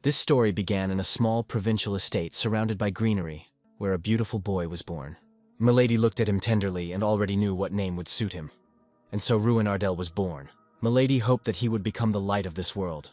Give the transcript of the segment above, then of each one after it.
This story began in a small provincial estate surrounded by greenery, where a beautiful boy was born. Milady looked at him tenderly and already knew what name would suit him. And so Ruin Ardell was born. Milady hoped that he would become the light of this world.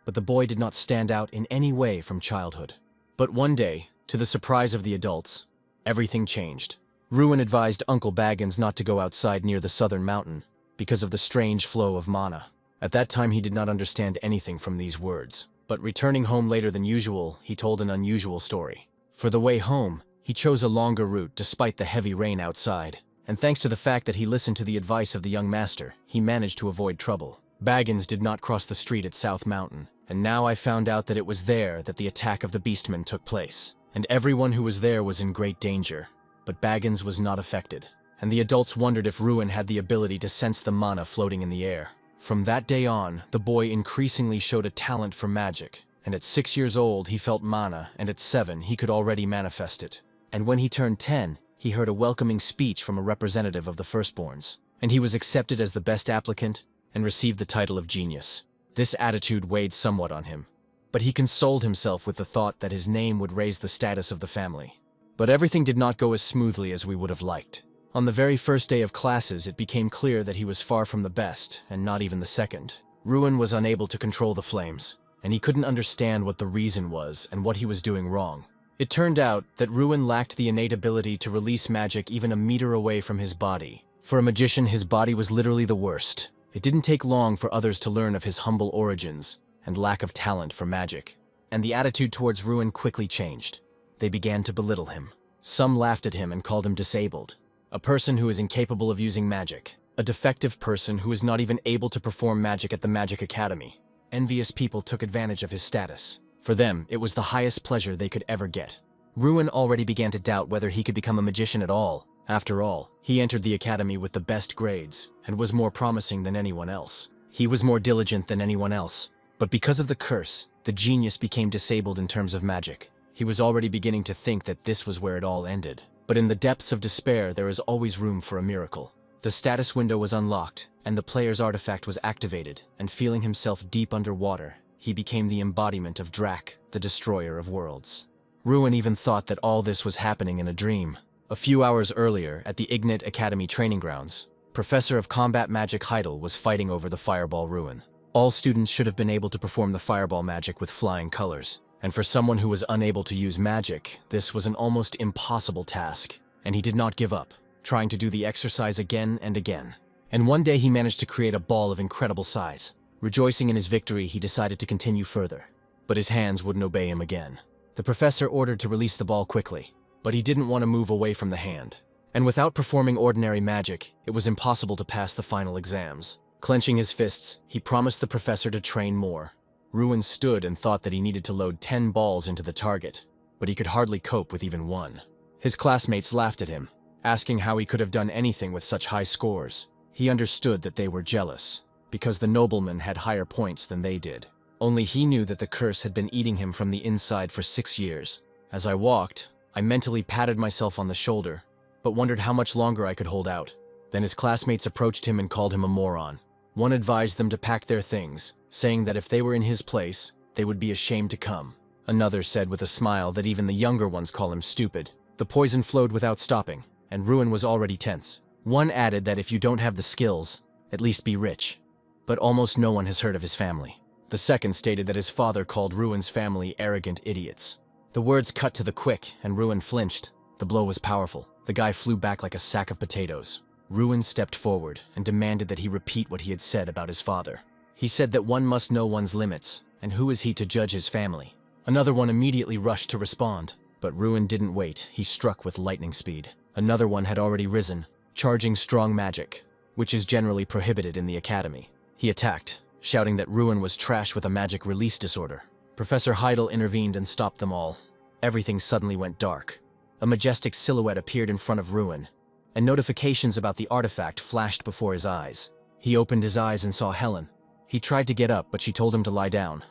But the boy did not stand out in any way from childhood. But one day, to the surprise of the adults, everything changed. Ruin advised Uncle Baggins not to go outside near the southern mountain because of the strange flow of mana. At that time he did not understand anything from these words. But returning home later than usual, he told an unusual story. For the way home, he chose a longer route despite the heavy rain outside. And thanks to the fact that he listened to the advice of the young master, he managed to avoid trouble. Baggins did not cross the street at South Mountain, and now I found out that it was there that the attack of the beastmen took place. And everyone who was there was in great danger. But Baggins was not affected, and the adults wondered if Ruin had the ability to sense the mana floating in the air. From that day on, the boy increasingly showed a talent for magic, and at 6 years old he felt mana, and at 7 he could already manifest it. And when he turned 10, he heard a welcoming speech from a representative of the firstborns, and he was accepted as the best applicant and received the title of genius. This attitude weighed somewhat on him, but he consoled himself with the thought that his name would raise the status of the family. But everything did not go as smoothly as we would have liked. On the very first day of classes, it became clear that he was far from the best, and not even the second. Ruin was unable to control the flames, and he couldn't understand what the reason was and what he was doing wrong. It turned out that Ruin lacked the innate ability to release magic even a meter away from his body. For a magician, his body was literally the worst. It didn't take long for others to learn of his humble origins and lack of talent for magic. And the attitude towards Ruin quickly changed. They began to belittle him. Some laughed at him and called him disabled. A person who is incapable of using magic. A defective person who is not even able to perform magic at the Magic Academy. Envious people took advantage of his status. For them, it was the highest pleasure they could ever get. Ruin already began to doubt whether he could become a magician at all. After all, he entered the academy with the best grades, and was more promising than anyone else. He was more diligent than anyone else. But because of the curse, the genius became disabled in terms of magic. He was already beginning to think that this was where it all ended. But in the depths of despair, there is always room for a miracle. The status window was unlocked, and the player's artifact was activated, and feeling himself deep underwater, he became the embodiment of Drak, the destroyer of worlds. Ruin even thought that all this was happening in a dream. A few hours earlier, at the Ignite Academy training grounds, Professor of Combat Magic Heidel was fighting over the Fireball Ruin. All students should have been able to perform the fireball magic with flying colors. And for someone who was unable to use magic, this was an almost impossible task. And he did not give up, trying to do the exercise again and again. And one day he managed to create a ball of incredible size. Rejoicing in his victory, he decided to continue further. But his hands wouldn't obey him again. The professor ordered to release the ball quickly, but he didn't want to move away from the hand. And without performing ordinary magic, it was impossible to pass the final exams. Clenching his fists, he promised the professor to train more. Ruin stood and thought that he needed to load 10 balls into the target, but he could hardly cope with even one. His classmates laughed at him, asking how he could have done anything with such high scores. He understood that they were jealous, because the nobleman had higher points than they did. Only he knew that the curse had been eating him from the inside for 6 years. As I walked, I mentally patted myself on the shoulder, but wondered how much longer I could hold out. Then his classmates approached him and called him a moron. One advised them to pack their things, saying that if they were in his place, they would be ashamed to come. Another said with a smile that even the younger ones call him stupid. The poison flowed without stopping, and Ruin was already tense. One added that if you don't have the skills, at least be rich. But almost no one has heard of his family. The second stated that his father called Ruin's family arrogant idiots. The words cut to the quick, and Ruin flinched. The blow was powerful. The guy flew back like a sack of potatoes. Ruin stepped forward and demanded that he repeat what he had said about his father. He said that one must know one's limits, and who is he to judge his family? Another one immediately rushed to respond, but Ruin didn't wait. He struck with lightning speed. Another one had already risen, charging strong magic, which is generally prohibited in the academy. He attacked, shouting that Ruin was trash with a magic release disorder. Professor Heidel intervened and stopped them all. Everything suddenly went dark. A majestic silhouette appeared in front of Ruin, and notifications about the artifact flashed before his eyes. He opened his eyes and saw Helen. He tried to get up, but she told him to lie down.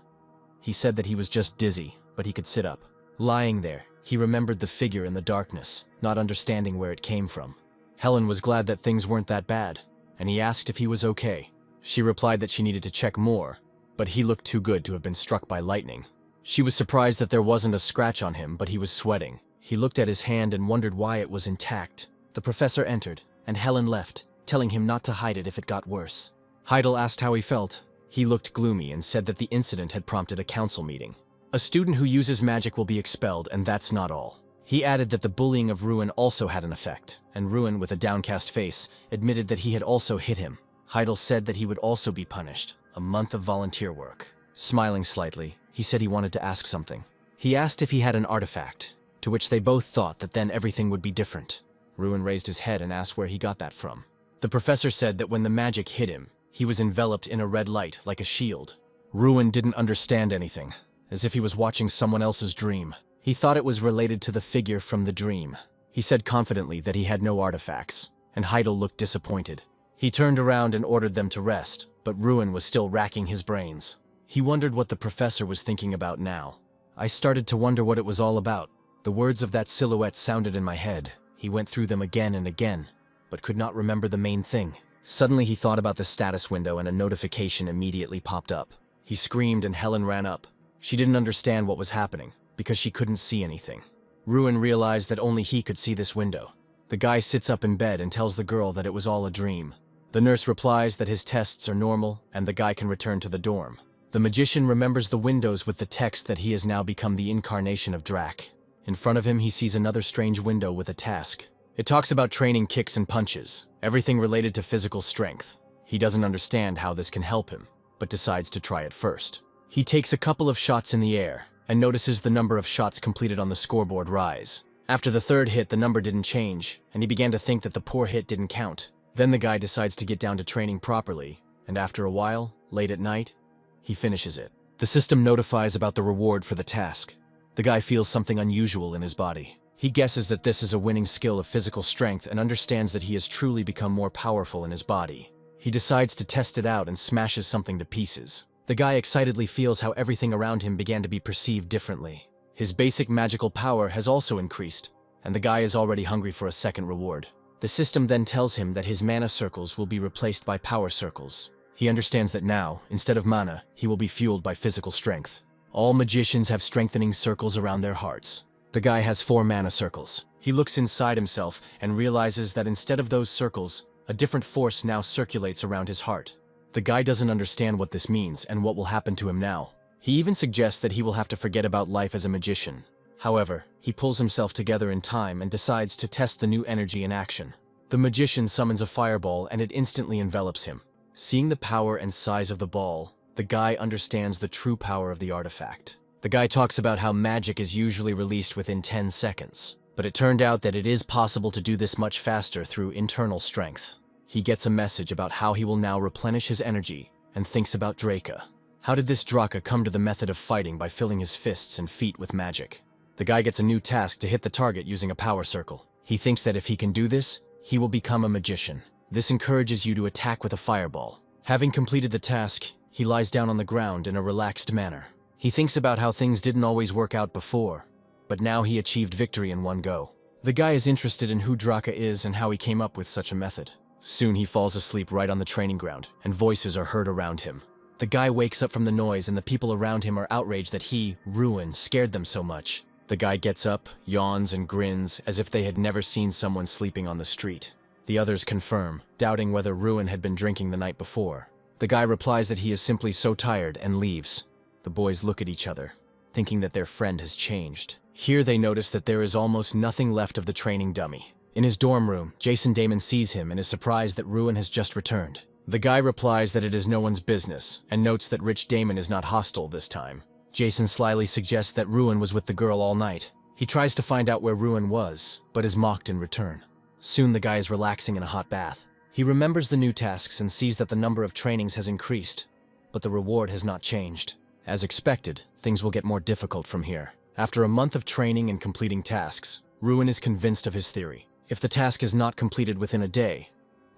He said that he was just dizzy, but he could sit up. Lying there, he remembered the figure in the darkness, not understanding where it came from. Helen was glad that things weren't that bad, and he asked if he was okay. She replied that she needed to check more, but he looked too good to have been struck by lightning. She was surprised that there wasn't a scratch on him, but he was sweating. He looked at his hand and wondered why it was intact. The professor entered, and Helen left, telling him not to hide it if it got worse. Heidel asked how he felt. He looked gloomy and said that the incident had prompted a council meeting. A student who uses magic will be expelled, and that's not all. He added that the bullying of Ruin also had an effect, and Ruin, with a downcast face, admitted that he had also hit him. Heidel said that he would also be punished, a month of volunteer work. Smiling slightly, he said he wanted to ask something. He asked if he had an artifact, to which they both thought that then everything would be different. Ruin raised his head and asked where he got that from. The professor said that when the magic hit him, he was enveloped in a red light like a shield. Ruin didn't understand anything, as if he was watching someone else's dream. He thought it was related to the figure from the dream. He said confidently that he had no artifacts, and Heidel looked disappointed. He turned around and ordered them to rest, but Ruin was still racking his brains. He wondered what the professor was thinking about now. I started to wonder what it was all about. The words of that silhouette sounded in my head. He went through them again and again, but could not remember the main thing. Suddenly he thought about the status window and a notification immediately popped up. He screamed and Helen ran up. She didn't understand what was happening, because she couldn't see anything. Ruin realized that only he could see this window. The guy sits up in bed and tells the girl that it was all a dream. The nurse replies that his tests are normal and the guy can return to the dorm. The magician remembers the windows with the text that he has now become the incarnation of Drac. In front of him he sees another strange window with a task. It talks about training kicks and punches, everything related to physical strength. He doesn't understand how this can help him, but decides to try it first. He takes a couple of shots in the air, and notices the number of shots completed on the scoreboard rise. After the third hit, the number didn't change, and he began to think that the poor hit didn't count. Then the guy decides to get down to training properly, and after a while, late at night, he finishes it. The system notifies about the reward for the task. The guy feels something unusual in his body. He guesses that this is a winning skill of physical strength and understands that he has truly become more powerful in his body. He decides to test it out and smashes something to pieces. The guy excitedly feels how everything around him began to be perceived differently. His basic magical power has also increased, and the guy is already hungry for a second reward. The system then tells him that his mana circles will be replaced by power circles. He understands that now, instead of mana, he will be fueled by physical strength. All magicians have strengthening circles around their hearts. The guy has 4 mana circles. He looks inside himself and realizes that instead of those circles, a different force now circulates around his heart. The guy doesn't understand what this means and what will happen to him now. He even suggests that he will have to forget about life as a magician. However, he pulls himself together in time and decides to test the new energy in action. The magician summons a fireball and it instantly envelops him. Seeing the power and size of the ball, the guy understands the true power of the artifact. The guy talks about how magic is usually released within 10 seconds, but it turned out that it is possible to do this much faster through internal strength. He gets a message about how he will now replenish his energy and thinks about Draca. How did this Draca come to the method of fighting by filling his fists and feet with magic? The guy gets a new task to hit the target using a power circle. He thinks that if he can do this, he will become a magician. This encourages you to attack with a fireball. Having completed the task, he lies down on the ground in a relaxed manner. He thinks about how things didn't always work out before, but now he achieved victory in one go. The guy is interested in who Draca is and how he came up with such a method. Soon he falls asleep right on the training ground, and voices are heard around him. The guy wakes up from the noise and the people around him are outraged that he, Ruin, scared them so much. The guy gets up, yawns and grins as if they had never seen someone sleeping on the street. The others confirm, doubting whether Ruin had been drinking the night before. The guy replies that he is simply so tired and leaves. The boys look at each other, thinking that their friend has changed. Here they notice that there is almost nothing left of the training dummy. In his dorm room, Jason Damon sees him and is surprised that Ruin has just returned. The guy replies that it is no one's business, and notes that Rich Damon is not hostile this time. Jason slyly suggests that Ruin was with the girl all night. He tries to find out where Ruin was, but is mocked in return. Soon the guy is relaxing in a hot bath. He remembers the new tasks and sees that the number of trainings has increased, but the reward has not changed. As expected, things will get more difficult from here. After a month of training and completing tasks, Ruin is convinced of his theory. If the task is not completed within a day,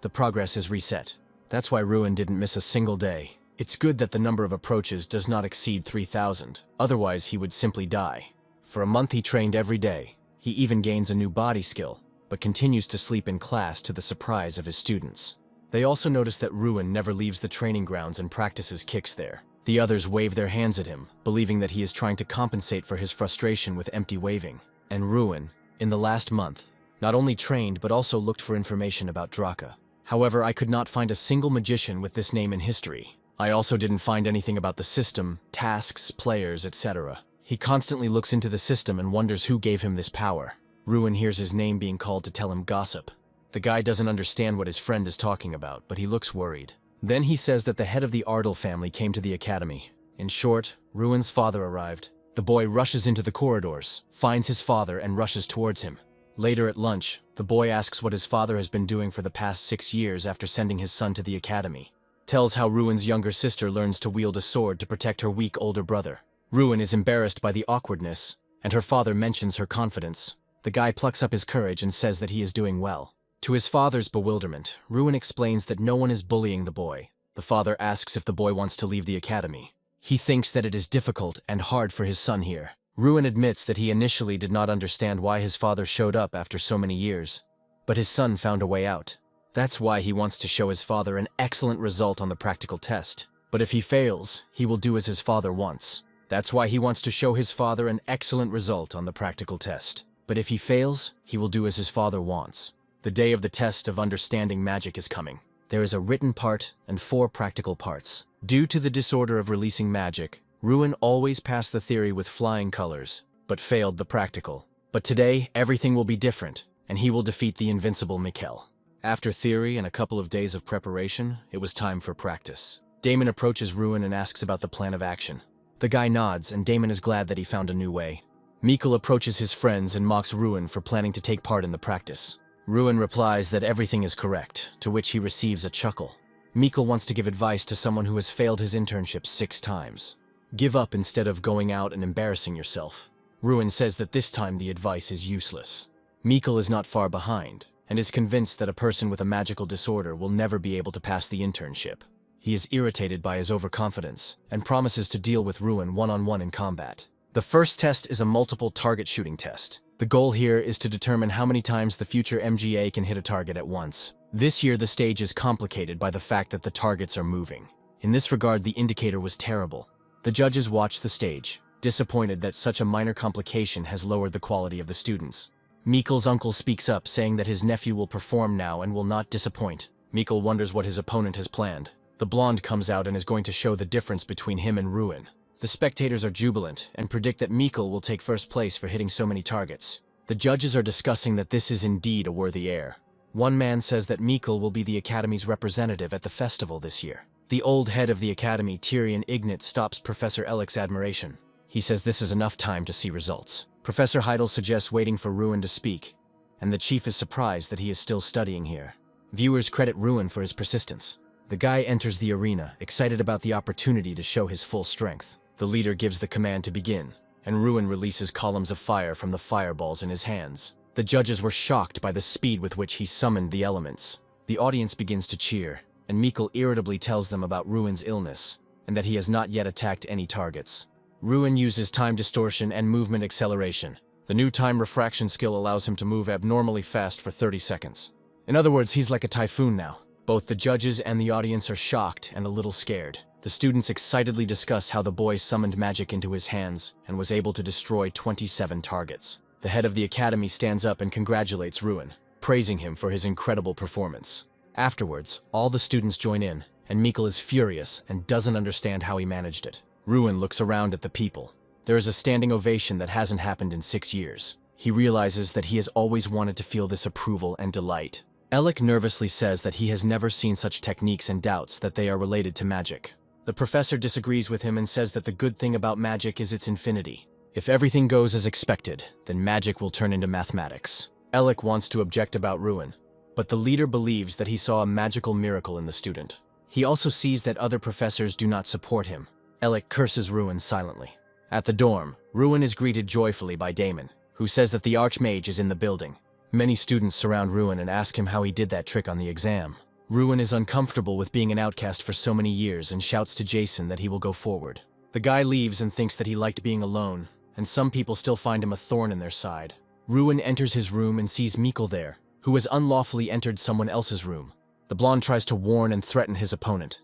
the progress is reset. That's why Ruin didn't miss a single day. It's good that the number of approaches does not exceed 3,000, otherwise he would simply die. For a month he trained every day. He even gains a new body skill, but continues to sleep in class to the surprise of his students. They also notice that Ruin never leaves the training grounds and practices kicks there. The others wave their hands at him, believing that he is trying to compensate for his frustration with empty waving. And Ruin, in the last month, not only trained but also looked for information about Draka. However, I could not find a single magician with this name in history. I also didn't find anything about the system, tasks, players, etc. He constantly looks into the system and wonders who gave him this power. Ruin hears his name being called to tell him gossip. The guy doesn't understand what his friend is talking about, but he looks worried. Then he says that the head of the Ardell family came to the academy. In short, Ruin's father arrived. The boy rushes into the corridors, finds his father, and rushes towards him. Later at lunch, the boy asks what his father has been doing for the past 6 years after sending his son to the academy. Tells how Ruin's younger sister learns to wield a sword to protect her weak older brother. Ruin is embarrassed by the awkwardness, and her father mentions her confidence. The guy plucks up his courage and says that he is doing well. To his father's bewilderment, Ruin explains that no one is bullying the boy. The father asks if the boy wants to leave the academy. He thinks that it is difficult and hard for his son here. Ruin admits that he initially did not understand why his father showed up after so many years, but his son found a way out. That's why he wants to show his father an excellent result on the practical test. But if he fails, he will do as his father wants. That's why he wants to show his father an excellent result on the practical test. But if he fails, he will do as his father wants. The day of the test of understanding magic is coming. There is a written part and 4 practical parts. Due to the disorder of releasing magic, Ruin always passed the theory with flying colors, but failed the practical. But today, everything will be different, and he will defeat the invincible Mikkel. After theory and a couple of days of preparation, it was time for practice. Damon approaches Ruin and asks about the plan of action. The guy nods, and Damon is glad that he found a new way. Mikkel approaches his friends and mocks Ruin for planning to take part in the practice. Ruin replies that everything is correct, to which he receives a chuckle. Mikkel wants to give advice to someone who has failed his internship 6 times. Give up instead of going out and embarrassing yourself. Ruin says that this time the advice is useless. Mikkel is not far behind, and is convinced that a person with a magical disorder will never be able to pass the internship. He is irritated by his overconfidence, and promises to deal with Ruin one-on-one in combat. The first test is a multiple target shooting test. The goal here is to determine how many times the future MGA can hit a target at once. This year the stage is complicated by the fact that the targets are moving. In this regard, the indicator was terrible. The judges watch the stage, disappointed that such a minor complication has lowered the quality of the students. Mikkel's uncle speaks up, saying that his nephew will perform now and will not disappoint. Mikkel wonders what his opponent has planned. The blonde comes out and is going to show the difference between him and Ruin. The spectators are jubilant and predict that Mikkel will take first place for hitting so many targets. The judges are discussing that this is indeed a worthy heir. One man says that Mikkel will be the Academy's representative at the festival this year. The old head of the Academy, Tyrion Ignat, stops Professor Ellic's admiration. He says this is enough time to see results. Professor Heidel suggests waiting for Ruin to speak, and the chief is surprised that he is still studying here. Viewers credit Ruin for his persistence. The guy enters the arena, excited about the opportunity to show his full strength. The leader gives the command to begin, and Ruin releases columns of fire from the fireballs in his hands. The judges were shocked by the speed with which he summoned the elements. The audience begins to cheer, and Mikkel irritably tells them about Ruin's illness, and that he has not yet attacked any targets. Ruin uses time distortion and movement acceleration. The new time refraction skill allows him to move abnormally fast for 30 seconds. In other words, he's like a typhoon now. Both the judges and the audience are shocked and a little scared. The students excitedly discuss how the boy summoned magic into his hands and was able to destroy 27 targets. The head of the academy stands up and congratulates Ruin, praising him for his incredible performance. Afterwards, all the students join in, and Mikkel is furious and doesn't understand how he managed it. Ruin looks around at the people. There is a standing ovation that hasn't happened in 6 years. He realizes that he has always wanted to feel this approval and delight. Ellic nervously says that he has never seen such techniques and doubts that they are related to magic. The professor disagrees with him and says that the good thing about magic is its infinity. If everything goes as expected, then magic will turn into mathematics. Ellic wants to object about Ruin, but the leader believes that he saw a magical miracle in the student. He also sees that other professors do not support him. Ellic curses Ruin silently. At the dorm, Ruin is greeted joyfully by Damon, who says that the Archmage is in the building. Many students surround Ruin and ask him how he did that trick on the exam. Ruin is uncomfortable with being an outcast for so many years and shouts to Jason that he will go forward. The guy leaves and thinks that he liked being alone, and some people still find him a thorn in their side. Ruin enters his room and sees Mikkel there, who has unlawfully entered someone else's room. The blonde tries to warn and threaten his opponent,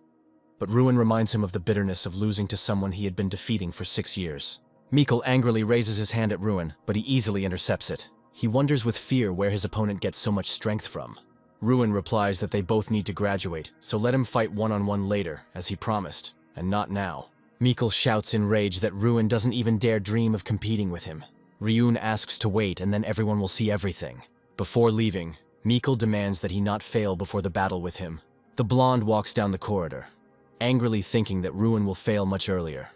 but Ruin reminds him of the bitterness of losing to someone he had been defeating for 6 years. Mikkel angrily raises his hand at Ruin, but he easily intercepts it. He wonders with fear where his opponent gets so much strength from. Ruin replies that they both need to graduate, so let him fight one-on-one later, as he promised, and not now. Mikkel shouts in rage that Ruin doesn't even dare dream of competing with him. Ryun asks to wait and then everyone will see everything. Before leaving, Mikkel demands that he not fail before the battle with him. The blonde walks down the corridor, angrily thinking that Ruin will fail much earlier,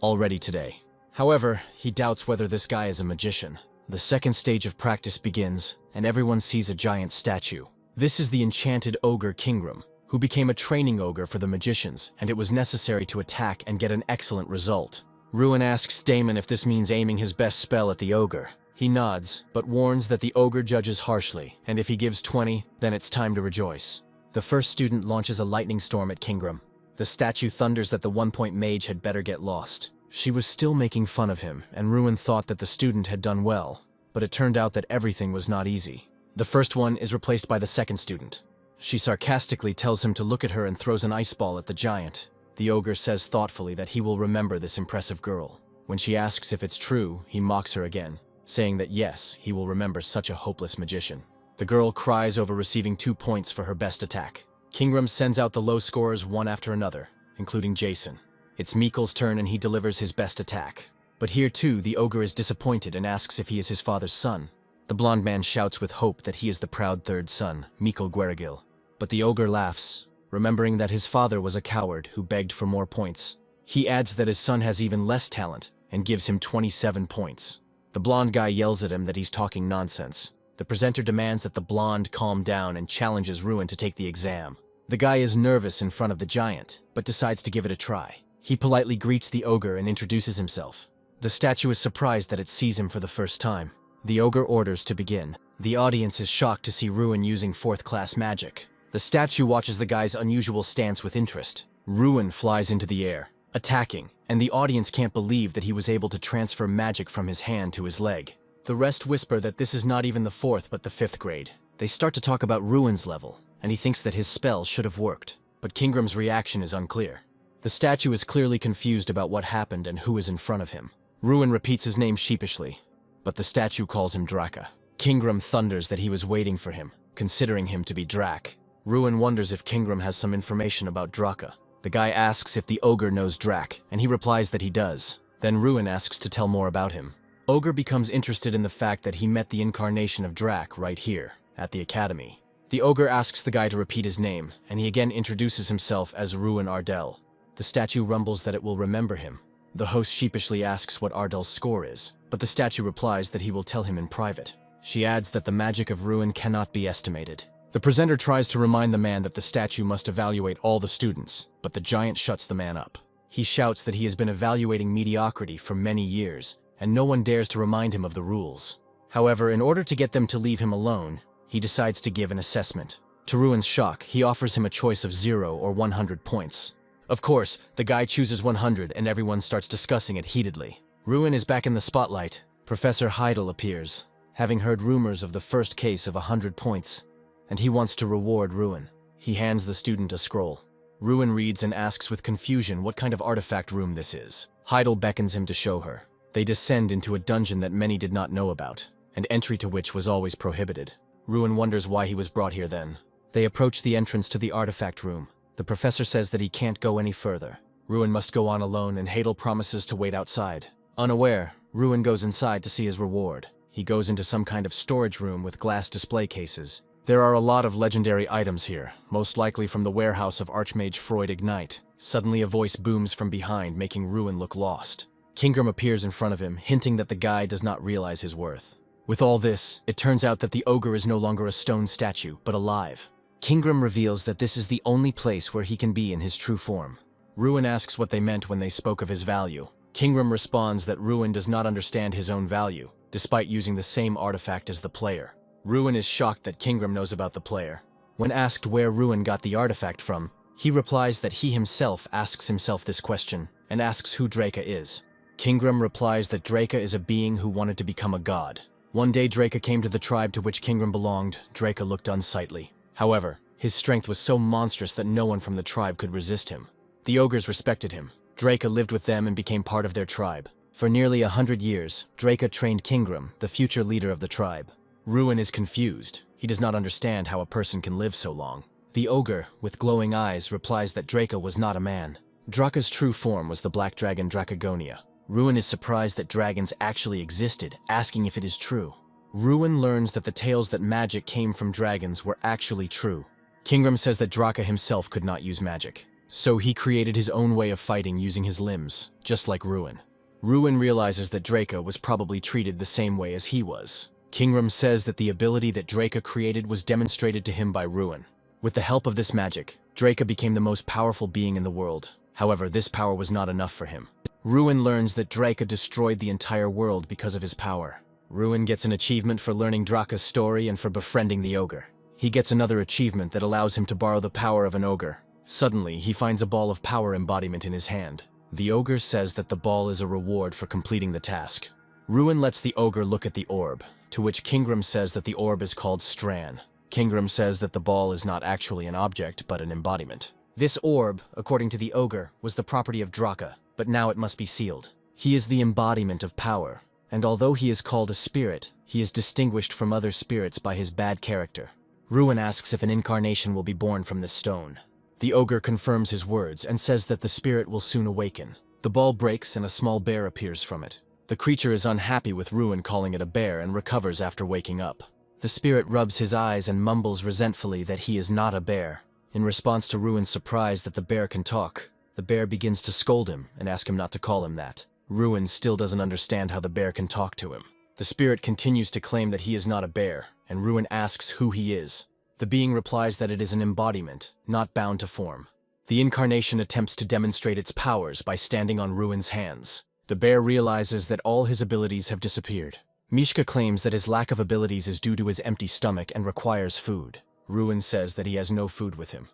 already today. However, he doubts whether this guy is a magician. The second stage of practice begins, and everyone sees a giant statue. This is the enchanted ogre Kingram, who became a training ogre for the magicians, and it was necessary to attack and get an excellent result. Ruin asks Damon if this means aiming his best spell at the ogre. He nods, but warns that the ogre judges harshly, and if he gives 20, then it's time to rejoice. The first student launches a lightning storm at Kingram. The statue thunders that the 1-point mage had better get lost. She was still making fun of him, and Ruin thought that the student had done well, but it turned out that everything was not easy. The first one is replaced by the second student. She sarcastically tells him to look at her and throws an ice ball at the giant. The ogre says thoughtfully that he will remember this impressive girl. When she asks if it's true, he mocks her again, saying that yes, he will remember such a hopeless magician. The girl cries over receiving 2 points for her best attack. Kingram sends out the low scorers one after another, including Jason. It's Mikkel's turn and he delivers his best attack. But here too, the ogre is disappointed and asks if he is his father's son. The blonde man shouts with hope that he is the proud third son, Mikkel Guerigil. But the ogre laughs, remembering that his father was a coward who begged for more points. He adds that his son has even less talent and gives him 27 points. The blonde guy yells at him that he's talking nonsense. The presenter demands that the blonde calm down and challenges Ruin to take the exam. The guy is nervous in front of the giant, but decides to give it a try. He politely greets the ogre and introduces himself. The statue is surprised that it sees him for the first time. The ogre orders to begin. The audience is shocked to see Ruin using 4th-class magic. The statue watches the guy's unusual stance with interest. Ruin flies into the air, attacking, and the audience can't believe that he was able to transfer magic from his hand to his leg. The rest whisper that this is not even the 4th but the 5th grade. They start to talk about Ruin's level, and he thinks that his spell should have worked. But Kingram's reaction is unclear. The statue is clearly confused about what happened and who is in front of him. Ruin repeats his name sheepishly, but the statue calls him Draka. Kingram thunders that he was waiting for him, considering him to be Drak. Ruin wonders if Kingram has some information about Draka. The guy asks if the ogre knows Drak, and he replies that he does. Then Ruin asks to tell more about him. Ogre becomes interested in the fact that he met the incarnation of Drak right here, at the academy. The ogre asks the guy to repeat his name, and he again introduces himself as Ruin Ardell. The statue rumbles that it will remember him. The host sheepishly asks what Ardell's score is, but the statue replies that he will tell him in private. She adds that the magic of Ruin cannot be estimated. The presenter tries to remind the man that the statue must evaluate all the students, but the giant shuts the man up. He shouts that he has been evaluating mediocrity for many years, and no one dares to remind him of the rules. However, in order to get them to leave him alone, he decides to give an assessment. To Ruin's shock, he offers him a choice of 0 or 100 points. Of course, the guy chooses 100 and everyone starts discussing it heatedly. Ruin is back in the spotlight. Professor Heidel appears, having heard rumors of the first case of 100 points, and he wants to reward Ruin. He hands the student a scroll. Ruin reads and asks with confusion what kind of artifact room this is. Heidel beckons him to show her. They descend into a dungeon that many did not know about, and entry to which was always prohibited. Ruin wonders why he was brought here then. They approach the entrance to the artifact room. The professor says that he can't go any further. Ruin must go on alone, and Heidel promises to wait outside. Unaware, Ruin goes inside to see his reward. He goes into some kind of storage room with glass display cases. There are a lot of legendary items here, most likely from the warehouse of Archmage Freud Ignite. Suddenly a voice booms from behind, making Ruin look lost. Kingram appears in front of him, hinting that the guy does not realize his worth. With all this, it turns out that the ogre is no longer a stone statue, but alive. Kingram reveals that this is the only place where he can be in his true form. Ruin asks what they meant when they spoke of his value. Kingram responds that Ruin does not understand his own value, despite using the same artifact as the player. Ruin is shocked that Kingram knows about the player. When asked where Ruin got the artifact from, he replies that he himself asks himself this question, and asks who Draka is. Kingram replies that Draka is a being who wanted to become a god. One day Draka came to the tribe to which Kingram belonged. Draka looked unsightly. However, his strength was so monstrous that no one from the tribe could resist him. The ogres respected him. Draca lived with them and became part of their tribe. For nearly 100 years, Draca trained Kingram, the future leader of the tribe. Ruin is confused. He does not understand how a person can live so long. The ogre, with glowing eyes, replies that Draca was not a man. Draca's true form was the black dragon Dracagonia. Ruin is surprised that dragons actually existed, asking if it is true. Ruin learns that the tales that magic came from dragons were actually true. Kingram says that Draca himself could not use magic, so he created his own way of fighting using his limbs, just like Ruin. Ruin realizes that Draca was probably treated the same way as he was. Kingram says that the ability that Draca created was demonstrated to him by Ruin. With the help of this magic, Draca became the most powerful being in the world. However, this power was not enough for him. Ruin learns that Draca destroyed the entire world because of his power. Ruin gets an achievement for learning Draca's story and for befriending the ogre. He gets another achievement that allows him to borrow the power of an ogre. Suddenly, he finds a ball of power embodiment in his hand. The ogre says that the ball is a reward for completing the task. Ruin lets the ogre look at the orb, to which Kingram says that the orb is called Stran. Kingram says that the ball is not actually an object, but an embodiment. This orb, according to the ogre, was the property of Draca, but now it must be sealed. He is the embodiment of power, and although he is called a spirit, he is distinguished from other spirits by his bad character. Ruin asks if an incarnation will be born from this stone. The ogre confirms his words and says that the spirit will soon awaken. The ball breaks and a small bear appears from it. The creature is unhappy with Ruin calling it a bear and recovers after waking up. The spirit rubs his eyes and mumbles resentfully that he is not a bear. In response to Ruin's surprise that the bear can talk, the bear begins to scold him and ask him not to call him that. Ruin still doesn't understand how the bear can talk to him. The spirit continues to claim that he is not a bear, and Ruin asks who he is. The being replies that it is an embodiment, not bound to form. The incarnation attempts to demonstrate its powers by standing on Ruin's hands. The bear realizes that all his abilities have disappeared. Mishka claims that his lack of abilities is due to his empty stomach and requires food. Ruin says that he has no food with him.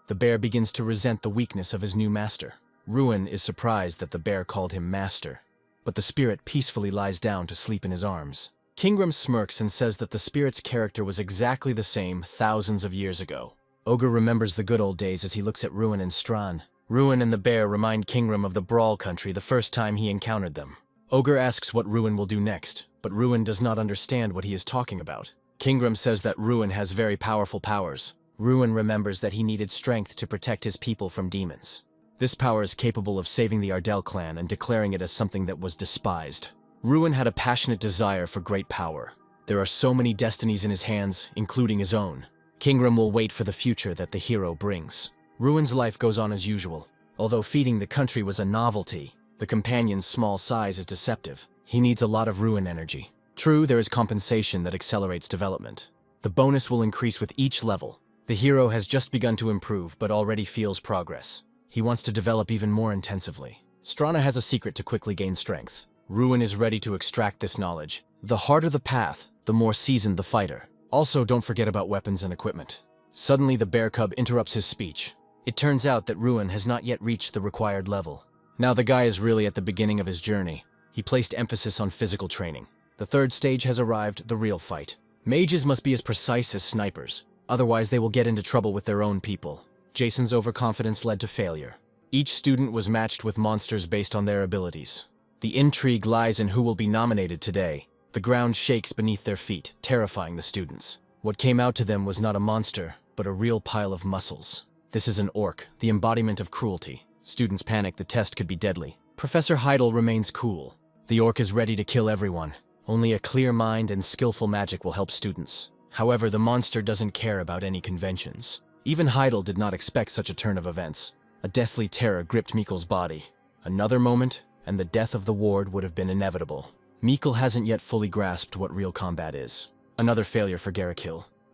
The bear begins to resent the weakness of his new master. Ruin is surprised that the bear called him master, but the spirit peacefully lies down to sleep in his arms. Kingram smirks and says that the spirit's character was exactly the same thousands of years ago. Ogre remembers the good old days as he looks at Ruin and Stran. Ruin and the bear remind Kingram of the Brawl country the first time he encountered them. Ogre asks what Ruin will do next, but Ruin does not understand what he is talking about. Kingram says that Ruin has very powerful powers. Ruin remembers that he needed strength to protect his people from demons. This power is capable of saving the Ardell clan and declaring it as something that was despised. Ruin had a passionate desire for great power. There are so many destinies in his hands, including his own. Kingram will wait for the future that the hero brings. Ruin's life goes on as usual. Although feeding the country was a novelty, the companion's small size is deceptive. He needs a lot of Ruin energy. True, there is compensation that accelerates development. The bonus will increase with each level. The hero has just begun to improve, but already feels progress. He wants to develop even more intensively. Strana has a secret to quickly gain strength. Ruin is ready to extract this knowledge. The harder the path, the more seasoned the fighter. Also, don't forget about weapons and equipment. Suddenly, the bear cub interrupts his speech. It turns out that Ruin has not yet reached the required level. Now the guy is really at the beginning of his journey. He placed emphasis on physical training. The third stage has arrived, the real fight. Mages must be as precise as snipers. Otherwise, they will get into trouble with their own people. Jason's overconfidence led to failure. Each student was matched with monsters based on their abilities. The intrigue lies in who will be nominated today. The ground shakes beneath their feet, terrifying the students. What came out to them was not a monster, but a real pile of muscles. This is an orc, the embodiment of cruelty. Students panic, the test could be deadly. Professor Heidel remains cool. The orc is ready to kill everyone. Only a clear mind and skillful magic will help students. However, the monster doesn't care about any conventions. Even Heidel did not expect such a turn of events. A deathly terror gripped Mikkel's body. Another moment, and the death of the ward would have been inevitable. Mikkel hasn't yet fully grasped what real combat is. Another failure for Garrick.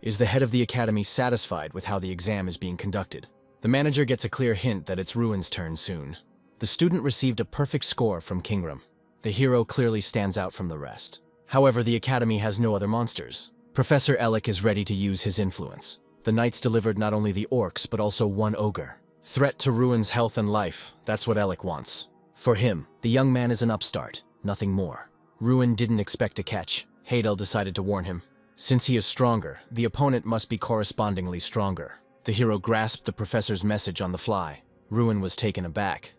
Is the head of the academy satisfied with how the exam is being conducted? The manager gets a clear hint that it's Ruin's turn soon. The student received a perfect score from Kingram. The hero clearly stands out from the rest. However, the academy has no other monsters. Professor Ellick is ready to use his influence. The knights delivered not only the orcs, but also one ogre. Threat to Ruin's health and life, that's what Ellick wants. For him, the young man is an upstart, nothing more. Ruin didn't expect to catch. Heidel decided to warn him. Since he is stronger, the opponent must be correspondingly stronger. The hero grasped the professor's message on the fly. Ruin was taken aback,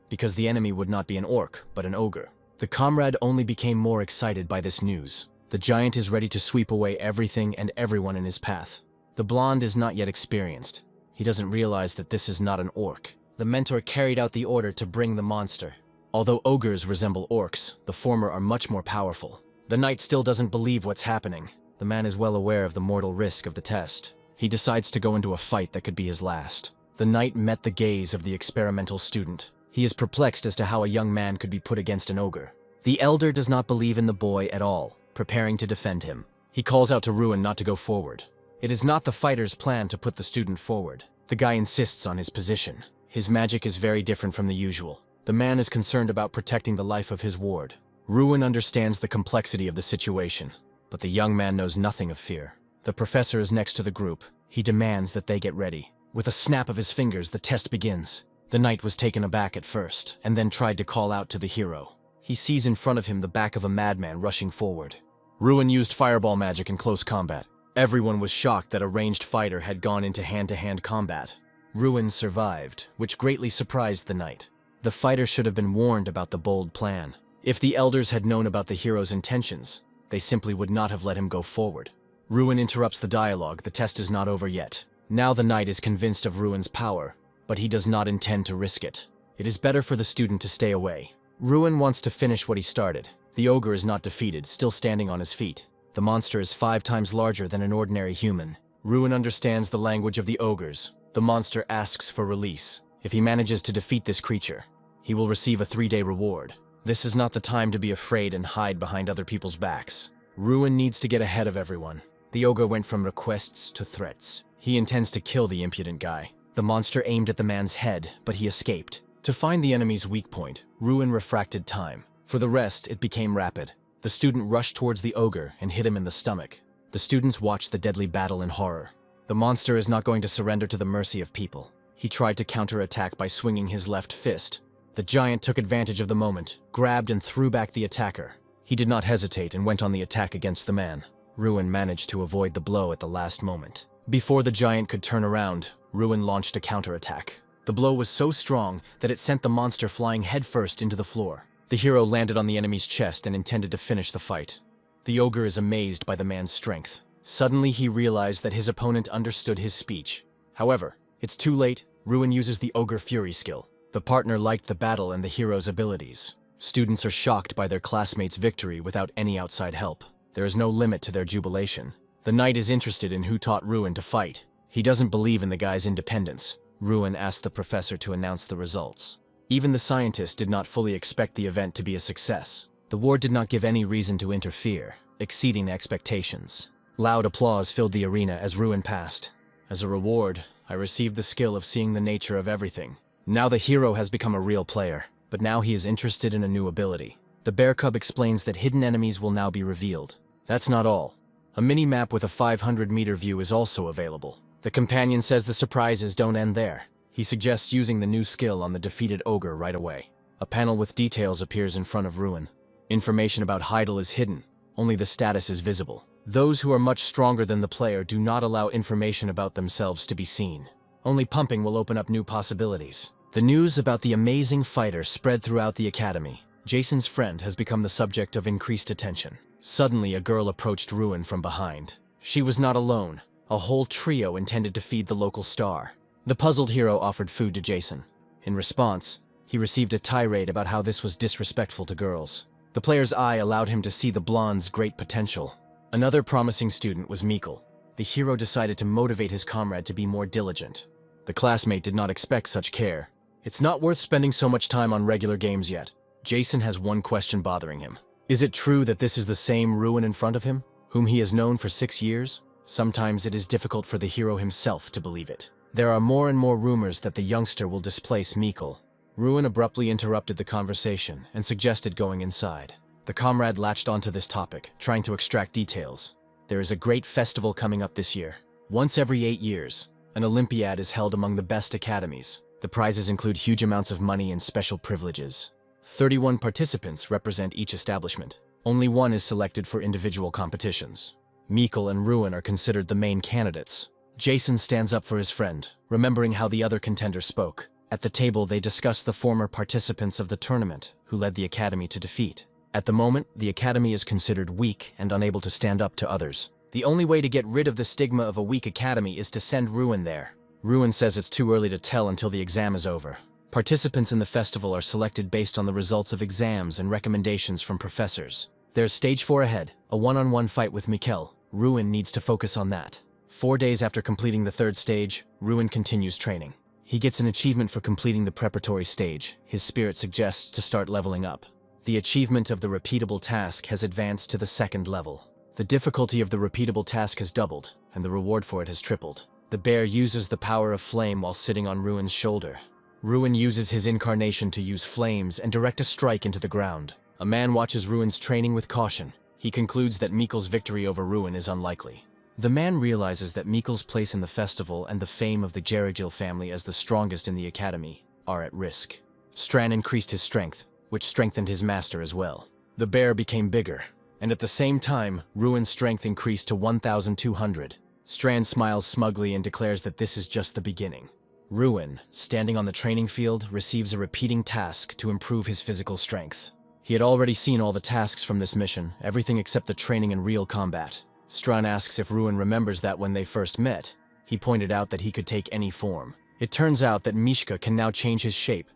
because the enemy would not be an orc, but an ogre. The comrade only became more excited by this news. The giant is ready to sweep away everything and everyone in his path. The blonde is not yet experienced. He doesn't realize that this is not an orc. The mentor carried out the order to bring the monster. Although ogres resemble orcs, the former are much more powerful. The knight still doesn't believe what's happening. The man is well aware of the mortal risk of the test. He decides to go into a fight that could be his last. The knight met the gaze of the experimental student. He is perplexed as to how a young man could be put against an ogre. The elder does not believe in the boy at all, preparing to defend him. He calls out to Ruin not to go forward. It is not the fighter's plan to put the student forward. The guy insists on his position. His magic is very different from the usual. The man is concerned about protecting the life of his ward. Ruin understands the complexity of the situation, but the young man knows nothing of fear. The professor is next to the group. He demands that they get ready. With a snap of his fingers, the test begins. The knight was taken aback at first, and then tried to call out to the hero. He sees in front of him the back of a madman rushing forward. Ruin used fireball magic in close combat. Everyone was shocked that a ranged fighter had gone into hand-to-hand combat. Ruin survived, which greatly surprised the knight. The fighter should have been warned about the bold plan. If the elders had known about the hero's intentions, they simply would not have let him go forward. Ruin interrupts the dialogue. The test is not over yet. Now the knight is convinced of Ruin's power, but he does not intend to risk it. It is better for the student to stay away. Ruin wants to finish what he started. The ogre is not defeated, still standing on his feet. The monster is 5 times larger than an ordinary human. Ruin understands the language of the ogres. The monster asks for release. If he manages to defeat this creature, he will receive a 3-day reward. This is not the time to be afraid and hide behind other people's backs. Ruin needs to get ahead of everyone. The ogre went from requests to threats. He intends to kill the impudent guy. The monster aimed at the man's head, but he escaped. To find the enemy's weak point, Ruin refracted time. For the rest, it became rapid. The student rushed towards the ogre and hit him in the stomach. The students watched the deadly battle in horror. The monster is not going to surrender to the mercy of people. He tried to counterattack by swinging his left fist. The giant took advantage of the moment, grabbed and threw back the attacker. He did not hesitate and went on the attack against the man. Ruin managed to avoid the blow at the last moment. Before the giant could turn around, Ruin launched a counterattack. The blow was so strong that it sent the monster flying headfirst into the floor. The hero landed on the enemy's chest and intended to finish the fight. The ogre is amazed by the man's strength. Suddenly he realized that his opponent understood his speech. However, it's too late. Ruin uses the ogre fury skill. The partner liked the battle and the hero's abilities. Students are shocked by their classmates' victory without any outside help. There is no limit to their jubilation. The knight is interested in who taught Ruin to fight. He doesn't believe in the guy's independence. Ruin asked the professor to announce the results. Even the scientist did not fully expect the event to be a success. The ward did not give any reason to interfere, exceeding expectations. Loud applause filled the arena as Ruin passed. As a reward, I received the skill of seeing the nature of everything. Now the hero has become a real player, but now he is interested in a new ability. The bear cub explains that hidden enemies will now be revealed. That's not all. A mini-map with a 500-meter view is also available. The companion says the surprises don't end there. He suggests using the new skill on the defeated ogre right away. A panel with details appears in front of Ruin. Information about Heidel is hidden. Only the status is visible. Those who are much stronger than the player do not allow information about themselves to be seen. Only pumping will open up new possibilities. The news about the amazing fighter spread throughout the academy. Jason's friend has become the subject of increased attention. Suddenly, a girl approached Ruin from behind. She was not alone. A whole trio intended to feed the local star. The puzzled hero offered food to Jason. In response, he received a tirade about how this was disrespectful to girls. The player's eye allowed him to see the blonde's great potential. Another promising student was Mikkel. The hero decided to motivate his comrade to be more diligent. The classmate did not expect such care. It's not worth spending so much time on regular games yet. Jason has one question bothering him. Is it true that this is the same Ruin in front of him, whom he has known for 6 years? Sometimes it is difficult for the hero himself to believe it. There are more and more rumors that the youngster will displace Mikkel. Ruin abruptly interrupted the conversation and suggested going inside. The comrade latched onto this topic, trying to extract details. There is a great festival coming up this year. Once every 8 years, an Olympiad is held among the best academies. The prizes include huge amounts of money and special privileges. 31 participants represent each establishment. Only one is selected for individual competitions. Mikkel and Ruin are considered the main candidates. Jason stands up for his friend, remembering how the other contender spoke. At the table, they discuss the former participants of the tournament who led the academy to defeat. At the moment, the academy is considered weak and unable to stand up to others. The only way to get rid of the stigma of a weak academy is to send Ruin there. Ruin says it's too early to tell until the exam is over. Participants in the festival are selected based on the results of exams and recommendations from professors. There's stage 4 ahead, a one-on-one fight with Mikkel. Ruin needs to focus on that. 4 days after completing the 3rd stage, Ruin continues training. He gets an achievement for completing the preparatory stage. His spirit suggests to start leveling up. The achievement of the repeatable task has advanced to the 2nd level. The difficulty of the repeatable task has doubled, and the reward for it has tripled. The bear uses the power of flame while sitting on Ruin's shoulder. Ruin uses his incarnation to use flames and direct a strike into the ground. A man watches Ruin's training with caution. He concludes that Mikkel's victory over Ruin is unlikely. The man realizes that Mikkel's place in the festival and the fame of the Gerigil family as the strongest in the academy are at risk. Strand increased his strength, which strengthened his master as well. The bear became bigger, and at the same time, Ruin's strength increased to 1,200. Strand smiles smugly and declares that this is just the beginning. Ruin, standing on the training field, receives a repeating task to improve his physical strength. He had already seen all the tasks from this mission, everything except the training in real combat. Strand asks if Ruin remembers that when they first met, he pointed out that he could take any form. It turns out that Mishka can now change his shape,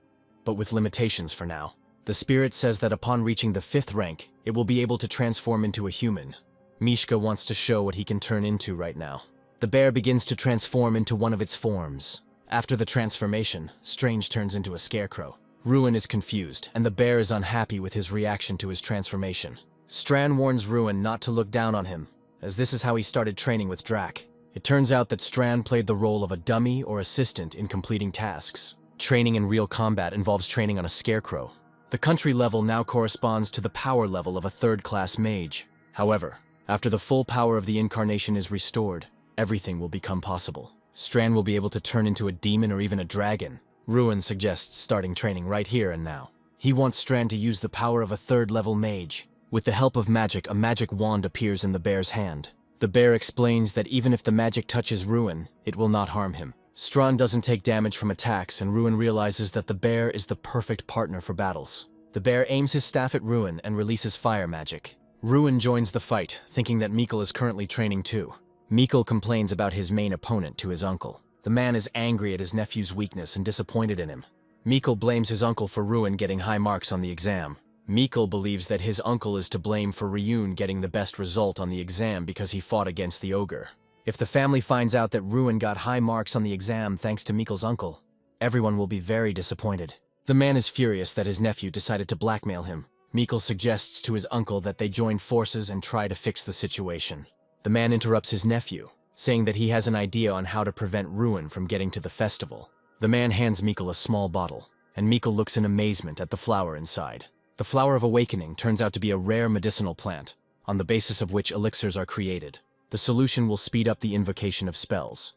but with limitations for now. The spirit says that upon reaching the 5th rank, it will be able to transform into a human. Mishka wants to show what he can turn into right now. The bear begins to transform into one of its forms. After the transformation, Strange turns into a scarecrow. Ruin is confused, and the bear is unhappy with his reaction to his transformation. Strand warns Ruin not to look down on him, as this is how he started training with Drac. It turns out that Strand played the role of a dummy or assistant in completing tasks. Training in real combat involves training on a scarecrow. The country level now corresponds to the power level of a 3rd-class mage. However, after the full power of the incarnation is restored, everything will become possible. Strand will be able to turn into a demon or even a dragon. Ruin suggests starting training right here and now. He wants Strand to use the power of a 3rd-level mage. With the help of magic, a magic wand appears in the bear's hand. The bear explains that even if the magic touches Ruin, it will not harm him. Strand doesn't take damage from attacks, and Ruin realizes that the bear is the perfect partner for battles. The bear aims his staff at Ruin and releases fire magic. Ruin joins the fight, thinking that Mikkel is currently training too. Mikkel complains about his main opponent to his uncle. The man is angry at his nephew's weakness and disappointed in him. Mikkel blames his uncle for Ruin getting high marks on the exam. Mikkel believes that his uncle is to blame for Ruin getting the best result on the exam because he fought against the ogre. If the family finds out that Ruin got high marks on the exam thanks to Mikkel's uncle, everyone will be very disappointed. The man is furious that his nephew decided to blackmail him. Mikkel suggests to his uncle that they join forces and try to fix the situation. The man interrupts his nephew, saying that he has an idea on how to prevent Ruin from getting to the festival. The man hands Mikkel a small bottle, and Mikkel looks in amazement at the flower inside. The Flower of Awakening turns out to be a rare medicinal plant, on the basis of which elixirs are created. The solution will speed up the invocation of spells,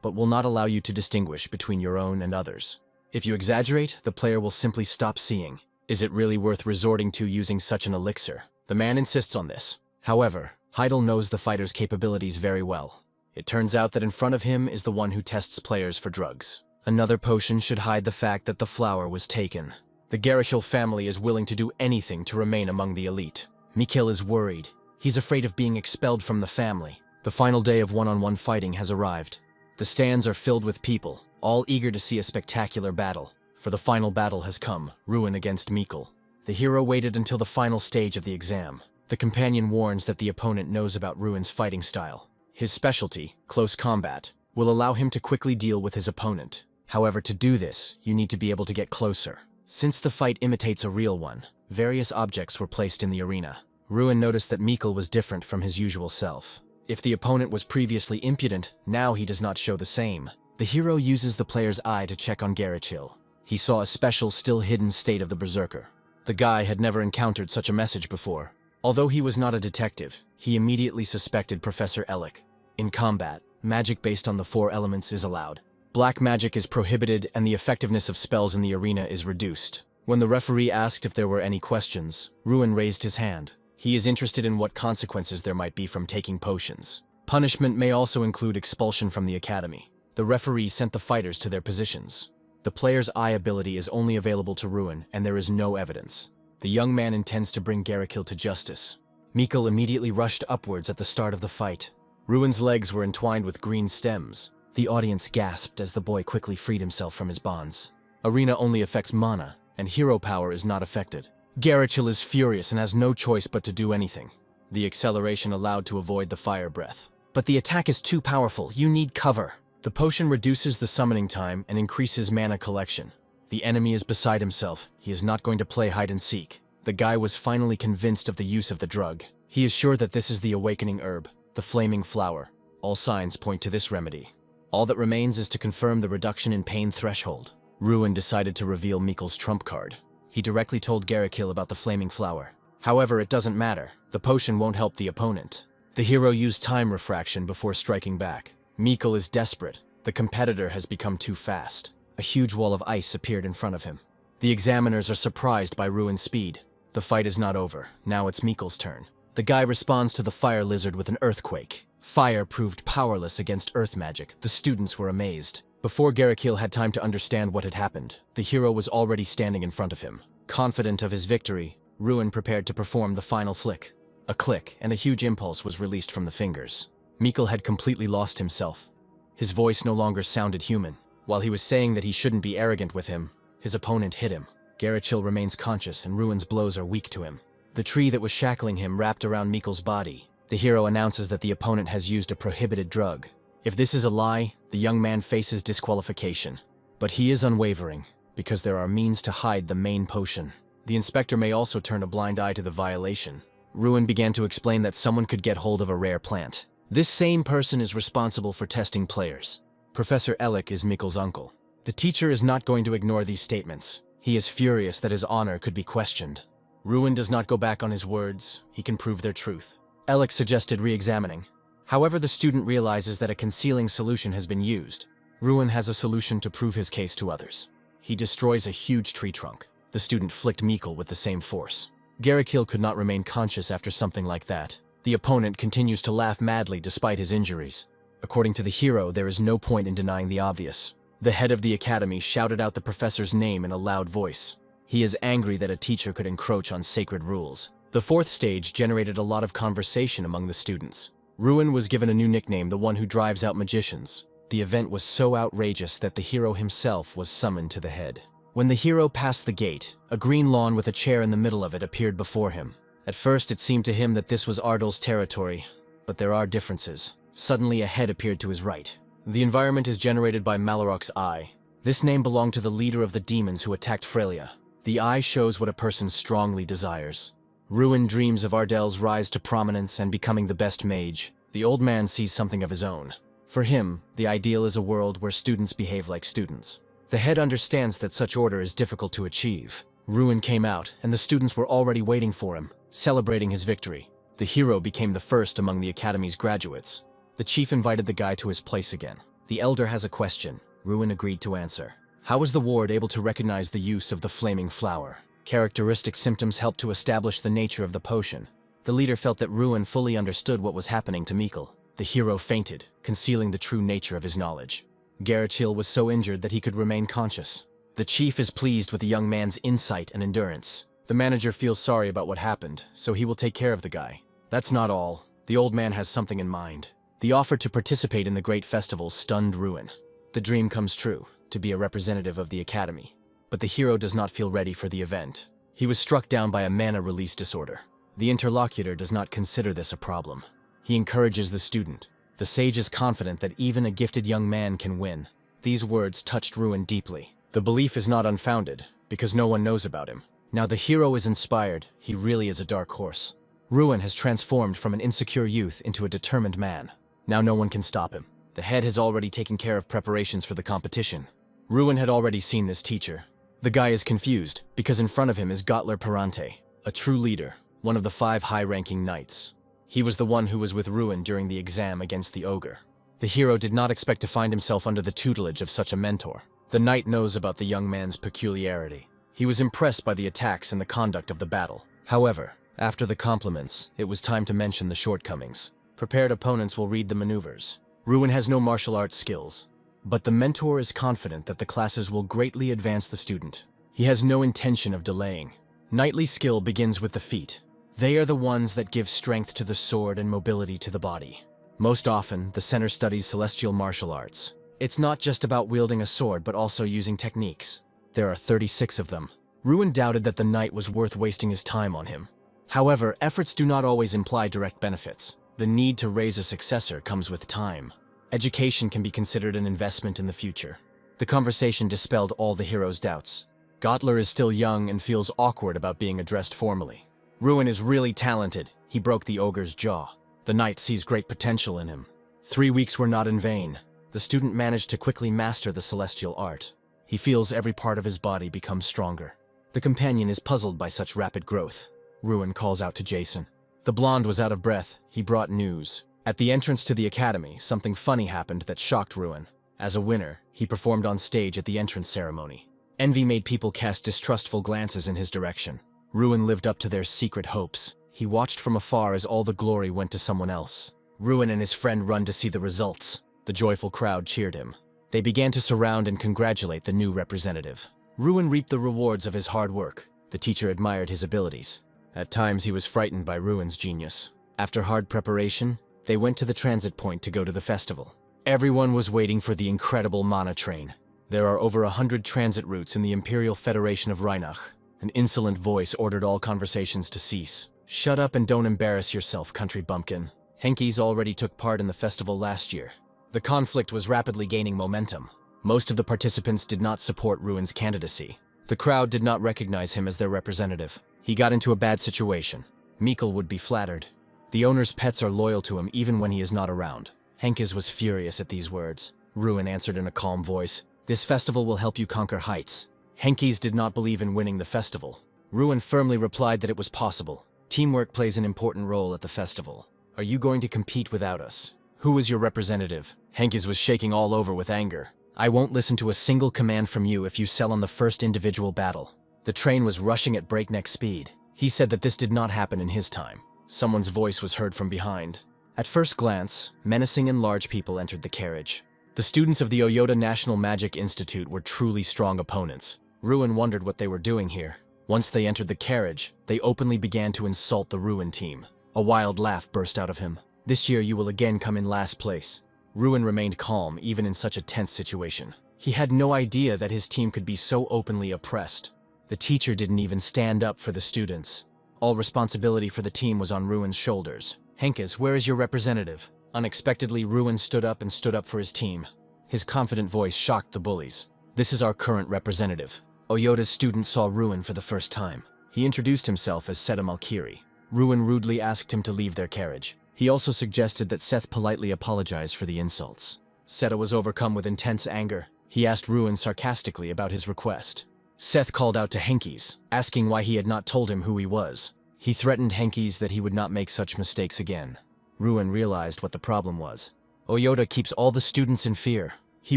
but will not allow you to distinguish between your own and others. If you exaggerate, the player will simply stop seeing. Is it really worth resorting to using such an elixir? The man insists on this. However, Heidel knows the fighter's capabilities very well. It turns out that in front of him is the one who tests players for drugs. Another potion should hide the fact that the flower was taken. The Gerigil family is willing to do anything to remain among the elite. Mikkel is worried. He's afraid of being expelled from the family. The final day of one-on-one fighting has arrived. The stands are filled with people, all eager to see a spectacular battle. For the final battle has come, Ruin against Mikkel. The hero waited until the final stage of the exam. The companion warns that the opponent knows about Ruin's fighting style. His specialty, close combat, will allow him to quickly deal with his opponent. However, to do this, you need to be able to get closer. Since the fight imitates a real one, various objects were placed in the arena. Ruin noticed that Mikkel was different from his usual self. If the opponent was previously impudent, now he does not show the same. The hero uses the player's eye to check on Gerigil. He saw a special, still-hidden state of the Berserker. The guy had never encountered such a message before. Although he was not a detective, he immediately suspected Professor Ellick. In combat, magic based on the 4 elements is allowed. Black magic is prohibited and the effectiveness of spells in the arena is reduced. When the referee asked if there were any questions, Ruin raised his hand. He is interested in what consequences there might be from taking potions. Punishment may also include expulsion from the academy. The referee sent the fighters to their positions. The player's eye ability is only available to Ruin, and there is no evidence. The young man intends to bring Garikil to justice. Mikkel immediately rushed upwards at the start of the fight. Ruin's legs were entwined with green stems. The audience gasped as the boy quickly freed himself from his bonds. Arena only affects mana, and hero power is not affected. Garikil is furious and has no choice but to do anything. The acceleration allowed to avoid the fire breath. But the attack is too powerful, you need cover. The potion reduces the summoning time and increases mana collection. The enemy is beside himself. He is not going to play hide and seek. The guy was finally convinced of the use of the drug. He is sure that this is the awakening herb, the flaming flower. All signs point to this remedy. All that remains is to confirm the reduction in pain threshold. Ruin decided to reveal Mikkel's trump card. He directly told Garikil about the flaming flower. However, it doesn't matter. The potion won't help the opponent. The hero used time refraction before striking back. Mikkel is desperate. The competitor has become too fast. A huge wall of ice appeared in front of him. The examiners are surprised by Ruin's speed. The fight is not over. Now it's Mikkel's turn. The guy responds to the fire lizard with an earthquake. Fire proved powerless against earth magic. The students were amazed. Before Garikil had time to understand what had happened, the hero was already standing in front of him. Confident of his victory, Ruin prepared to perform the final flick. A click, and a huge impulse was released from the fingers. Mikkel had completely lost himself. His voice no longer sounded human. While he was saying that he shouldn't be arrogant with him, his opponent hit him. Garikil remains conscious and Ruin's blows are weak to him. The tree that was shackling him wrapped around Mikkel's body. The hero announces that the opponent has used a prohibited drug. If this is a lie, the young man faces disqualification. But he is unwavering, because there are means to hide the main potion. The inspector may also turn a blind eye to the violation. Ruin began to explain that someone could get hold of a rare plant. This same person is responsible for testing players. Professor Ellick is Mikkel's uncle. The teacher is not going to ignore these statements. He is furious that his honor could be questioned. Ruin does not go back on his words. He can prove their truth. Ellick suggested re-examining. However, the student realizes that a concealing solution has been used. Ruin has a solution to prove his case to others. He destroys a huge tree trunk. The student flicked Mikkel with the same force. Garikil could not remain conscious after something like that. The opponent continues to laugh madly despite his injuries. According to the hero, there is no point in denying the obvious. The head of the academy shouted out the professor's name in a loud voice. He is angry that a teacher could encroach on sacred rules. The fourth stage generated a lot of conversation among the students. Ruin was given a new nickname, the one who drives out magicians. The event was so outrageous that the hero himself was summoned to the head. When the hero passed the gate, a green lawn with a chair in the middle of it appeared before him. At first it seemed to him that this was Ardal's territory, but there are differences. Suddenly a head appeared to his right. The environment is generated by Malarok's eye. This name belonged to the leader of the demons who attacked Frelia. The eye shows what a person strongly desires. Ruin dreams of Ardal's rise to prominence and becoming the best mage. The old man sees something of his own. For him, the ideal is a world where students behave like students. The head understands that such order is difficult to achieve. Ruin came out, and the students were already waiting for him, celebrating his victory. The hero became the first among the academy's graduates. The chief invited the guy to his place again. The elder has a question. Ruin agreed to answer. How was the ward able to recognize the use of the flaming flower? Characteristic symptoms helped to establish the nature of the potion. The leader felt that Ruin fully understood what was happening to Mikkel. The hero fainted, concealing the true nature of his knowledge. Garikil was so injured that he could remain conscious. The chief is pleased with the young man's insight and endurance. The manager feels sorry about what happened, so he will take care of the guy. That's not all. The old man has something in mind. The offer to participate in the great festival stunned Ruin. The dream comes true, to be a representative of the academy. But the hero does not feel ready for the event. He was struck down by a mana release disorder. The interlocutor does not consider this a problem. He encourages the student. The sage is confident that even a gifted young man can win. These words touched Ruin deeply. The belief is not unfounded, because no one knows about him. Now the hero is inspired. He really is a dark horse. Ruin has transformed from an insecure youth into a determined man. Now no one can stop him. The head has already taken care of preparations for the competition. Ruin had already seen this teacher. The guy is confused, because in front of him is Gotler Perante, a true leader, one of the 5 high-ranking knights. He was the one who was with Ruin during the exam against the ogre. The hero did not expect to find himself under the tutelage of such a mentor. The knight knows about the young man's peculiarity. He was impressed by the attacks and the conduct of the battle. However, after the compliments, it was time to mention the shortcomings. Prepared opponents will read the maneuvers. Ruin has no martial arts skills, But the mentor is confident that the classes will greatly advance the student. He has no intention of delaying. Knightly skill begins with the feet. They are the ones that give strength to the sword and mobility to the body. Most often, the center studies celestial martial arts. It's not just about wielding a sword, but also using techniques. There are 36 of them. Ruin doubted that the knight was worth wasting his time on him. However, efforts do not always imply direct benefits. The need to raise a successor comes with time. Education can be considered an investment in the future. The conversation dispelled all the hero's doubts. Gottler is still young and feels awkward about being addressed formally. Ruin is really talented. He broke the ogre's jaw. The knight sees great potential in him. 3 weeks were not in vain. The student managed to quickly master the celestial art. He feels every part of his body become stronger. The companion is puzzled by such rapid growth. Ruin calls out to Jason. The blonde was out of breath. He brought news. At the entrance to the academy, something funny happened that shocked Ruin. As a winner, he performed on stage at the entrance ceremony. Envy made people cast distrustful glances in his direction. Ruin lived up to their secret hopes. He watched from afar as all the glory went to someone else. Ruin and his friend run to see the results. The joyful crowd cheered him. They began to surround and congratulate the new representative. Ruin reaped the rewards of his hard work. The teacher admired his abilities. At times he was frightened by Ruin's genius. After hard preparation, they went to the transit point to go to the festival. Everyone was waiting for the incredible mana train. There are over 100 transit routes in the Imperial Federation of Rheinach. An insolent voice ordered all conversations to cease. Shut up and don't embarrass yourself, country bumpkin. Henkies already took part in the festival last year. The conflict was rapidly gaining momentum. Most of the participants did not support Ruin's candidacy. The crowd did not recognize him as their representative. He got into a bad situation. Mikkel would be flattered. The owner's pets are loyal to him even when he is not around. Henkes was furious at these words. Ruin answered in a calm voice. This festival will help you conquer heights. Henkes did not believe in winning the festival. Ruin firmly replied that it was possible. Teamwork plays an important role at the festival. Are you going to compete without us? Who is your representative? Henkes was shaking all over with anger. I won't listen to a single command from you if you sell on the first individual battle. The train was rushing at breakneck speed. He said that this did not happen in his time. Someone's voice was heard from behind. At first glance, menacing and large people entered the carriage. The students of the Oyota National Magic Institute were truly strong opponents. Ruin wondered what they were doing here. Once they entered the carriage, they openly began to insult the Ruin team. A wild laugh burst out of him. This year you will again come in last place. Ruin remained calm even in such a tense situation. He had no idea that his team could be so openly oppressed. The teacher didn't even stand up for the students. All responsibility for the team was on Ruin's shoulders. Henkes, where is your representative? Unexpectedly, Ruin stood up for his team. His confident voice shocked the bullies. This is our current representative. Oyota's student saw Ruin for the first time. He introduced himself as Seta Malkiri. Ruin rudely asked him to leave their carriage. He also suggested that Seth politely apologize for the insults. Seta was overcome with intense anger. He asked Ruin sarcastically about his request. Seth called out to Henkes, asking why he had not told him who he was. He threatened Henkes that he would not make such mistakes again. Ruin realized what the problem was. Oyota keeps all the students in fear. He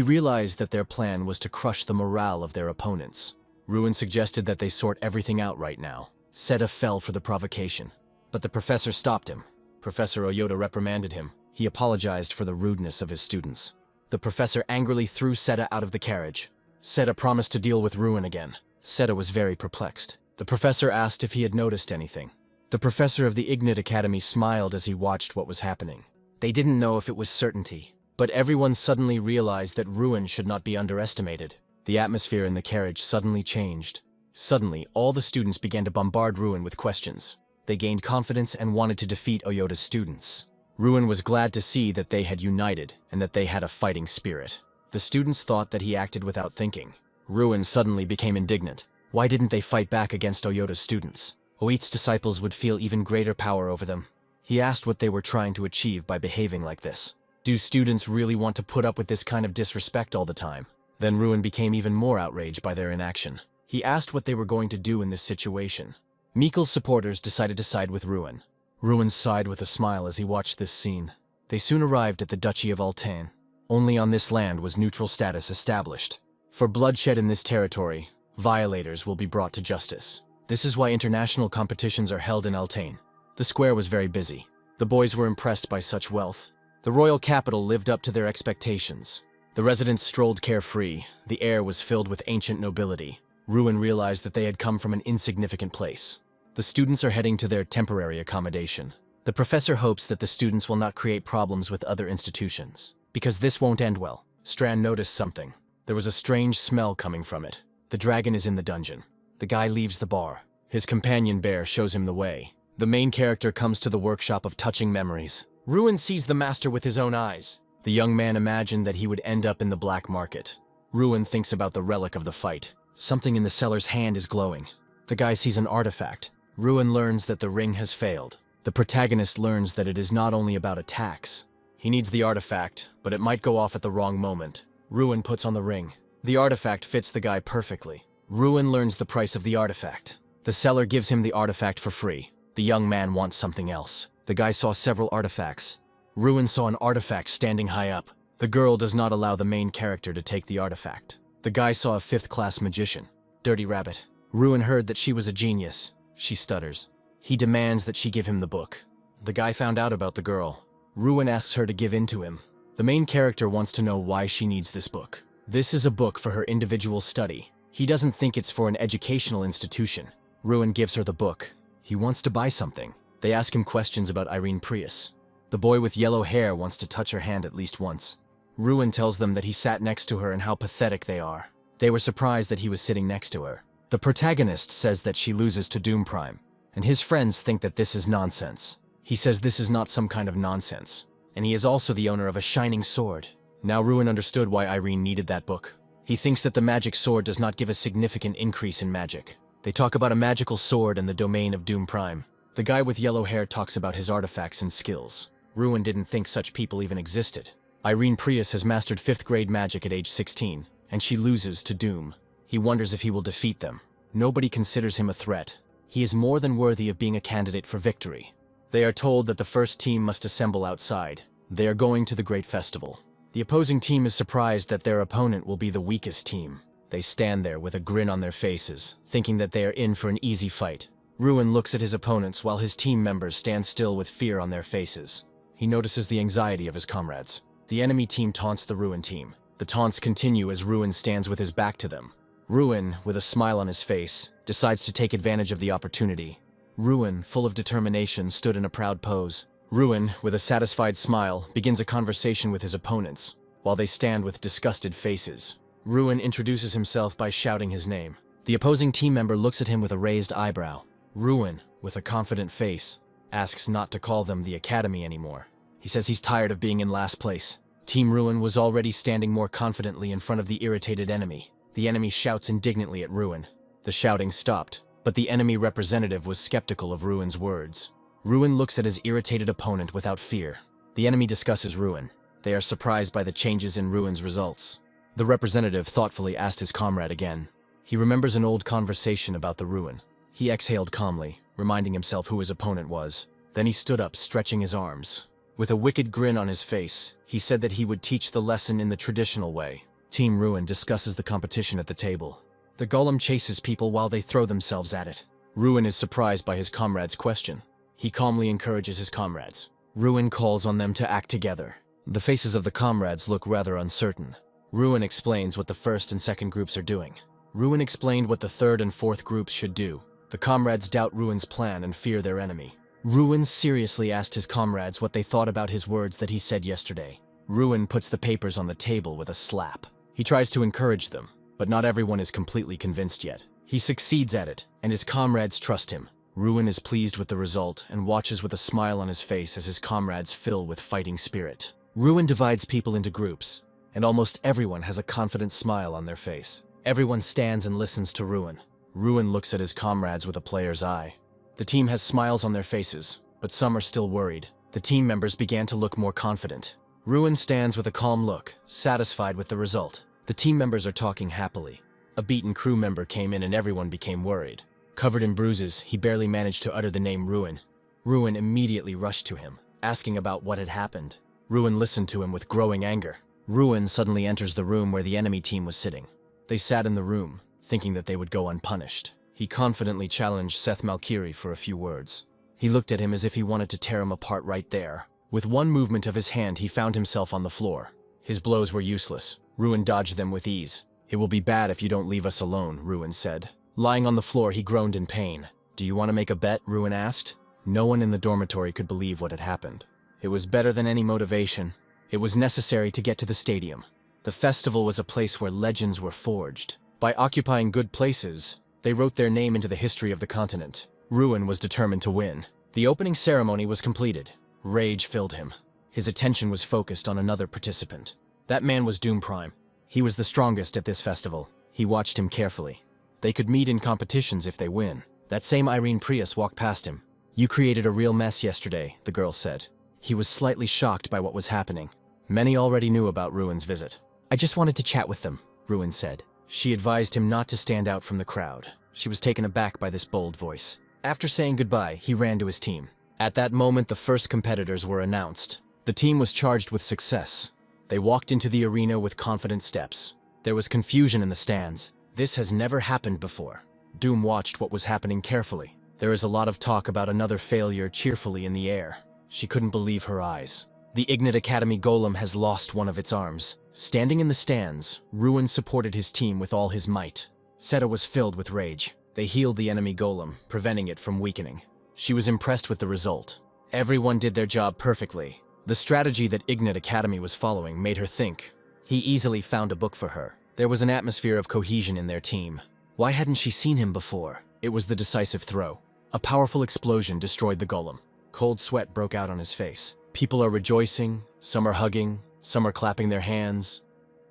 realized that their plan was to crush the morale of their opponents. Ruin suggested that they sort everything out right now. Seta fell for the provocation. But the professor stopped him. Professor Oyota reprimanded him. He apologized for the rudeness of his students. The professor angrily threw Seta out of the carriage. Seta promised to deal with Ruin again. Seta was very perplexed. The professor asked if he had noticed anything. The professor of the Ignite Academy smiled as he watched what was happening. They didn't know if it was certainty, but everyone suddenly realized that Ruin should not be underestimated. The atmosphere in the carriage suddenly changed. Suddenly, all the students began to bombard Ruin with questions. They gained confidence and wanted to defeat Oyota's students. Ruin was glad to see that they had united and that they had a fighting spirit. The students thought that he acted without thinking. Ruin suddenly became indignant. Why didn't they fight back against Oyota's students? Oit's disciples would feel even greater power over them. He asked what they were trying to achieve by behaving like this. Do students really want to put up with this kind of disrespect all the time? Then Ruin became even more outraged by their inaction. He asked what they were going to do in this situation. Mikkel's supporters decided to side with Ruin. Ruin sighed with a smile as he watched this scene. They soon arrived at the Duchy of Altain. Only on this land was neutral status established. For bloodshed in this territory, violators will be brought to justice. This is why international competitions are held in Altain. The square was very busy. The boys were impressed by such wealth. The royal capital lived up to their expectations. The residents strolled carefree. The air was filled with ancient nobility. Ruin realized that they had come from an insignificant place. The students are heading to their temporary accommodation. The professor hopes that the students will not create problems with other institutions, because this won't end well. Strand noticed something. There was a strange smell coming from it. The dragon is in the dungeon. The guy leaves the bar. His companion bear shows him the way. The main character comes to the workshop of touching memories. Ruin sees the master with his own eyes. The young man imagined that he would end up in the black market. Ruin thinks about the relic of the fight. Something in the seller's hand is glowing. The guy sees an artifact. Ruin learns that the ring has failed. The protagonist learns that it is not only about attacks. He needs the artifact, but it might go off at the wrong moment. Ruin puts on the ring. The artifact fits the guy perfectly. Ruin learns the price of the artifact. The seller gives him the artifact for free. The young man wants something else. The guy saw several artifacts. Ruin saw an artifact standing high up. The girl does not allow the main character to take the artifact. The guy saw a fifth-class magician. Dirty Rabbit. Ruin heard that she was a genius. She stutters. He demands that she give him the book. The guy found out about the girl. Ruin asks her to give in to him. The main character wants to know why she needs this book. This is a book for her individual study. He doesn't think it's for an educational institution. Ruin gives her the book. He wants to buy something. They ask him questions about Irene Prius. The boy with yellow hair wants to touch her hand at least once. Ruin tells them that he sat next to her and how pathetic they are. They were surprised that he was sitting next to her. The protagonist says that she loses to Doom Prime, and his friends think that this is nonsense. He says this is not some kind of nonsense, and he is also the owner of a shining sword. Now Ruin understood why Irene needed that book. He thinks that the magic sword does not give a significant increase in magic. They talk about a magical sword and the domain of Doom Prime. The guy with yellow hair talks about his artifacts and skills. Ruin didn't think such people even existed. Irene Prius has mastered 5th grade magic at age 16, and she loses to Doom. He wonders if he will defeat them. Nobody considers him a threat. He is more than worthy of being a candidate for victory. They are told that the first team must assemble outside. They are going to the great festival. The opposing team is surprised that their opponent will be the weakest team. They stand there with a grin on their faces, thinking that they are in for an easy fight. Ruin looks at his opponents while his team members stand still with fear on their faces. He notices the anxiety of his comrades. The enemy team taunts the Ruin team. The taunts continue as Ruin stands with his back to them. Ruin, with a smile on his face, decides to take advantage of the opportunity. Ruin, full of determination, stood in a proud pose. Ruin, with a satisfied smile, begins a conversation with his opponents, while they stand with disgusted faces. Ruin introduces himself by shouting his name. The opposing team member looks at him with a raised eyebrow. Ruin, with a confident face, asks not to call them the Academy anymore. He says he's tired of being in last place. Team Ruin was already standing more confidently in front of the irritated enemy. The enemy shouts indignantly at Ruin. The shouting stopped, but the enemy representative was skeptical of Ruin's words. Ruin looks at his irritated opponent without fear. The enemy discusses Ruin. They are surprised by the changes in Ruin's results. The representative thoughtfully asked his comrade again. He remembers an old conversation about the Ruin. He exhaled calmly, reminding himself who his opponent was. Then he stood up, stretching his arms. With a wicked grin on his face, he said that he would teach the lesson in the traditional way. Team Ruin discusses the competition at the table. The golem chases people while they throw themselves at it. Ruin is surprised by his comrade's question. He calmly encourages his comrades. Ruin calls on them to act together. The faces of the comrades look rather uncertain. Ruin explains what the first and second groups are doing. Ruin explained what the third and fourth groups should do. The comrades doubt Ruin's plan and fear their enemy. Ruin seriously asked his comrades what they thought about his words that he said yesterday. Ruin puts the papers on the table with a slap. He tries to encourage them, but not everyone is completely convinced yet. He succeeds at it, and his comrades trust him. Ruin is pleased with the result and watches with a smile on his face as his comrades fill with fighting spirit. Ruin divides people into groups, and almost everyone has a confident smile on their face. Everyone stands and listens to Ruin. Ruin looks at his comrades with a player's eye. The team has smiles on their faces, but some are still worried. The team members began to look more confident. Ruin stands with a calm look, satisfied with the result. The team members are talking happily. A beaten crew member came in and everyone became worried. Covered in bruises, he barely managed to utter the name Ruin. Ruin immediately rushed to him, asking about what had happened. Ruin listened to him with growing anger. Ruin suddenly enters the room where the enemy team was sitting. They sat in the room, thinking that they would go unpunished. He confidently challenged Seth Malkiri for a few words. He looked at him as if he wanted to tear him apart right there. With one movement of his hand, he found himself on the floor. His blows were useless. Ruin dodged them with ease. "It will be bad if you don't leave us alone," Ruin said. Lying on the floor, he groaned in pain. "Do you want to make a bet?" Ruin asked. No one in the dormitory could believe what had happened. It was better than any motivation. It was necessary to get to the stadium. The festival was a place where legends were forged. By occupying good places, they wrote their name into the history of the continent. Ruin was determined to win. The opening ceremony was completed. Rage filled him. His attention was focused on another participant. That man was Doom Prime. He was the strongest at this festival. He watched him carefully. They could meet in competitions if they win. That same Irene Prius walked past him. "You created a real mess yesterday," the girl said. He was slightly shocked by what was happening. Many already knew about Ruin's visit. "I just wanted to chat with them," Ruin said. She advised him not to stand out from the crowd. She was taken aback by this bold voice. After saying goodbye, he ran to his team. At that moment, the first competitors were announced. The team was charged with success. They walked into the arena with confident steps. There was confusion in the stands. This has never happened before. Doom watched what was happening carefully. There is a lot of talk about another failure cheerfully in the air. She couldn't believe her eyes. The Ignite Academy golem has lost one of its arms. Standing in the stands, Ruin supported his team with all his might. Seta was filled with rage. They healed the enemy golem, preventing it from weakening. She was impressed with the result. Everyone did their job perfectly. The strategy that Ignite Academy was following made her think. He easily found a book for her. There was an atmosphere of cohesion in their team. Why hadn't she seen him before? It was the decisive throw. A powerful explosion destroyed the golem. Cold sweat broke out on his face. People are rejoicing, some are hugging, some are clapping their hands.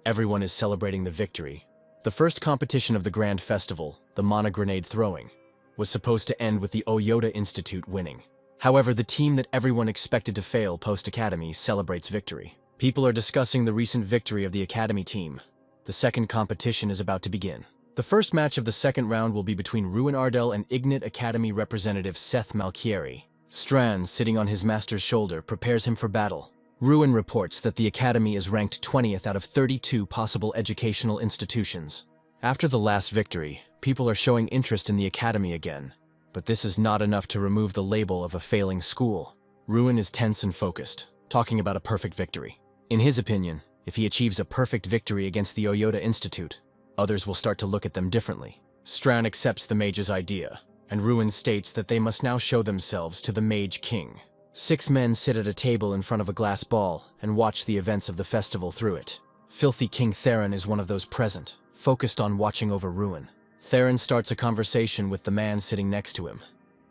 Everyone is celebrating the victory. The first competition of the Grand Festival, the Mana Grenade throwing, was supposed to end with the Oyota Institute winning. However, the team that everyone expected to fail post-Academy celebrates victory. People are discussing the recent victory of the Academy team. The second competition is about to begin. The first match of the second round will be between Ruin Ardell and Ignite Academy representative Seth Malchieri. Strand, sitting on his master's shoulder, prepares him for battle. Ruin reports that the Academy is ranked 20th out of 32 possible educational institutions. After the last victory, people are showing interest in the Academy again. But this is not enough to remove the label of a failing school. Ruin is tense and focused, talking about a perfect victory. In his opinion, if he achieves a perfect victory against the Oyota Institute, others will start to look at them differently. Strand accepts the mage's idea, and Ruin states that they must now show themselves to the Mage King. 6 men sit at a table in front of a glass ball and watch the events of the festival through it. Filthy King Theron is one of those present, focused on watching over Ruin. Theron starts a conversation with the man sitting next to him.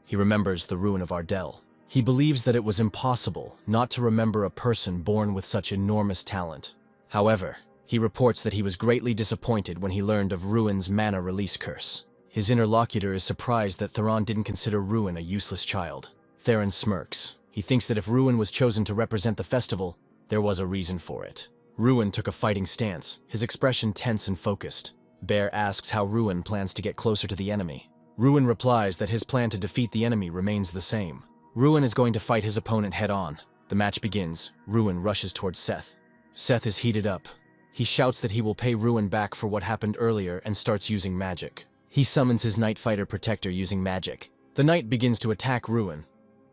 He remembers the ruin of Ardell. He believes that it was impossible not to remember a person born with such enormous talent. However, he reports that he was greatly disappointed when he learned of Ruin's mana release curse. His interlocutor is surprised that Theron didn't consider Ruin a useless child. Theron smirks. He thinks that if Ruin was chosen to represent the festival, there was a reason for it. Ruin took a fighting stance, his expression tense and focused. Bear asks how Ruin plans to get closer to the enemy. Ruin replies that his plan to defeat the enemy remains the same. Ruin is going to fight his opponent head-on. The match begins. Ruin rushes towards Seth. Seth is heated up. He shouts that he will pay Ruin back for what happened earlier and starts using magic. He summons his Night Fighter Protector using magic. The knight begins to attack Ruin,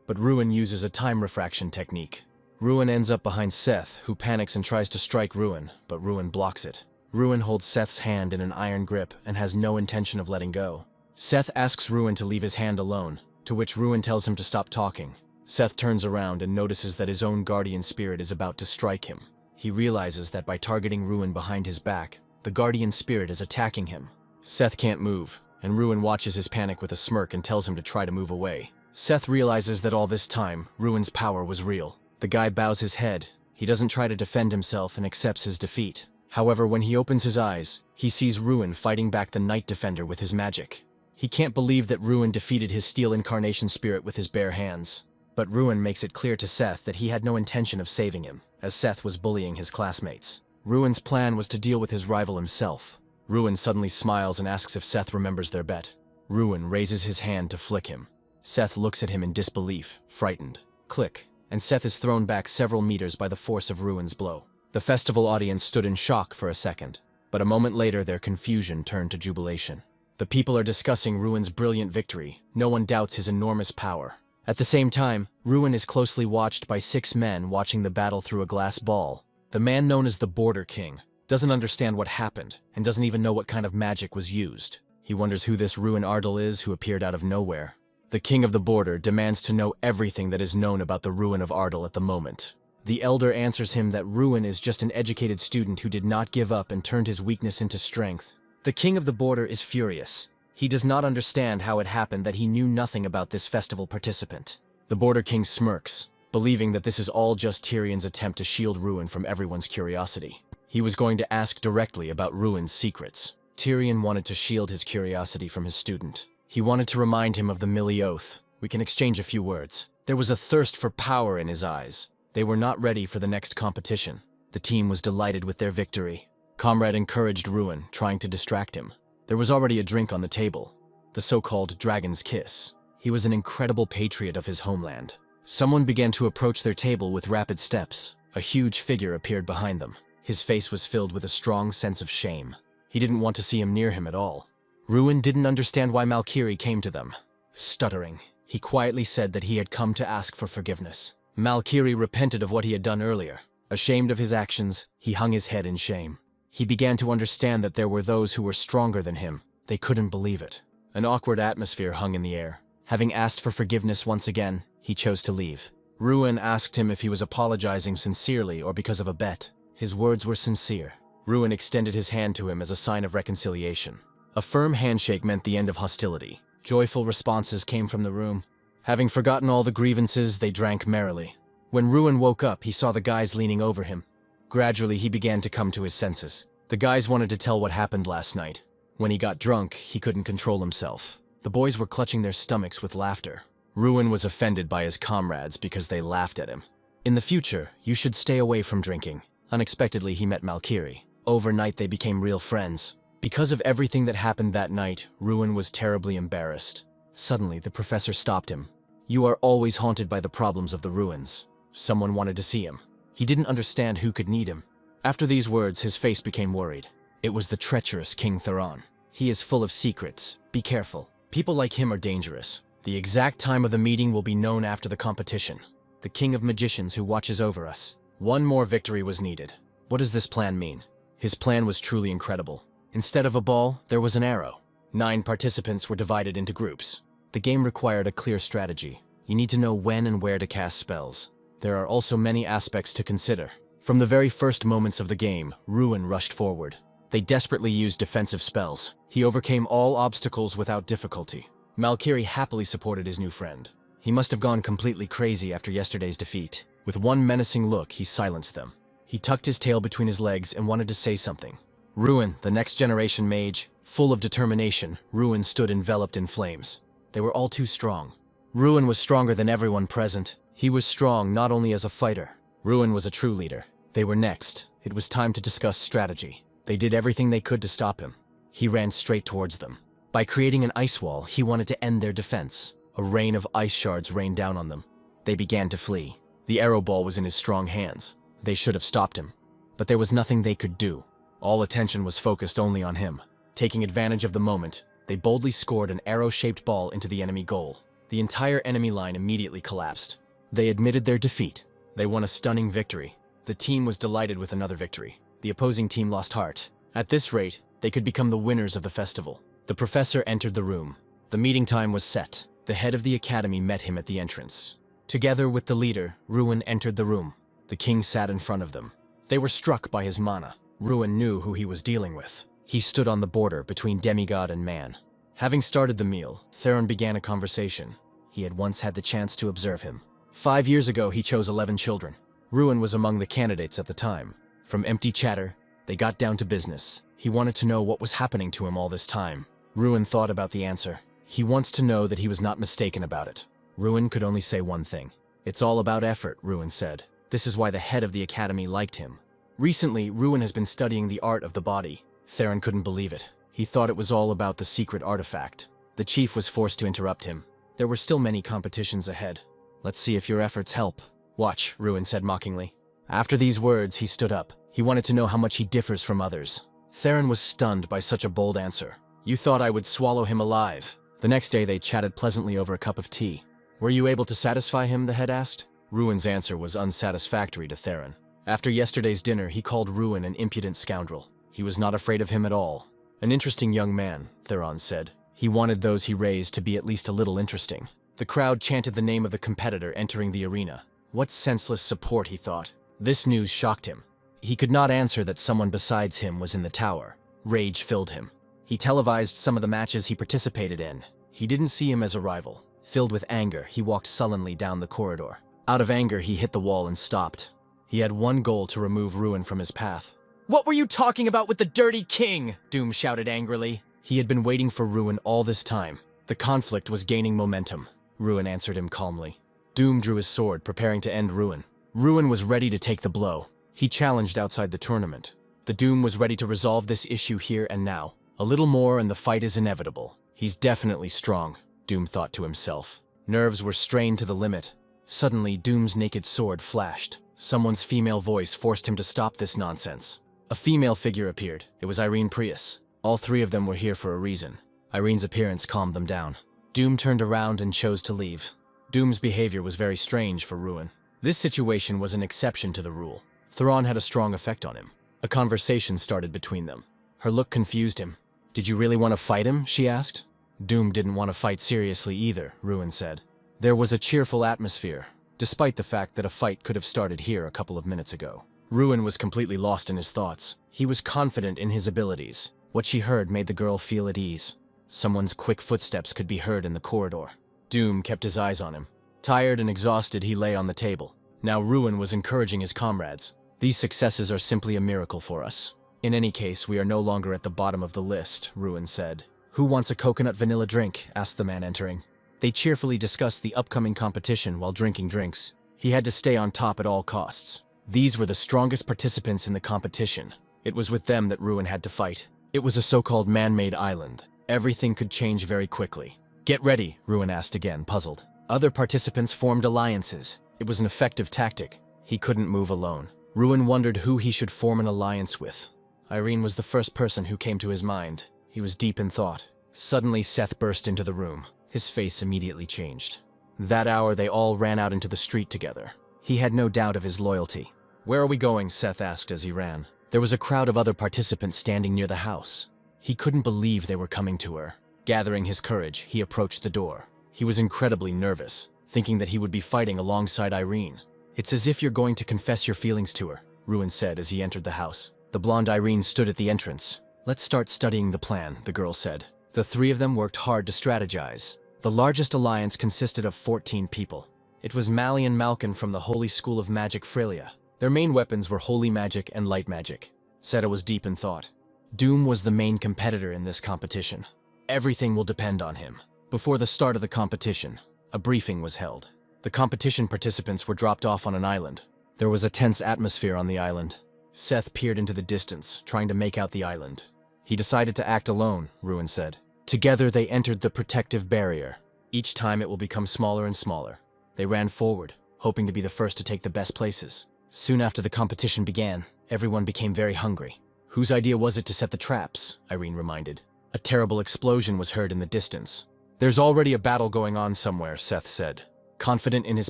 but Ruin uses a time refraction technique. Ruin ends up behind Seth, who panics and tries to strike Ruin, but Ruin blocks it. Ruin holds Seth's hand in an iron grip and has no intention of letting go. Seth asks Ruin to leave his hand alone, to which Ruin tells him to stop talking. Seth turns around and notices that his own guardian spirit is about to strike him. He realizes that by targeting Ruin behind his back, the guardian spirit is attacking him. Seth can't move, and Ruin watches his panic with a smirk and tells him to try to move away. Seth realizes that all this time, Ruin's power was real. The guy bows his head. He doesn't try to defend himself and accepts his defeat. However, when he opens his eyes, he sees Ruin fighting back the Night Defender with his magic. He can't believe that Ruin defeated his Steel Incarnation spirit with his bare hands. But Ruin makes it clear to Seth that he had no intention of saving him, as Seth was bullying his classmates. Ruin's plan was to deal with his rival himself. Ruin suddenly smiles and asks if Seth remembers their bet. Ruin raises his hand to flick him. Seth looks at him in disbelief, frightened. Click, and Seth is thrown back several meters by the force of Ruin's blow. The festival audience stood in shock for a second, but a moment later their confusion turned to jubilation. The people are discussing Ruin's brilliant victory. No one doubts his enormous power. At the same time, Ruin is closely watched by 6 men watching the battle through a glass ball. The man known as the Border King, doesn't understand what happened, and doesn't even know what kind of magic was used. He wonders who this Ruin Ardal is who appeared out of nowhere. The king of the border demands to know everything that is known about the Ruin of Ardal at the moment. The elder answers him that Ruin is just an educated student who did not give up and turned his weakness into strength. The king of the border is furious. He does not understand how it happened that he knew nothing about this festival participant. The border king smirks, believing that this is all just Tyrion's attempt to shield Ruin from everyone's curiosity. He was going to ask directly about Ruin's secrets. Tyrion wanted to shield his curiosity from his student. He wanted to remind him of the Millie Oath. We can exchange a few words. There was a thirst for power in his eyes. They were not ready for the next competition. The team was delighted with their victory. Comrade encouraged Ruin, trying to distract him. There was already a drink on the table, the so-called Dragon's Kiss. He was an incredible patriot of his homeland. Someone began to approach their table with rapid steps. A huge figure appeared behind them. His face was filled with a strong sense of shame. He didn't want to see him near him at all. Ruin didn't understand why Malkiri came to them. Stuttering, he quietly said that he had come to ask for forgiveness. Malkiri repented of what he had done earlier. Ashamed of his actions, he hung his head in shame. He began to understand that there were those who were stronger than him. They couldn't believe it. An awkward atmosphere hung in the air. Having asked for forgiveness once again, he chose to leave. Ruin asked him if he was apologizing sincerely or because of a bet. His words were sincere. Ruin extended his hand to him as a sign of reconciliation. A firm handshake meant the end of hostility. Joyful responses came from the room. Having forgotten all the grievances, they drank merrily. When Ruin woke up, he saw the guys leaning over him. Gradually, he began to come to his senses. The guys wanted to tell what happened last night. When he got drunk, he couldn't control himself. The boys were clutching their stomachs with laughter. Ruin was offended by his comrades because they laughed at him. In the future, you should stay away from drinking. Unexpectedly, he met Malkiri. Overnight, they became real friends. Because of everything that happened that night, Ruin was terribly embarrassed. Suddenly, the professor stopped him. You are always haunted by the problems of the ruins. Someone wanted to see him. He didn't understand who could need him. After these words, his face became worried. It was the treacherous King Theron. He is full of secrets. Be careful. People like him are dangerous. The exact time of the meeting will be known after the competition. The King of Magicians who watches over us. One more victory was needed. What does this plan mean? His plan was truly incredible. Instead of a ball, there was an arrow. 9 participants were divided into groups. The game required a clear strategy. You need to know when and where to cast spells. There are also many aspects to consider. From the very first moments of the game, Ruin rushed forward. They desperately used defensive spells. He overcame all obstacles without difficulty. Malkiri happily supported his new friend. He must have gone completely crazy after yesterday's defeat. With one menacing look, he silenced them. He tucked his tail between his legs and wanted to say something. Ruin, the next generation mage, full of determination, Ruin stood enveloped in flames. They were all too strong. Ruin was stronger than everyone present. He was strong not only as a fighter. Ruin was a true leader. They were next. It was time to discuss strategy. They did everything they could to stop him. He ran straight towards them. By creating an ice wall, he wanted to end their defense. A rain of ice shards rained down on them. They began to flee. The arrow ball was in his strong hands. They should have stopped him. But there was nothing they could do. All attention was focused only on him. Taking advantage of the moment, they boldly scored an arrow-shaped ball into the enemy goal. The entire enemy line immediately collapsed. They admitted their defeat. They won a stunning victory. The team was delighted with another victory. The opposing team lost heart. At this rate, they could become the winners of the festival. The professor entered the room. The meeting time was set. The head of the academy met him at the entrance. Together with the leader, Ruin entered the room. The king sat in front of them. They were struck by his mana. Ruin knew who he was dealing with. He stood on the border between demigod and man. Having started the meal, Theron began a conversation. He had once had the chance to observe him. 5 years ago, he chose 11 children. Ruin was among the candidates at the time. From empty chatter, they got down to business. He wanted to know what was happening to him all this time. Ruin thought about the answer. He wants to know that he was not mistaken about it. Ruin could only say one thing. It's all about effort, Ruin said. This is why the head of the academy liked him. Recently, Ruin has been studying the art of the body. Theron couldn't believe it. He thought it was all about the secret artifact. The chief was forced to interrupt him. There were still many competitions ahead. Let's see if your efforts help. Watch, Ruin said mockingly. After these words, he stood up. He wanted to know how much he differs from others. Theron was stunned by such a bold answer. You thought I would swallow him alive. The next day, they chatted pleasantly over a cup of tea. Were you able to satisfy him, the head asked. Ruin's answer was unsatisfactory to Theron. After yesterday's dinner, he called Ruin an impudent scoundrel. He was not afraid of him at all. An interesting young man, Theron said. He wanted those he raised to be at least a little interesting. The crowd chanted the name of the competitor entering the arena. What senseless support, he thought. This news shocked him. He could not answer that someone besides him was in the tower. Rage filled him. He televised some of the matches he participated in. He didn't see him as a rival. Filled with anger, he walked sullenly down the corridor. Out of anger, he hit the wall and stopped. He had one goal: to remove Ruin from his path. "What were you talking about with the dirty king?" Doom shouted angrily. He had been waiting for Ruin all this time. The conflict was gaining momentum. Ruin answered him calmly. Doom drew his sword, preparing to end Ruin. Ruin was ready to take the blow. He challenged outside the tournament. The Doom was ready to resolve this issue here and now. A little more and the fight is inevitable. He's definitely strong, Doom thought to himself. Nerves were strained to the limit. Suddenly, Doom's naked sword flashed. Someone's female voice forced him to stop this nonsense. A female figure appeared. It was Irene Prius. All three of them were here for a reason. Irene's appearance calmed them down. Doom turned around and chose to leave. Doom's behavior was very strange for Ruin. This situation was an exception to the rule. Thrawn had a strong effect on him. A conversation started between them. Her look confused him. "Did you really want to fight him?" she asked. Doom didn't want to fight seriously either, Ruin said. There was a cheerful atmosphere, despite the fact that a fight could have started here a couple of minutes ago. Ruin was completely lost in his thoughts. He was confident in his abilities. What she heard made the girl feel at ease. Someone's quick footsteps could be heard in the corridor. Doom kept his eyes on him. Tired and exhausted, he lay on the table. Now Ruin was encouraging his comrades. "These successes are simply a miracle for us. In any case, we are no longer at the bottom of the list," Ruin said. "Who wants a coconut vanilla drink?" asked the man entering. They cheerfully discussed the upcoming competition while drinking drinks. He had to stay on top at all costs. These were the strongest participants in the competition. It was with them that Ruin had to fight. It was a so-called man-made island. Everything could change very quickly. "Get ready," Ruin asked again, puzzled. Other participants formed alliances. It was an effective tactic. He couldn't move alone. Ruin wondered who he should form an alliance with. Irene was the first person who came to his mind. He was deep in thought. Suddenly, Seth burst into the room. His face immediately changed. That hour, they all ran out into the street together. He had no doubt of his loyalty. "Where are we going?" Seth asked as he ran. There was a crowd of other participants standing near the house. He couldn't believe they were coming to her. Gathering his courage, he approached the door. He was incredibly nervous, thinking that he would be fighting alongside Irene. "It's as if you're going to confess your feelings to her," Ruin said as he entered the house. The blonde Irene stood at the entrance. "Let's start studying the plan," the girl said. The three of them worked hard to strategize. The largest alliance consisted of 14 people. It was Mali and Malkin from the Holy School of Magic Frelia. Their main weapons were holy magic and light magic. Seta was deep in thought. Doom was the main competitor in this competition. Everything will depend on him. Before the start of the competition, a briefing was held. The competition participants were dropped off on an island. There was a tense atmosphere on the island. Seth peered into the distance, trying to make out the island. He decided to act alone, Ruin said. Together they entered the protective barrier. Each time it will become smaller and smaller. They ran forward, hoping to be the first to take the best places. Soon after the competition began, everyone became very hungry. Whose idea was it to set the traps? Irene reminded. A terrible explosion was heard in the distance. There's already a battle going on somewhere, Seth said. Confident in his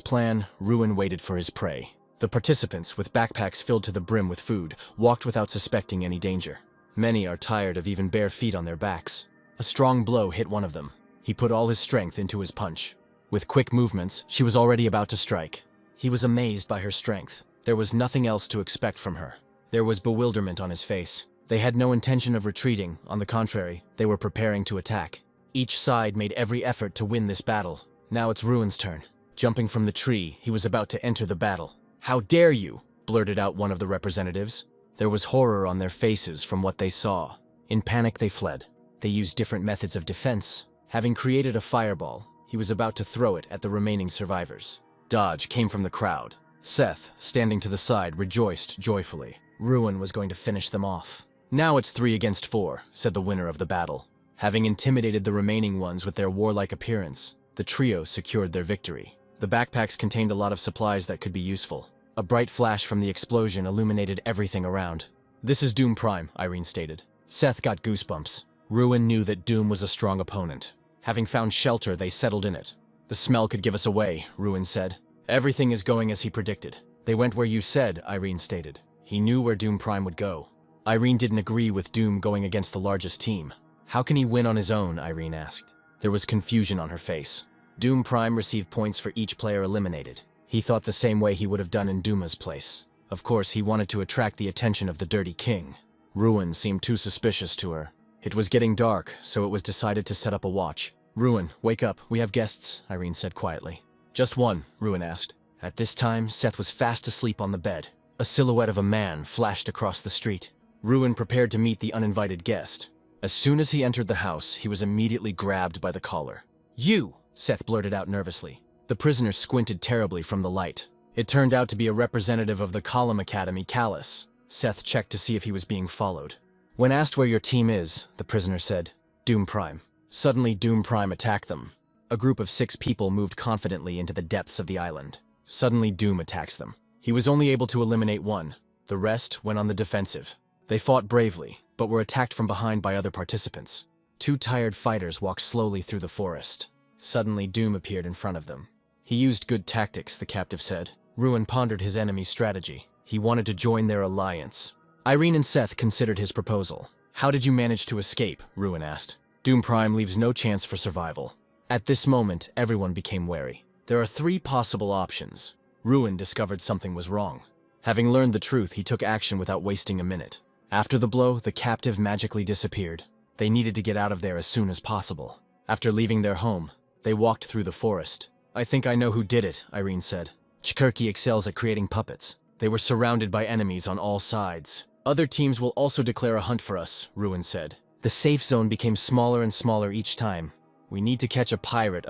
plan, Ruin waited for his prey. The participants, with backpacks filled to the brim with food, walked without suspecting any danger. Many are tired of even bare feet on their backs. A strong blow hit one of them. He put all his strength into his punch. With quick movements, she was already about to strike. He was amazed by her strength. There was nothing else to expect from her. There was bewilderment on his face. They had no intention of retreating. On the contrary, they were preparing to attack. Each side made every effort to win this battle. Now it's Ruin's turn. Jumping from the tree, he was about to enter the battle. "How dare you?" blurted out one of the representatives. There was horror on their faces from what they saw. In panic, they fled. They used different methods of defense. Having created a fireball, he was about to throw it at the remaining survivors. Dodge came from the crowd. Seth, standing to the side, rejoiced joyfully. Ruin was going to finish them off. "Now it's 3 against 4, said the winner of the battle. Having intimidated the remaining ones with their warlike appearance, the trio secured their victory. The backpacks contained a lot of supplies that could be useful. A bright flash from the explosion illuminated everything around. "This is Doom Prime," Irene stated. Seth got goosebumps. Ruin knew that Doom was a strong opponent. Having found shelter, they settled in it. "The smell could give us away," Ruin said. Everything is going as he predicted. They went where you said, Irene stated. He knew where Doom Prime would go. Irene didn't agree with Doom going against the largest team. How can he win on his own, Irene asked. There was confusion on her face. Doom Prime received points for each player eliminated. He thought the same way he would have done in Duma's place. Of course, he wanted to attract the attention of the Dirty King. Ruin seemed too suspicious to her. It was getting dark, so it was decided to set up a watch. Ruin, wake up, we have guests, Irene said quietly. Just one, Ruin asked. At this time, Seth was fast asleep on the bed. A silhouette of a man flashed across the street. Ruin prepared to meet the uninvited guest. As soon as he entered the house, he was immediately grabbed by the collar. You, Seth blurted out nervously. The prisoner squinted terribly from the light. It turned out to be a representative of the Column Academy, Callus. Seth checked to see if he was being followed. When asked where your team is, the prisoner said, Doom Prime. Suddenly, Doom Prime attacked them. A group of 6 people moved confidently into the depths of the island. Suddenly, Doom attacks them. He was only able to eliminate one. The rest went on the defensive. They fought bravely, but were attacked from behind by other participants. 2 tired fighters walked slowly through the forest. Suddenly, Doom appeared in front of them. He used good tactics, the captive said. Ruin pondered his enemy's strategy. He wanted to join their alliance. Irene and Seth considered his proposal. How did you manage to escape? Ruin asked. Doom Prime leaves no chance for survival. At this moment, everyone became wary. There are 3 possible options. Ruin discovered something was wrong. Having learned the truth, he took action without wasting a minute. After the blow, the captive magically disappeared. They needed to get out of there as soon as possible. After leaving their home, they walked through the forest. I think I know who did it, Irene said. Chkurky excels at creating puppets. They were surrounded by enemies on all sides. Other teams will also declare a hunt for us, Ruin said. The safe zone became smaller and smaller each time. We need to catch a pirate,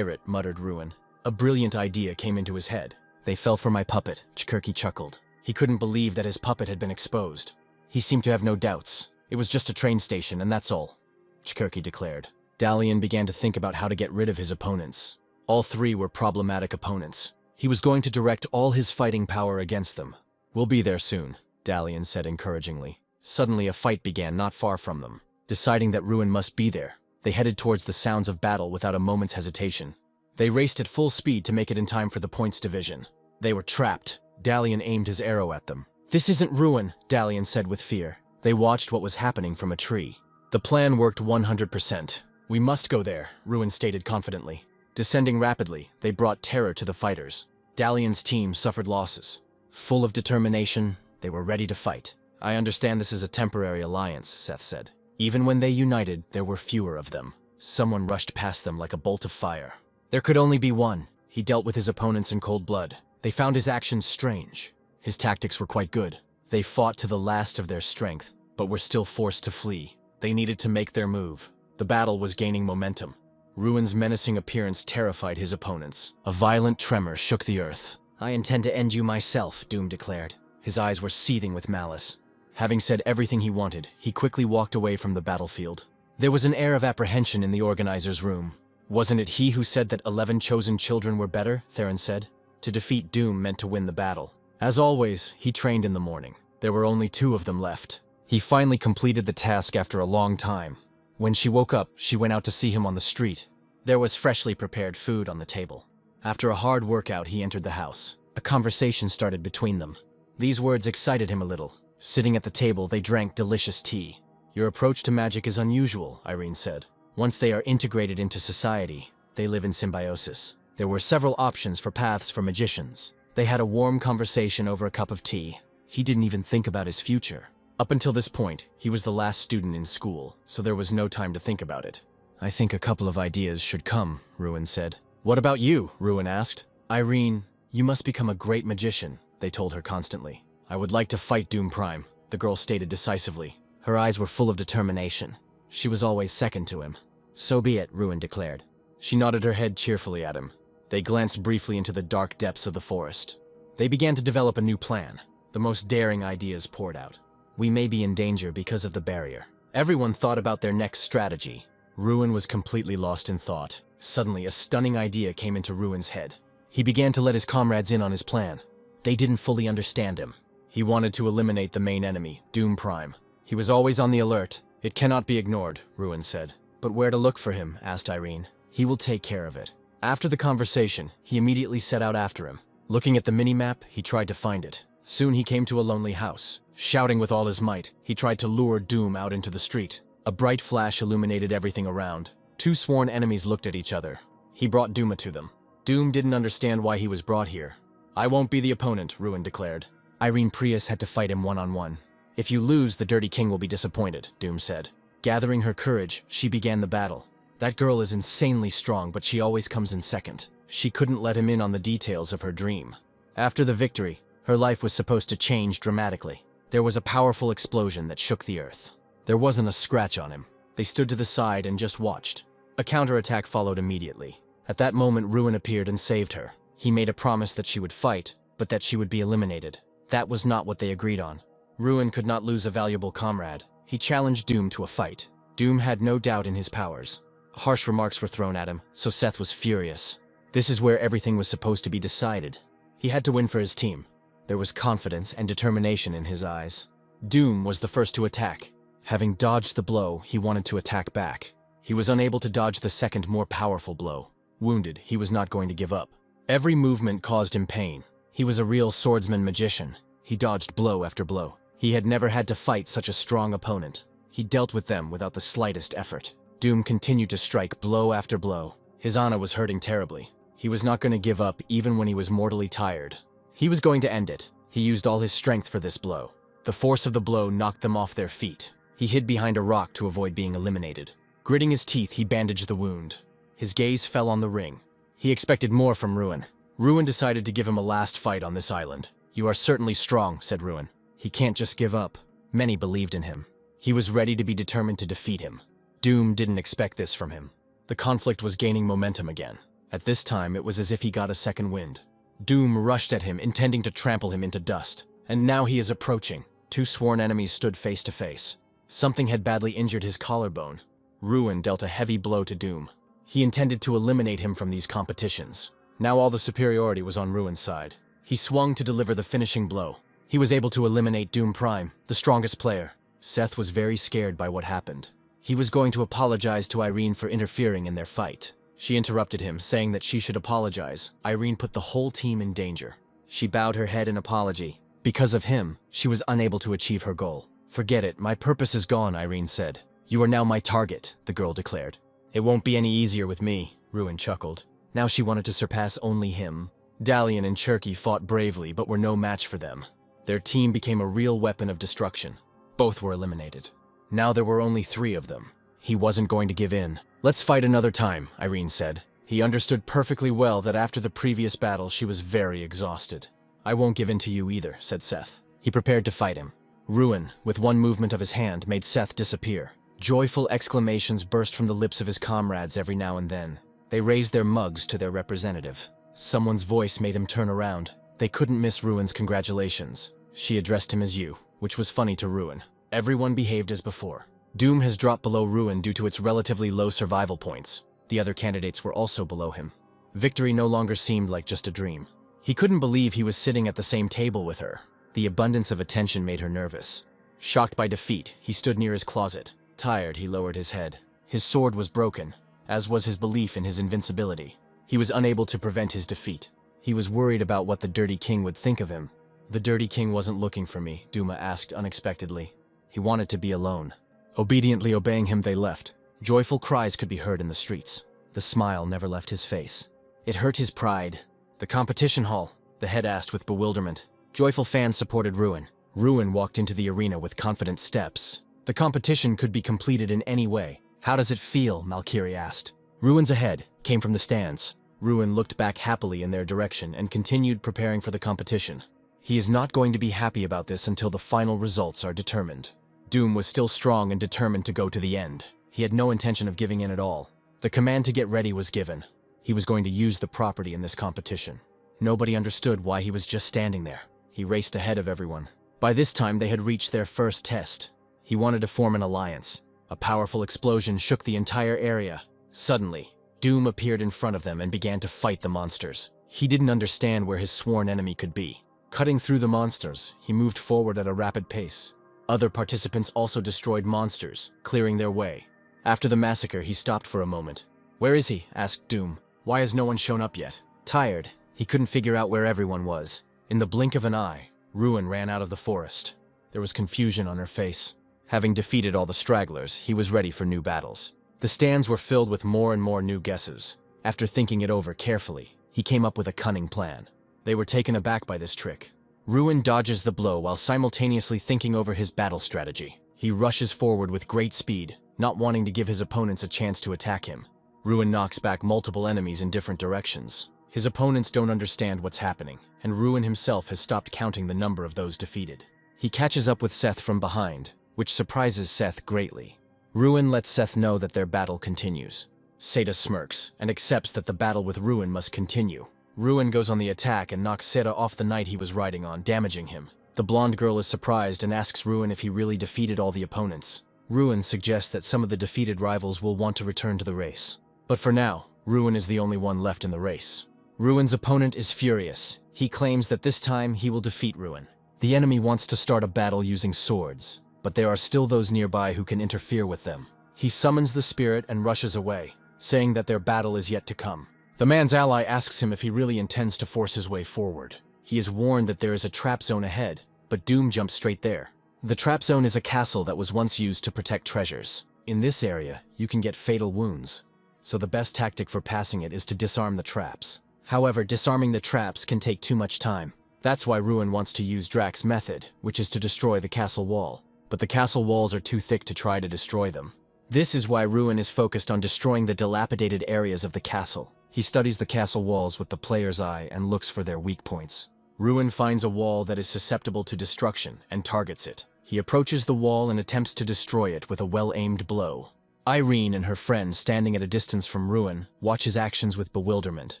muttered Ruin. A brilliant idea came into his head. They fell for my puppet, Chkurky chuckled. He couldn't believe that his puppet had been exposed. He seemed to have no doubts. It was just a train station, and that's all, Chkurky declared. Dalian began to think about how to get rid of his opponents. All 3 were problematic opponents. He was going to direct all his fighting power against them. We'll be there soon, Dalian said encouragingly. Suddenly a fight began not far from them. Deciding that Ruin must be there, they headed towards the sounds of battle without a moment's hesitation. They raced at full speed to make it in time for the points division. They were trapped. Dalian aimed his arrow at them. This isn't Ruin, Dalian said with fear. They watched what was happening from a tree. The plan worked 100%. We must go there, Ruin stated confidently. Descending rapidly, they brought terror to the fighters. Dalian's team suffered losses. Full of determination, they were ready to fight. I understand this is a temporary alliance, Seth said. Even when they united, there were fewer of them. Someone rushed past them like a bolt of fire. There could only be one. He dealt with his opponents in cold blood. They found his actions strange. His tactics were quite good. They fought to the last of their strength, but were still forced to flee. They needed to make their move. The battle was gaining momentum. Ruin's menacing appearance terrified his opponents. A violent tremor shook the earth. I intend to end you myself, Doom declared. His eyes were seething with malice. Having said everything he wanted, he quickly walked away from the battlefield. There was an air of apprehension in the organizer's room. Wasn't it he who said that 11 chosen children were better, Theron said. To defeat Doom meant to win the battle. As always, he trained in the morning. There were only 2 of them left. He finally completed the task after a long time. When she woke up, she went out to see him on the street. There was freshly prepared food on the table. After a hard workout, he entered the house. A conversation started between them. These words excited him a little. Sitting at the table, they drank delicious tea. Your approach to magic is unusual, Irene said. Once they are integrated into society, they live in symbiosis. There were several options for paths for magicians. They had a warm conversation over a cup of tea. He didn't even think about his future. Up until this point, he was the last student in school, so there was no time to think about it. I think a couple of ideas should come, Ruin said. What about you? Ruin asked. Irene, you must become a great magician, they told her constantly. I would like to fight Doom Prime, the girl stated decisively. Her eyes were full of determination. She was always second to him. So be it, Ruin declared. She nodded her head cheerfully at him. They glanced briefly into the dark depths of the forest. They began to develop a new plan. The most daring ideas poured out. We may be in danger because of the barrier. Everyone thought about their next strategy. Ruin was completely lost in thought. Suddenly, a stunning idea came into Ruin's head. He began to let his comrades in on his plan. They didn't fully understand him. He wanted to eliminate the main enemy, Doom Prime. He was always on the alert. It cannot be ignored, Ruin said. But where to look for him, asked Irene. He will take care of it. After the conversation, he immediately set out after him. Looking at the mini-map, he tried to find it. Soon he came to a lonely house. Shouting with all his might, he tried to lure Doom out into the street. A bright flash illuminated everything around. Two sworn enemies looked at each other. He brought Doom to them. Doom didn't understand why he was brought here. "I won't be the opponent," Ruin declared. Irene Prius had to fight him one-on-one. "If you lose, the Dirty King will be disappointed," Doom said. Gathering her courage, she began the battle. That girl is insanely strong, but she always comes in second. She couldn't let him in on the details of her dream. After the victory, her life was supposed to change dramatically. There was a powerful explosion that shook the earth. There wasn't a scratch on him. They stood to the side and just watched. A counterattack followed immediately. At that moment, Ruin appeared and saved her. He made a promise that she would fight, but that she would be eliminated. That was not what they agreed on. Ruin could not lose a valuable comrade. He challenged Doom to a fight. Doom had no doubt in his powers. Harsh remarks were thrown at him, so Seth was furious. This is where everything was supposed to be decided. He had to win for his team. There was confidence and determination in his eyes. Doom was the first to attack. Having dodged the blow, he wanted to attack back. He was unable to dodge the second, more powerful blow. Wounded, he was not going to give up. Every movement caused him pain. He was a real swordsman magician. He dodged blow after blow. He had never had to fight such a strong opponent. He dealt with them without the slightest effort. Doom continued to strike blow after blow. His honor was hurting terribly. He was not going to give up even when he was mortally tired. He was going to end it. He used all his strength for this blow. The force of the blow knocked them off their feet. He hid behind a rock to avoid being eliminated. Gritting his teeth, he bandaged the wound. His gaze fell on the ring. He expected more from Ruin. Ruin decided to give him a last fight on this island. "You are certainly strong," said Ruin. "He can't just give up." Many believed in him. He was ready to be determined to defeat him. Doom didn't expect this from him. The conflict was gaining momentum again. At this time, it was as if he got a second wind. Doom rushed at him, intending to trample him into dust. And now he is approaching. Two sworn enemies stood face to face. Something had badly injured his collarbone. Ruin dealt a heavy blow to Doom. He intended to eliminate him from these competitions. Now all the superiority was on Ruin's side. He swung to deliver the finishing blow. He was able to eliminate Doom Prime, the strongest player. Seth was very scared by what happened. He was going to apologize to Irene for interfering in their fight. She interrupted him, saying that she should apologize. Irene put the whole team in danger. She bowed her head in apology. Because of him, she was unable to achieve her goal. "Forget it, my purpose is gone," Irene said. "You are now my target," the girl declared. "It won't be any easier with me," Ruin chuckled. Now she wanted to surpass only him. Dalian and Cherky fought bravely, but were no match for them. Their team became a real weapon of destruction. Both were eliminated. Now there were only 3 of them. He wasn't going to give in. "Let's fight another time," Irene said. He understood perfectly well that after the previous battle, she was very exhausted. "I won't give in to you either," said Seth. He prepared to fight him. Ruin, with one movement of his hand, made Seth disappear. Joyful exclamations burst from the lips of his comrades every now and then. They raised their mugs to their representative. Someone's voice made him turn around. They couldn't miss Ruin's congratulations. She addressed him as you, which was funny to Ruin. Everyone behaved as before. Doom has dropped below Ruin due to its relatively low survival points. The other candidates were also below him. Victory no longer seemed like just a dream. He couldn't believe he was sitting at the same table with her. The abundance of attention made her nervous. Shocked by defeat, he stood near his closet. Tired, he lowered his head. His sword was broken, as was his belief in his invincibility. He was unable to prevent his defeat. He was worried about what the Dirty King would think of him. "The Dirty King wasn't looking for me," Duma asked unexpectedly. He wanted to be alone. Obediently obeying him, they left. Joyful cries could be heard in the streets. The smile never left his face. It hurt his pride. "The competition hall?" the head asked with bewilderment. Joyful fans supported Ruin. Ruin walked into the arena with confident steps. "The competition could be completed in any way. How does it feel?" Malkiri asked. "Ruin's ahead," came from the stands. Ruin looked back happily in their direction and continued preparing for the competition. He is not going to be happy about this until the final results are determined. Doom was still strong and determined to go to the end. He had no intention of giving in at all. The command to get ready was given. He was going to use the property in this competition. Nobody understood why he was just standing there. He raced ahead of everyone. By this time, they had reached their first test. He wanted to form an alliance. A powerful explosion shook the entire area. Suddenly, Doom appeared in front of them and began to fight the monsters. He didn't understand where his sworn enemy could be. Cutting through the monsters, he moved forward at a rapid pace. Other participants also destroyed monsters, clearing their way. After the massacre, he stopped for a moment. "Where is he?" asked Doom. "Why has no one shown up yet?" Tired, He couldn't figure out where everyone was. In the blink of an eye, Ruin ran out of the forest. There was confusion on her face. Having defeated all the stragglers, he was ready for new battles. The stands were filled with more and more new guesses. After thinking it over carefully, he came up with a cunning plan. They were taken aback by this trick. Ruin dodges the blow while simultaneously thinking over his battle strategy. He rushes forward with great speed, not wanting to give his opponents a chance to attack him. Ruin knocks back multiple enemies in different directions. His opponents don't understand what's happening, and Ruin himself has stopped counting the number of those defeated. He catches up with Seth from behind, which surprises Seth greatly. Ruin lets Seth know that their battle continues. Seda smirks and accepts that the battle with Ruin must continue. Ruin goes on the attack and knocks Seda off the knight he was riding on, damaging him. The blonde girl is surprised and asks Ruin if he really defeated all the opponents. Ruin suggests that some of the defeated rivals will want to return to the race. But for now, Ruin is the only one left in the race. Ruin's opponent is furious. He claims that this time he will defeat Ruin. The enemy wants to start a battle using swords, but there are still those nearby who can interfere with them. He summons the spirit and rushes away, saying that their battle is yet to come. The man's ally asks him if he really intends to force his way forward. He is warned that there is a trap zone ahead, but Doom jumps straight there. The trap zone is a castle that was once used to protect treasures. In this area, you can get fatal wounds, so the best tactic for passing it is to disarm the traps. However, disarming the traps can take too much time. That's why Ruin wants to use Drax's method, which is to destroy the castle wall. But the castle walls are too thick to try to destroy them. This is why Ruin is focused on destroying the dilapidated areas of the castle. He studies the castle walls with the player's eye and looks for their weak points. Ruin finds a wall that is susceptible to destruction and targets it. He approaches the wall and attempts to destroy it with a well-aimed blow. Irene and her friend, standing at a distance from Ruin, watch his actions with bewilderment.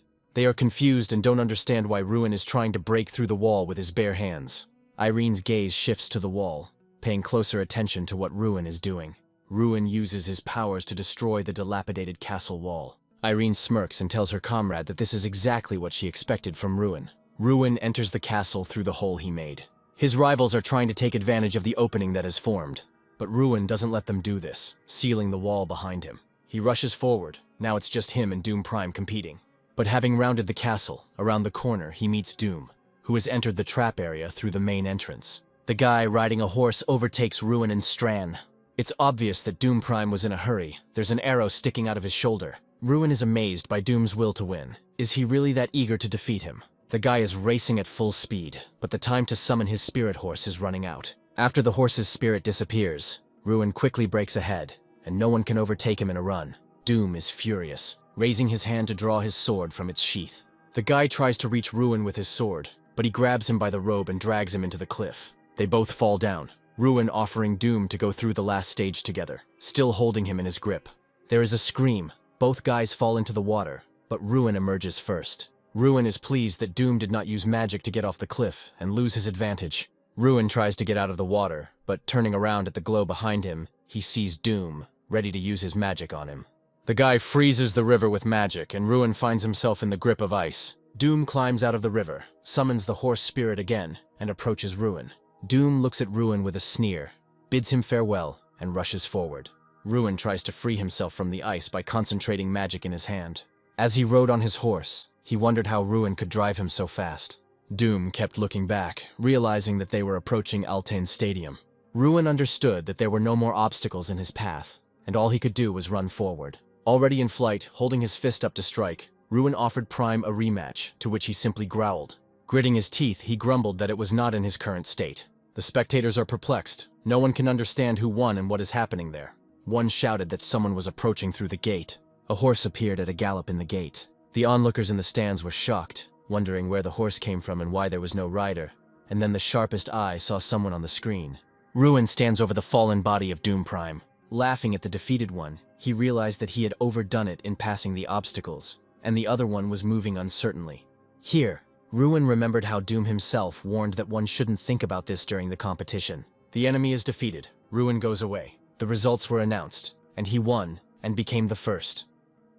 They are confused and don't understand why Ruin is trying to break through the wall with his bare hands. Irene's gaze shifts to the wall, paying closer attention to what Ruin is doing. Ruin uses his powers to destroy the dilapidated castle wall. Irene smirks and tells her comrade that this is exactly what she expected from Ruin. Ruin enters the castle through the hole he made. His rivals are trying to take advantage of the opening that has formed, but Ruin doesn't let them do this, sealing the wall behind him. He rushes forward. Now it's just him and Doom Prime competing. But having rounded the castle, around the corner he meets Doom, who has entered the trap area through the main entrance. The guy riding a horse overtakes Ruin and Stran. It's obvious that Doom Prime was in a hurry. There's an arrow sticking out of his shoulder. Ruin is amazed by Doom's will to win. Is he really that eager to defeat him? The guy is racing at full speed, but the time to summon his spirit horse is running out. After the horse's spirit disappears, Ruin quickly breaks ahead, and no one can overtake him in a run. Doom is furious, raising his hand to draw his sword from its sheath. The guy tries to reach Ruin with his sword, but he grabs him by the robe and drags him into the cliff. They both fall down, Ruin offering Doom to go through the last stage together, still holding him in his grip. There is a scream. Both guys fall into the water, but Ruin emerges first. Ruin is pleased that Doom did not use magic to get off the cliff and lose his advantage. Ruin tries to get out of the water, but turning around at the glow behind him, he sees Doom, ready to use his magic on him. The guy freezes the river with magic, and Ruin finds himself in the grip of ice. Doom climbs out of the river, summons the horse spirit again, and approaches Ruin. Doom looks at Ruin with a sneer, bids him farewell, and rushes forward. Ruin tries to free himself from the ice by concentrating magic in his hand. As he rode on his horse, he wondered how Ruin could drive him so fast. Doom kept looking back, realizing that they were approaching Altane's stadium. Ruin understood that there were no more obstacles in his path, and all he could do was run forward. Already in flight, holding his fist up to strike, Ruin offered Prime a rematch, to which he simply growled. Gritting his teeth, he grumbled that it was not in his current state. The spectators are perplexed. No one can understand who won and what is happening there. One shouted that someone was approaching through the gate. A horse appeared at a gallop in the gate. The onlookers in the stands were shocked, wondering where the horse came from and why there was no rider. And then the sharpest eye saw someone on the screen. Ruin stands over the fallen body of Doom Prime. Laughing at the defeated one, he realized that he had overdone it in passing the obstacles, and the other one was moving uncertainly. Here, Ruin remembered how Doom himself warned that one shouldn't think about this during the competition. The enemy is defeated. Ruin goes away. The results were announced, and he won and became the first.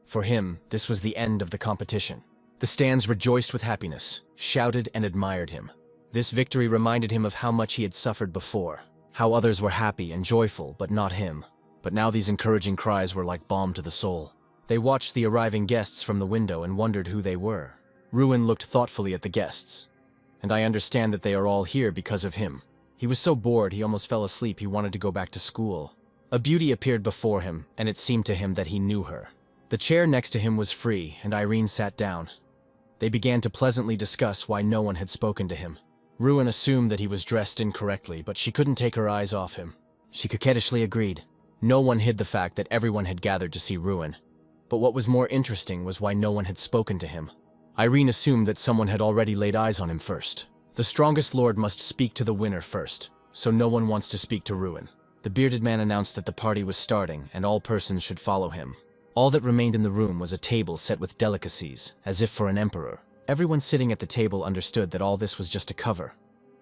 For him, this was the end of the competition. The stands rejoiced with happiness, shouted and admired him. This victory reminded him of how much he had suffered before, how others were happy and joyful, but not him. But now these encouraging cries were like balm to the soul. They watched the arriving guests from the window and wondered who they were. Ruin looked thoughtfully at the guests. And I understand that they are all here because of him. He was so bored he almost fell asleep. He wanted to go back to school. A beauty appeared before him, and it seemed to him that he knew her. The chair next to him was free, and Irene sat down. They began to pleasantly discuss why no one had spoken to him. Ruin assumed that he was dressed incorrectly, but she couldn't take her eyes off him. She coquettishly agreed. No one hid the fact that everyone had gathered to see Ruin. But what was more interesting was why no one had spoken to him. Irene assumed that someone had already laid eyes on him first. The strongest lord must speak to the winner first, so no one wants to speak to Ruin. The bearded man announced that the party was starting and all persons should follow him. All that remained in the room was a table set with delicacies, as if for an emperor. Everyone sitting at the table understood that all this was just a cover,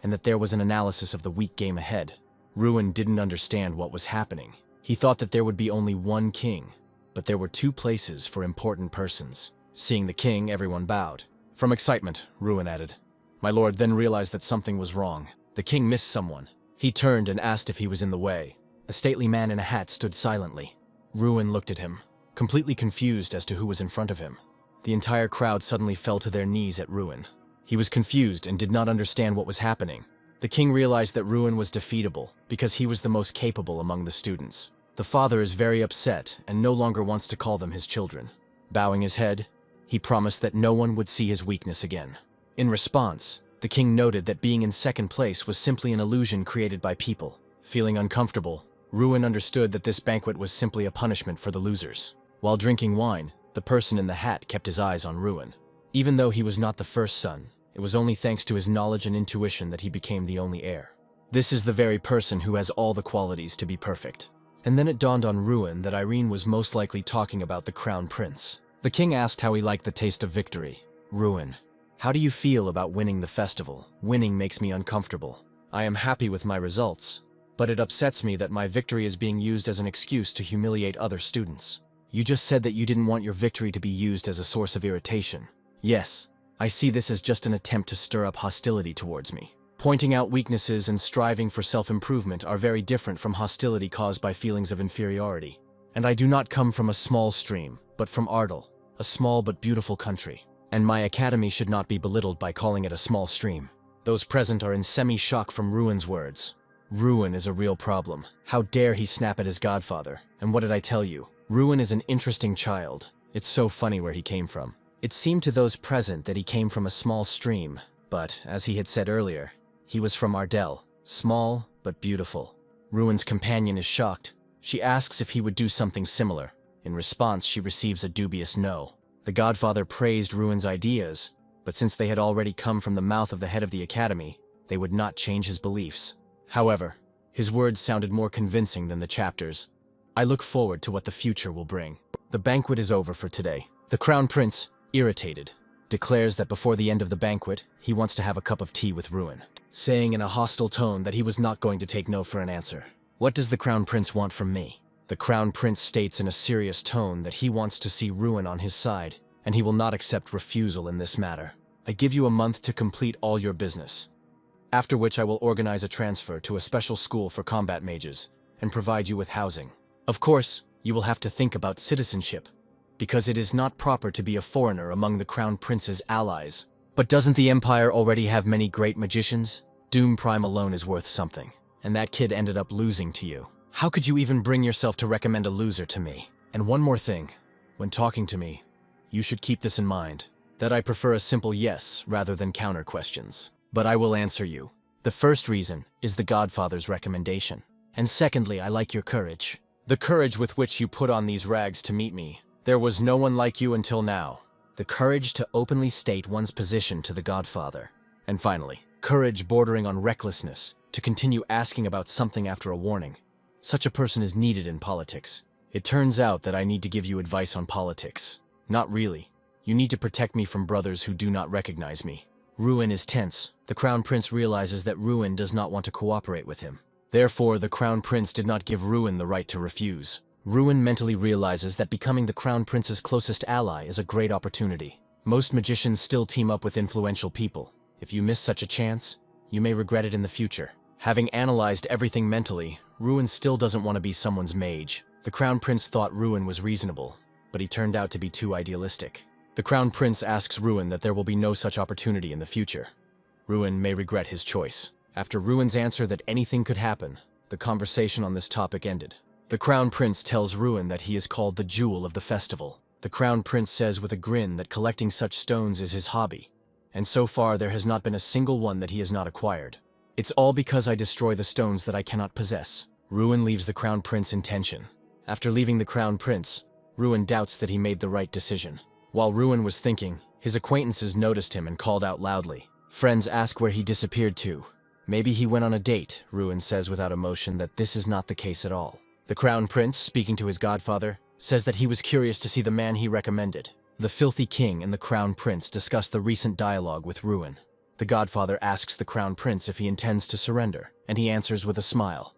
and that there was an analysis of the weak game ahead. Ruin didn't understand what was happening. He thought that there would be only one king, but there were two places for important persons. Seeing the king, everyone bowed. From excitement, Ruin added. My lord then realized that something was wrong. The king missed someone. He turned and asked if he was in the way. A stately man in a hat stood silently. Ruin looked at him, completely confused as to who was in front of him. The entire crowd suddenly fell to their knees at Ruin. He was confused and did not understand what was happening. The king realized that Ruin was defeatable because he was the most capable among the students. The father is very upset and no longer wants to call them his children. Bowing his head, he promised that no one would see his weakness again. In response, the king noted that being in second place was simply an illusion created by people. Feeling uncomfortable, Ruin understood that this banquet was simply a punishment for the losers. While drinking wine, the person in the hat kept his eyes on Ruin. Even though he was not the first son, it was only thanks to his knowledge and intuition that he became the only heir. This is the very person who has all the qualities to be perfect. And then it dawned on Ruin that Irene was most likely talking about the crown prince. The king asked how he liked the taste of victory. Ruin, how do you feel about winning the festival? Winning makes me uncomfortable. I am happy with my results, but it upsets me that my victory is being used as an excuse to humiliate other students. You just said that you didn't want your victory to be used as a source of irritation. Yes, I see this as just an attempt to stir up hostility towards me. Pointing out weaknesses and striving for self-improvement are very different from hostility caused by feelings of inferiority. And I do not come from a small stream, but from Ardal, a small but beautiful country. And my academy should not be belittled by calling it a small stream. Those present are in semi-shock from Ruin's words. Ruin is a real problem. How dare he snap at his godfather? And what did I tell you? Ruin is an interesting child. It's so funny where he came from. It seemed to those present that he came from a small stream, but, as he had said earlier, he was from Ardal, small but beautiful. Ruin's companion is shocked. She asks if he would do something similar. In response, she receives a dubious no. The godfather praised Ruin's ideas, but since they had already come from the mouth of the head of the academy, they would not change his beliefs. However, his words sounded more convincing than the chapters. I look forward to what the future will bring. The banquet is over for today. The crown prince, irritated, declares that before the end of the banquet, he wants to have a cup of tea with Ruin, saying in a hostile tone that he was not going to take no for an answer. What does the crown prince want from me? The crown prince states in a serious tone that he wants to see Ruin on his side, and he will not accept refusal in this matter. I give you a month to complete all your business, after which I will organize a transfer to a special school for combat mages and provide you with housing. Of course, you will have to think about citizenship, because it is not proper to be a foreigner among the crown prince's allies. But doesn't the empire already have many great magicians? Doom Prime alone is worth something, and that kid ended up losing to you. How could you even bring yourself to recommend a loser to me? And one more thing, when talking to me, you should keep this in mind, that I prefer a simple yes rather than counter questions. But I will answer you. The first reason is the godfather's recommendation. And secondly, I like your courage. The courage with which you put on these rags to meet me. There was no one like you until now. The courage to openly state one's position to the godfather. And finally, courage bordering on recklessness to continue asking about something after a warning. Such a person is needed in politics. It turns out that I need to give you advice on politics. Not really. You need to protect me from brothers who do not recognize me. Ruin is tense. The crown prince realizes that Ruin does not want to cooperate with him. Therefore, the crown prince did not give Ruin the right to refuse. Ruin mentally realizes that becoming the crown prince's closest ally is a great opportunity. Most magicians still team up with influential people. If you miss such a chance, you may regret it in the future. Having analyzed everything mentally, Ruin still doesn't want to be someone's mage. The crown prince thought Ruin was reasonable, but he turned out to be too idealistic. The Crown Prince asks Ruin that there will be no such opportunity in the future. Ruin may regret his choice. After Ruin's answer that anything could happen, the conversation on this topic ended. The Crown Prince tells Ruin that he is called the Jewel of the festival. The Crown Prince says with a grin that collecting such stones is his hobby, and so far there has not been a single one that he has not acquired. It's all because I destroy the stones that I cannot possess. Ruin leaves the Crown Prince in tension. After leaving the Crown Prince, Ruin doubts that he made the right decision. While Ruin was thinking, his acquaintances noticed him and called out loudly. Friends ask where he disappeared to. Maybe he went on a date, Ruin says without emotion that this is not the case at all. The Crown Prince, speaking to his godfather, says that he was curious to see the man he recommended. The Filthy King and the Crown Prince discuss the recent dialogue with Ruin. The godfather asks the Crown Prince if he intends to surrender, and he answers with a smile.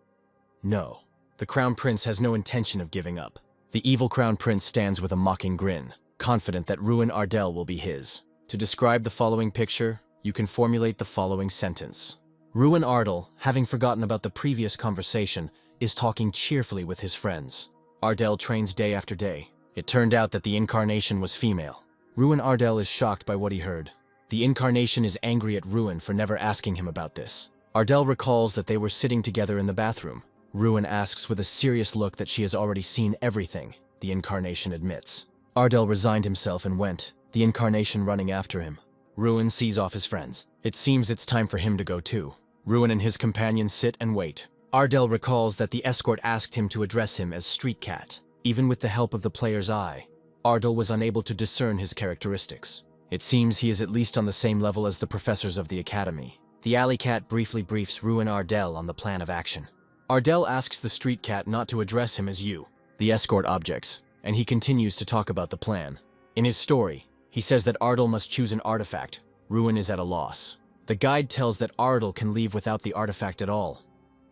No. The Crown Prince has no intention of giving up. The evil Crown Prince stands with a mocking grin, confident that Ruin Ardell will be his. To describe the following picture, you can formulate the following sentence. Ruin Ardell, having forgotten about the previous conversation, is talking cheerfully with his friends. Ardell trains day after day. It turned out that the incarnation was female. Ruin Ardell is shocked by what he heard. The incarnation is angry at Ruin for never asking him about this. Ardell recalls that they were sitting together in the bathroom. Ruin asks with a serious look that she has already seen everything. The incarnation admits. Ardell resigned himself and went, the incarnation running after him. Ruin sees off his friends. It seems it's time for him to go too. Ruin and his companions sit and wait. Ardell recalls that the escort asked him to address him as Street Cat. Even with the help of the player's eye, Ardell was unable to discern his characteristics. It seems he is at least on the same level as the professors of the academy. The alley cat briefly briefs Ruin Ardell on the plan of action. Ardell asks the Street Cat not to address him as you. The escort objects, and he continues to talk about the plan. In his story, he says that Ardell must choose an artifact. Ruin is at a loss. The guide tells that Ardell can leave without the artifact at all,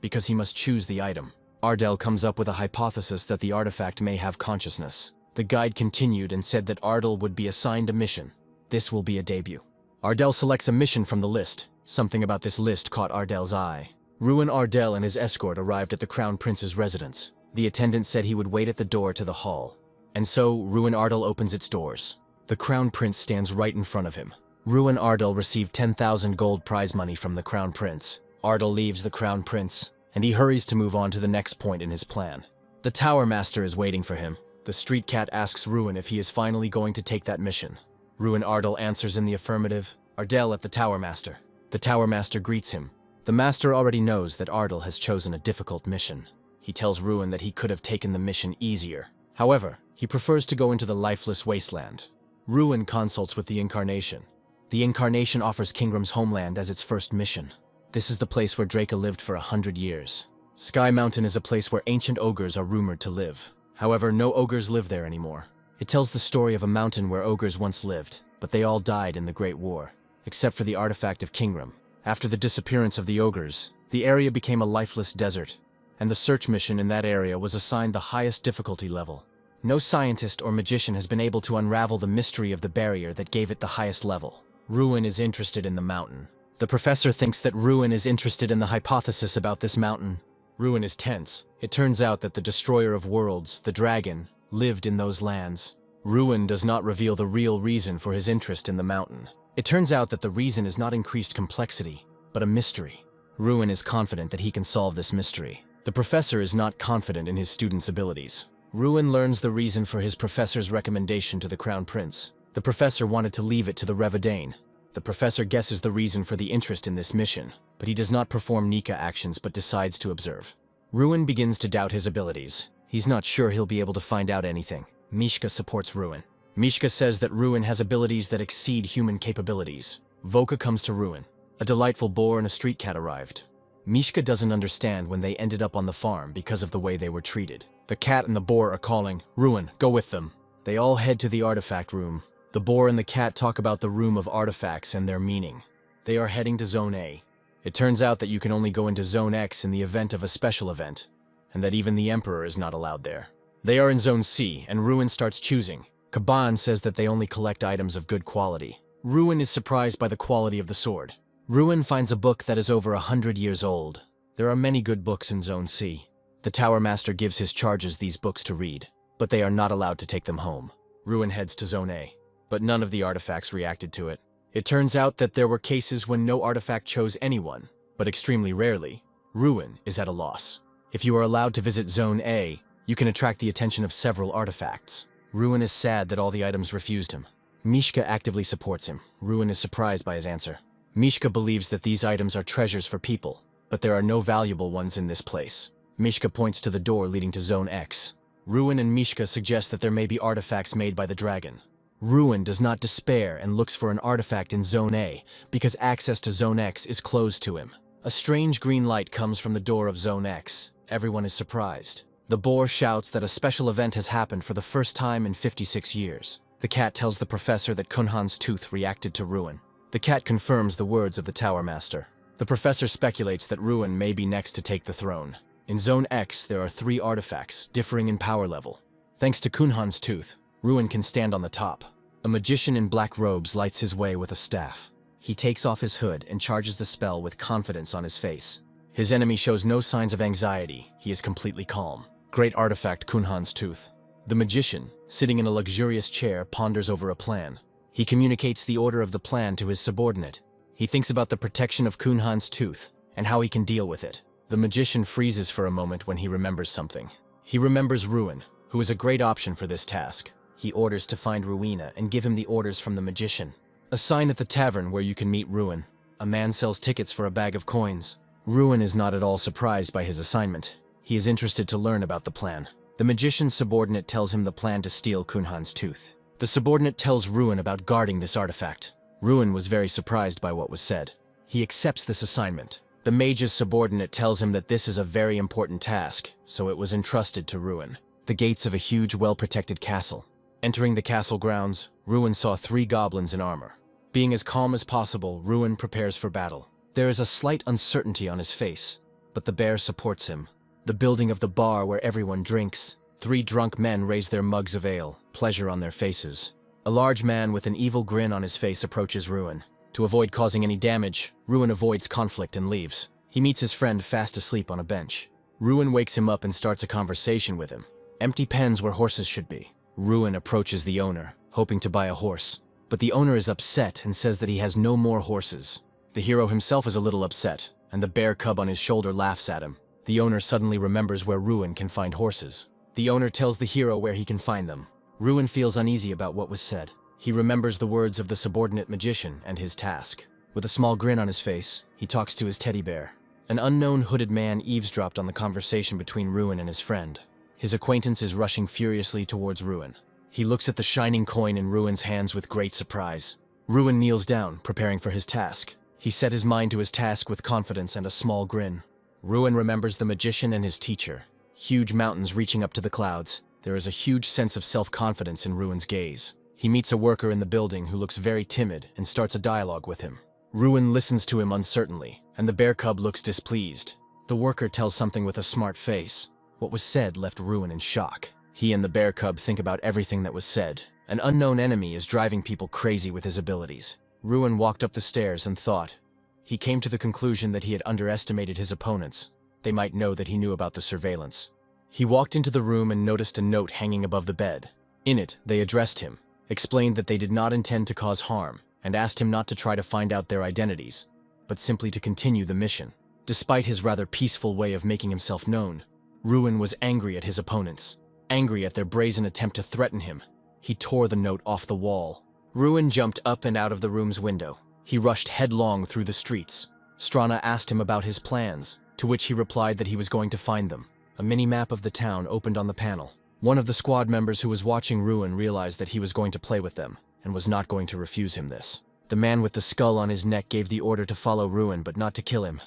because he must choose the item. Ardell comes up with a hypothesis that the artifact may have consciousness. The guide continued and said that Ardell would be assigned a mission. This will be a debut. Ardell selects a mission from the list. Something about this list caught Ardell's eye. Ruin Ardell and his escort arrived at the Crown Prince's residence. The attendant said he would wait at the door to the hall. And so, Ruin Ardell opens its doors. The Crown Prince stands right in front of him. Ruin Ardell received 10,000 gold prize money from the Crown Prince. Ardell leaves the Crown Prince, and he hurries to move on to the next point in his plan. The Tower Master is waiting for him. The Street Cat asks Ruin if he is finally going to take that mission. Ruin Ardell answers in the affirmative. Ardell at the Tower Master. The Tower Master greets him. The Master already knows that Ardell has chosen a difficult mission. He tells Ruin that he could have taken the mission easier. However, he prefers to go into the lifeless wasteland. Ruin consults with the Incarnation. The Incarnation offers Kingram's homeland as its first mission. This is the place where Draca lived for 100 years. Sky Mountain is a place where ancient ogres are rumored to live. However, no ogres live there anymore. It tells the story of a mountain where ogres once lived, but they all died in the Great War, except for the artifact of Kingram. After the disappearance of the ogres, the area became a lifeless desert, and the search mission in that area was assigned the highest difficulty level. No scientist or magician has been able to unravel the mystery of the barrier that gave it the highest level. Ruin is interested in the mountain. The professor thinks that Ruin is interested in the hypothesis about this mountain. Ruin is tense. It turns out that the destroyer of worlds, the dragon, lived in those lands. Ruin does not reveal the real reason for his interest in the mountain. It turns out that the reason is not increased complexity, but a mystery. Ruin is confident that he can solve this mystery. The professor is not confident in his student's abilities. Ruin learns the reason for his professor's recommendation to the Crown Prince. The professor wanted to leave it to the Revadane. The professor guesses the reason for the interest in this mission, but he does not perform Nika actions but decides to observe. Ruin begins to doubt his abilities. He's not sure he'll be able to find out anything. Mishka supports Ruin. Mishka says that Ruin has abilities that exceed human capabilities. Voka comes to Ruin. A delightful boar and a street cat arrived. Mishka doesn't understand when they ended up on the farm because of the way they were treated. The cat and the boar are calling, Ruin, go with them. They all head to the artifact room. The boar and the cat talk about the room of artifacts and their meaning. They are heading to Zone A. It turns out that you can only go into Zone X in the event of a special event, and that even the Emperor is not allowed there. They are in Zone C, and Ruin starts choosing. Kaban says that they only collect items of good quality. Ruin is surprised by the quality of the sword. Ruin finds a book that is over 100 years old. There are many good books in Zone C. The Tower Master gives his charges these books to read, but they are not allowed to take them home. Ruin heads to Zone A. but none of the artifacts reacted to it. It turns out that there were cases when no artifact chose anyone, but extremely rarely, Ruin is at a loss. If you are allowed to visit Zone A, you can attract the attention of several artifacts. Ruin is sad that all the items refused him. Mishka actively supports him. Ruin is surprised by his answer. Mishka believes that these items are treasures for people, but there are no valuable ones in this place. Mishka points to the door leading to Zone X. Ruin and Mishka suggest that there may be artifacts made by the dragon. Ruin does not despair and looks for an artifact in Zone A because access to Zone X is closed to him. A strange green light comes from the door of Zone X. Everyone is surprised. The boar shouts that a special event has happened for the first time in 56 years. The cat tells the professor that Kunhan's tooth reacted to Ruin. The cat confirms the words of the Tower Master. The professor speculates that Ruin may be next to take the throne. In Zone X, there are 3 artifacts, differing in power level. Thanks to Kunhan's tooth, Ruin can stand on the top. A magician in black robes lights his way with a staff. He takes off his hood and charges the spell with confidence on his face. His enemy shows no signs of anxiety. He is completely calm. Great artifact, Kunhan's tooth. The magician, sitting in a luxurious chair, ponders over a plan. He communicates the order of the plan to his subordinate. He thinks about the protection of Kunhan's tooth and how he can deal with it. The magician freezes for a moment when he remembers something. He remembers Ruin, who is a great option for this task. He orders to find Ruina and give him the orders from the magician. A sign at the tavern where you can meet Ruin. A man sells tickets for a bag of coins. Ruin is not at all surprised by his assignment. He is interested to learn about the plan. The magician's subordinate tells him the plan to steal Kunhan's tooth. The subordinate tells Ruin about guarding this artifact. Ruin was very surprised by what was said. He accepts this assignment. The mage's subordinate tells him that this is a very important task, so it was entrusted to Ruin. The gates of a huge, well-protected castle. Entering the castle grounds, Ruin saw 3 goblins in armor. Being as calm as possible, Ruin prepares for battle. There is a slight uncertainty on his face, but the bear supports him. The building of the bar where everyone drinks. 3 drunk men raise their mugs of ale, pleasure on their faces. A large man with an evil grin on his face approaches Ruin. To avoid causing any damage, Ruin avoids conflict and leaves. He meets his friend fast asleep on a bench. Ruin wakes him up and starts a conversation with him. Empty pens where horses should be. Ruin approaches the owner, hoping to buy a horse. But the owner is upset and says that he has no more horses. The hero himself is a little upset, and the bear cub on his shoulder laughs at him. The owner suddenly remembers where Ruin can find horses. The owner tells the hero where he can find them. Ruin feels uneasy about what was said. He remembers the words of the subordinate magician and his task. With a small grin on his face, he talks to his teddy bear. An unknown hooded man eavesdropped on the conversation between Ruin and his friend. His acquaintance is rushing furiously towards Ruin. He looks at the shining coin in Ruin's hands with great surprise. Ruin kneels down, preparing for his task. He set his mind to his task with confidence and a small grin. Ruin remembers the magician and his teacher. Huge mountains reaching up to the clouds. There is a huge sense of self-confidence in Ruin's gaze. He meets a worker in the building who looks very timid and starts a dialogue with him. Ruin listens to him uncertainly, and the bear cub looks displeased. The worker tells something with a smart face. What was said left Ruin in shock. He and the bear cub think about everything that was said. An unknown enemy is driving people crazy with his abilities. Ruin walked up the stairs and thought. He came to the conclusion that he had underestimated his opponents. They might know that he knew about the surveillance. He walked into the room and noticed a note hanging above the bed. In it, they addressed him, explained that they did not intend to cause harm, and asked him not to try to find out their identities, but simply to continue the mission. Despite his rather peaceful way of making himself known, Ruin was angry at his opponents, angry at their brazen attempt to threaten him. He tore the note off the wall. Ruin jumped up and out of the room's window. He rushed headlong through the streets. Strana asked him about his plans, to which he replied that he was going to find them. A mini-map of the town opened on the panel. One of the squad members who was watching Ruin realized that he was going to play with them, and was not going to refuse him this. The man with the skull on his neck gave the order to follow Ruin but not to kill him,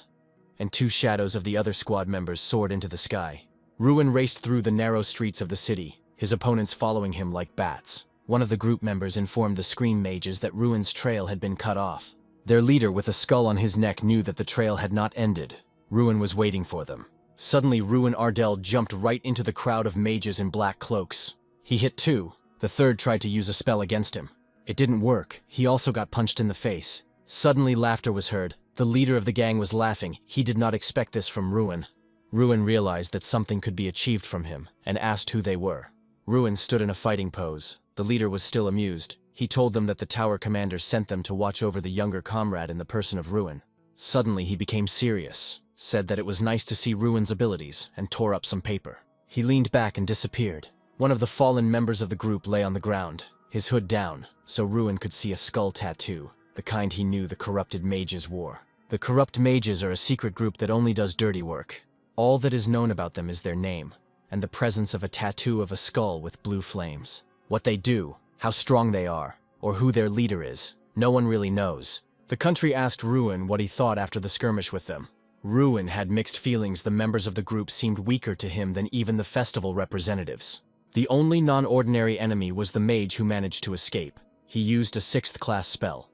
and 2 shadows of the other squad members soared into the sky. Ruin raced through the narrow streets of the city, his opponents following him like bats. One of the group members informed the screen mages that Ruin's trail had been cut off. Their leader with a skull on his neck knew that the trail had not ended. Ruin was waiting for them. Suddenly, Ruin Ardell jumped right into the crowd of mages in black cloaks. He hit 2. The third tried to use a spell against him. It didn't work. He also got punched in the face. Suddenly, laughter was heard. The leader of the gang was laughing. He did not expect this from Ruin. Ruin realized that something could be achieved from him, and asked who they were. Ruin stood in a fighting pose. The leader was still amused. He told them that the tower commander sent them to watch over the younger comrade in the person of Ruin. Suddenly he became serious, said that it was nice to see Ruin's abilities, and tore up some paper. He leaned back and disappeared. One of the fallen members of the group lay on the ground, his hood down, so Ruin could see a skull tattoo, the kind he knew the corrupted mages wore. The corrupt mages are a secret group that only does dirty work. All that is known about them is their name, and the presence of a tattoo of a skull with blue flames. What they do, how strong they are, or who their leader is, no one really knows. The country asked Ruin what he thought after the skirmish with them. Ruin had mixed feelings. The members of the group seemed weaker to him than even the festival representatives. The only non-ordinary enemy was the mage who managed to escape. He used a 6th-class spell.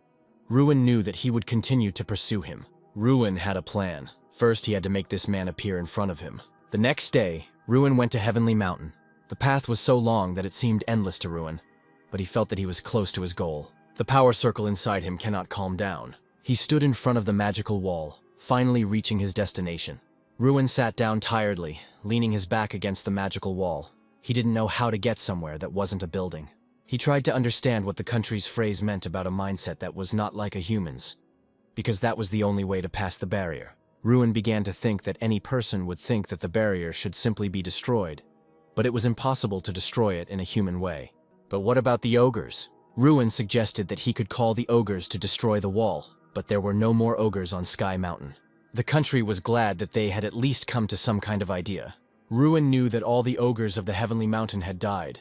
Ruin knew that he would continue to pursue him. Ruin had a plan. First, he had to make this man appear in front of him. The next day, Ruin went to Heavenly Mountain. The path was so long that it seemed endless to Ruin, but he felt that he was close to his goal. The power circle inside him cannot calm down. He stood in front of the magical wall, finally reaching his destination. Ruin sat down tiredly, leaning his back against the magical wall. He didn't know how to get somewhere that wasn't a building. He tried to understand what the country's phrase meant about a mindset that was not like a human's, because that was the only way to pass the barrier. Ruin began to think that any person would think that the barrier should simply be destroyed, but it was impossible to destroy it in a human way. But what about the ogres? Ruin suggested that he could call the ogres to destroy the wall, but there were no more ogres on Sky Mountain. The country was glad that they had at least come to some kind of idea. Ruin knew that all the ogres of the Heavenly Mountain had died,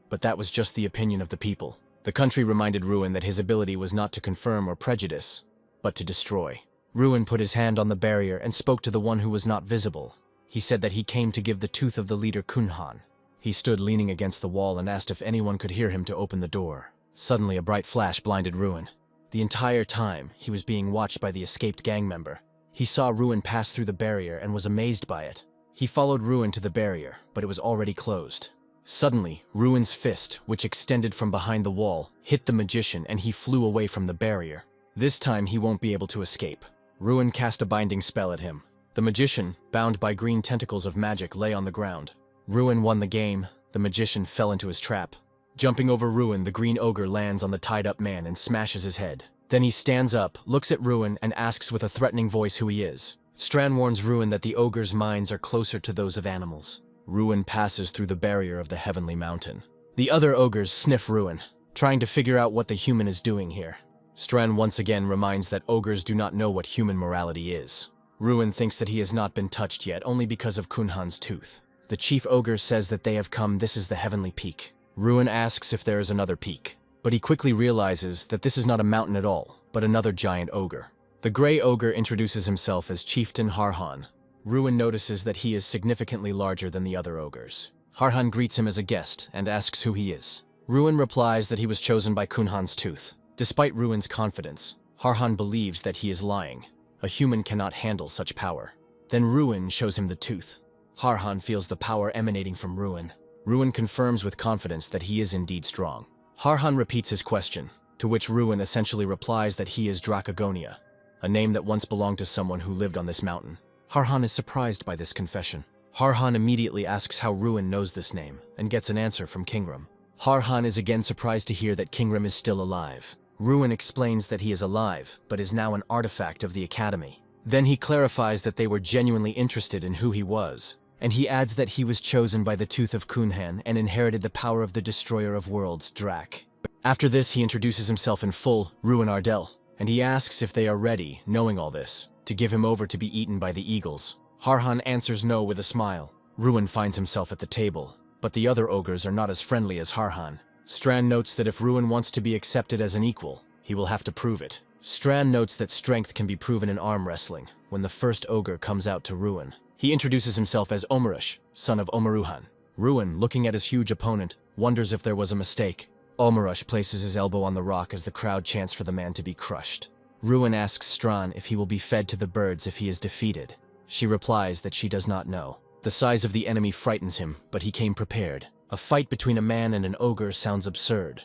but that was just the opinion of the people. The country reminded Ruin that his ability was not to confirm or prejudice, but to destroy. Ruin put his hand on the barrier and spoke to the one who was not visible. He said that he came to give the tooth of the leader Kunhan. He stood leaning against the wall and asked if anyone could hear him to open the door. Suddenly a bright flash blinded Ruin. The entire time, he was being watched by the escaped gang member. He saw Ruin pass through the barrier and was amazed by it. He followed Ruin to the barrier, but it was already closed. Suddenly, Ruin's fist, which extended from behind the wall, hit the magician and he flew away from the barrier. This time he won't be able to escape. Ruin cast a binding spell at him. The magician, bound by green tentacles of magic, lay on the ground. Ruin won the game. The magician fell into his trap. Jumping over Ruin, the green ogre lands on the tied-up man and smashes his head. Then he stands up, looks at Ruin, and asks with a threatening voice who he is. Strand warns Ruin that the ogre's minds are closer to those of animals. Ruin passes through the barrier of the Heavenly Mountain. The other ogres sniff Ruin, trying to figure out what the human is doing here. Strand once again reminds that ogres do not know what human morality is. Ruin thinks that he has not been touched yet, only because of Kunhan's tooth. The chief ogre says that they have come. This is the Heavenly Peak. Ruin asks if there is another peak, but he quickly realizes that this is not a mountain at all, but another giant ogre. The gray ogre introduces himself as Chieftain Harhan. Ruin notices that he is significantly larger than the other ogres. Harhan greets him as a guest and asks who he is. Ruin replies that he was chosen by Kunhan's tooth. Despite Ruin's confidence, Harhan believes that he is lying. A human cannot handle such power. Then Ruin shows him the tooth. Harhan feels the power emanating from Ruin. Ruin confirms with confidence that he is indeed strong. Harhan repeats his question, to which Ruin essentially replies that he is Dracagonia, a name that once belonged to someone who lived on this mountain. Harhan is surprised by this confession. Harhan immediately asks how Ruin knows this name, and gets an answer from Kingrim. Harhan is again surprised to hear that Kingrim is still alive. Ruin explains that he is alive, but is now an artifact of the Academy. Then he clarifies that they were genuinely interested in who he was, and he adds that he was chosen by the Tooth of Kunhan and inherited the power of the Destroyer of Worlds, Drac. After this, he introduces himself in full, Ruin Ardell, and he asks if they are ready, knowing all this, to give him over to be eaten by the eagles. Harhan answers no with a smile. Ruin finds himself at the table, but the other ogres are not as friendly as Harhan. Strand notes that if Ruin wants to be accepted as an equal, he will have to prove it. Strand notes that strength can be proven in arm wrestling when the first ogre comes out to Ruin. He introduces himself as Omarush, son of Omaruhan. Ruin, looking at his huge opponent, wonders if there was a mistake. Omarush places his elbow on the rock as the crowd chants for the man to be crushed. Ruin asks Strand if he will be fed to the birds if he is defeated. She replies that she does not know. The size of the enemy frightens him, but he came prepared. A fight between a man and an ogre sounds absurd,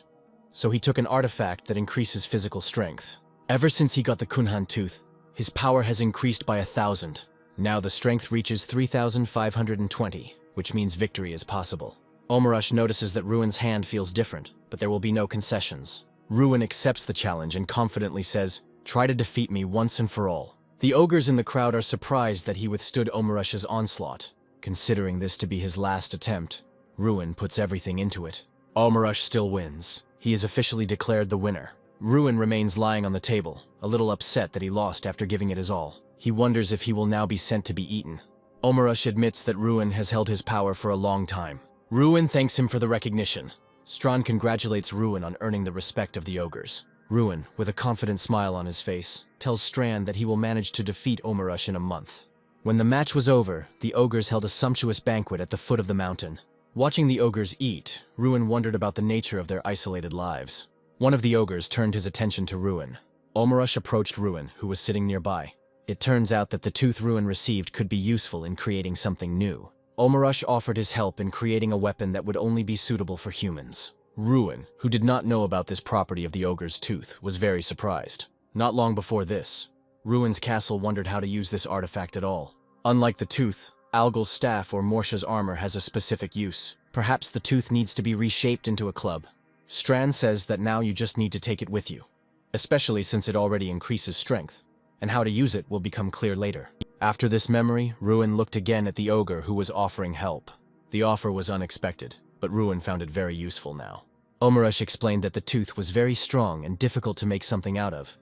so he took an artifact that increases physical strength. Ever since he got the Kunhan tooth, his power has increased by 1,000. Now the strength reaches 3,520, which means victory is possible. Omarush notices that Ruin's hand feels different, but there will be no concessions. Ruin accepts the challenge and confidently says, "Try to defeat me once and for all." The ogres in the crowd are surprised that he withstood Omarush's onslaught. Considering this to be his last attempt, Ruin puts everything into it. Omarush still wins. He is officially declared the winner. Ruin remains lying on the table, a little upset that he lost after giving it his all. He wonders if he will now be sent to be eaten. Omarush admits that Ruin has held his power for a long time. Ruin thanks him for the recognition. Strahd congratulates Ruin on earning the respect of the ogres. Ruin, with a confident smile on his face, tells Strahd that he will manage to defeat Omarush in a month. When the match was over, the ogres held a sumptuous banquet at the foot of the mountain. Watching the ogres eat, Ruin wondered about the nature of their isolated lives. One of the ogres turned his attention to Ruin. Omarush approached Ruin, who was sitting nearby. It turns out that the tooth Ruin received could be useful in creating something new. Omarush offered his help in creating a weapon that would only be suitable for humans. Ruin, who did not know about this property of the ogre's tooth, was very surprised. Not long before this, Ruin's castle wondered how to use this artifact at all. Unlike the tooth, Algal's staff or Morsha's armor has a specific use. Perhaps the tooth needs to be reshaped into a club. Strahd says that now you just need to take it with you, especially since it already increases strength, and how to use it will become clear later. After this memory, Ruin looked again at the ogre who was offering help. The offer was unexpected, but Ruin found it very useful now. Omarush explained that the tooth was very strong and difficult to make something out of,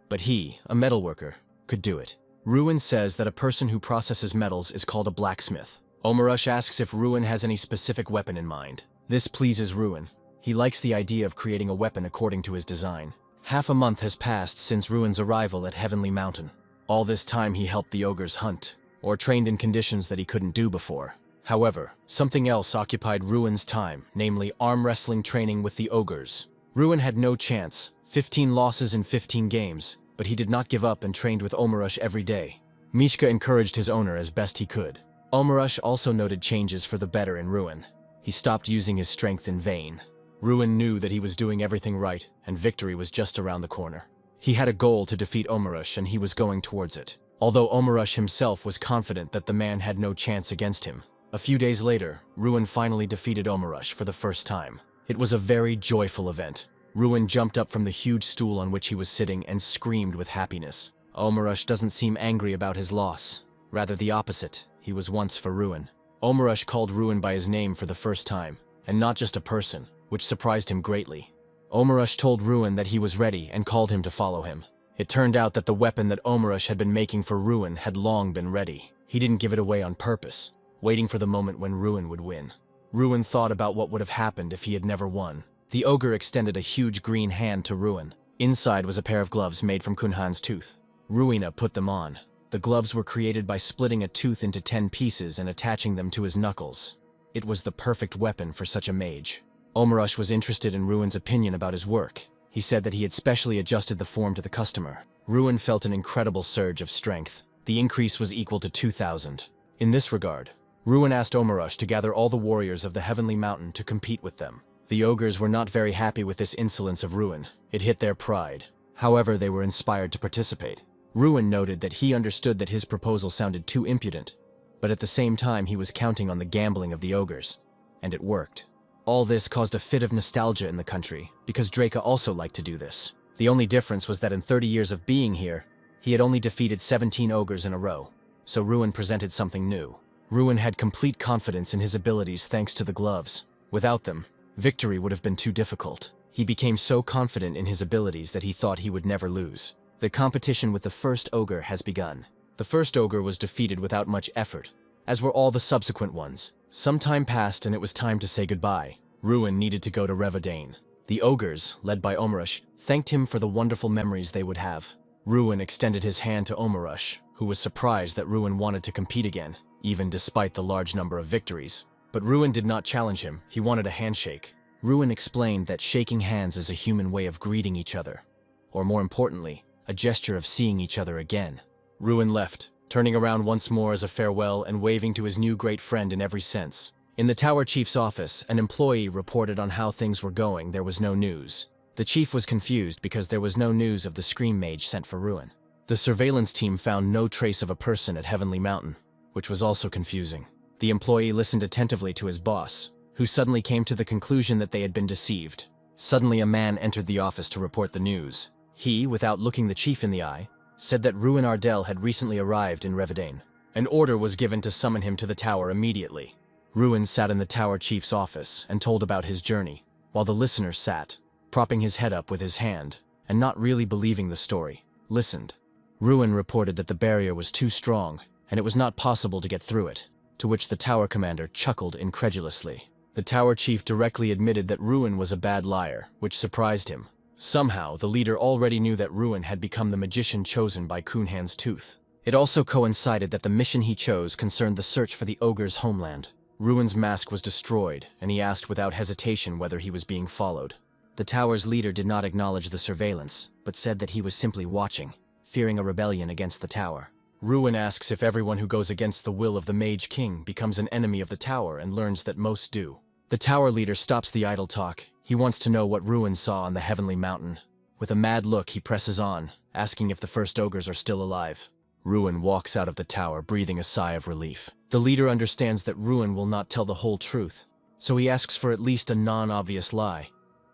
but he, a metalworker, could do it. Ruin says that a person who processes metals is called a blacksmith. Omarush asks if Ruin has any specific weapon in mind. This pleases Ruin. He likes the idea of creating a weapon according to his design. Half a month has passed since Ruin's arrival at Heavenly Mountain. All this time he helped the ogres hunt, or trained in conditions that he couldn't do before. However, something else occupied Ruin's time, namely arm wrestling training with the ogres. Ruin had no chance, 15 losses in 15 games, but he did not give up and trained with Omarush every day. Mishka encouraged his owner as best he could. Omarush also noted changes for the better in Ruin. He stopped using his strength in vain. Ruin knew that he was doing everything right, and victory was just around the corner. He had a goal to defeat Omarush, and he was going towards it, although Omarush himself was confident that the man had no chance against him. A few days later, Ruin finally defeated Omarush for the first time. It was a very joyful event. Ruin jumped up from the huge stool on which he was sitting and screamed with happiness. Omarush doesn't seem angry about his loss. Rather the opposite. He was once for Ruin. Omarush called Ruin by his name for the first time, and not just a person, which surprised him greatly. Omarush told Ruin that he was ready and called him to follow him. It turned out that the weapon that Omarush had been making for Ruin had long been ready. He didn't give it away on purpose, waiting for the moment when Ruin would win. Ruin thought about what would have happened if he had never won. The ogre extended a huge green hand to Ruin. Inside was a pair of gloves made from Kunhan's tooth. Ruina put them on. The gloves were created by splitting a tooth into 10 pieces and attaching them to his knuckles. It was the perfect weapon for such a mage. Omarush was interested in Ruin's opinion about his work. He said that he had specially adjusted the form to the customer. Ruin felt an incredible surge of strength. The increase was equal to 2,000. In this regard, Ruin asked Omarush to gather all the warriors of the Heavenly Mountain to compete with them. The ogres were not very happy with this insolence of Ruin. It hit their pride. However, they were inspired to participate. Ruin noted that he understood that his proposal sounded too impudent, but at the same time he was counting on the gambling of the ogres. And it worked. All this caused a fit of nostalgia in the country, because Draca also liked to do this. The only difference was that in 30 years of being here, he had only defeated 17 ogres in a row, so Ruin presented something new. Ruin had complete confidence in his abilities thanks to the gloves. Without them, victory would have been too difficult. He became so confident in his abilities that he thought he would never lose. The competition with the first ogre has begun. The first ogre was defeated without much effort, as were all the subsequent ones. Some time passed and it was time to say goodbye. Ruin needed to go to Revadane. The ogres, led by Omarush, thanked him for the wonderful memories they would have. Ruin extended his hand to Omarush, who was surprised that Ruin wanted to compete again, even despite the large number of victories. But Ruin did not challenge him, he wanted a handshake. Ruin explained that shaking hands is a human way of greeting each other, or more importantly, a gesture of seeing each other again. Ruin left, turning around once more as a farewell and waving to his new great friend in every sense. In the Tower Chief's office, an employee reported on how things were going. There was no news. The chief was confused because there was no news of the Scream Mage sent for Ruin. The surveillance team found no trace of a person at Heavenly Mountain, which was also confusing. The employee listened attentively to his boss, who suddenly came to the conclusion that they had been deceived. Suddenly a man entered the office to report the news. He, without looking the chief in the eye, said that Ruin Ardell had recently arrived in Revadane. An order was given to summon him to the tower immediately. Ruin sat in the tower chief's office and told about his journey, while the listener sat, propping his head up with his hand, and not really believing the story, listened. Ruin reported that the barrier was too strong, and it was not possible to get through it, to which the tower commander chuckled incredulously. The tower chief directly admitted that Ruin was a bad liar, which surprised him. Somehow, the leader already knew that Ruin had become the magician chosen by Kunhan's Tooth. It also coincided that the mission he chose concerned the search for the ogre's homeland. Ruin's mask was destroyed, and he asked without hesitation whether he was being followed. The tower's leader did not acknowledge the surveillance, but said that he was simply watching, fearing a rebellion against the tower. Ruin asks if everyone who goes against the will of the Mage King becomes an enemy of the tower and learns that most do. The tower leader stops the idle talk. He wants to know what Ruin saw on the heavenly mountain. With a mad look, he presses on, asking if the first ogres are still alive. Ruin walks out of the tower, breathing a sigh of relief. The leader understands that Ruin will not tell the whole truth, so he asks for at least a non-obvious lie.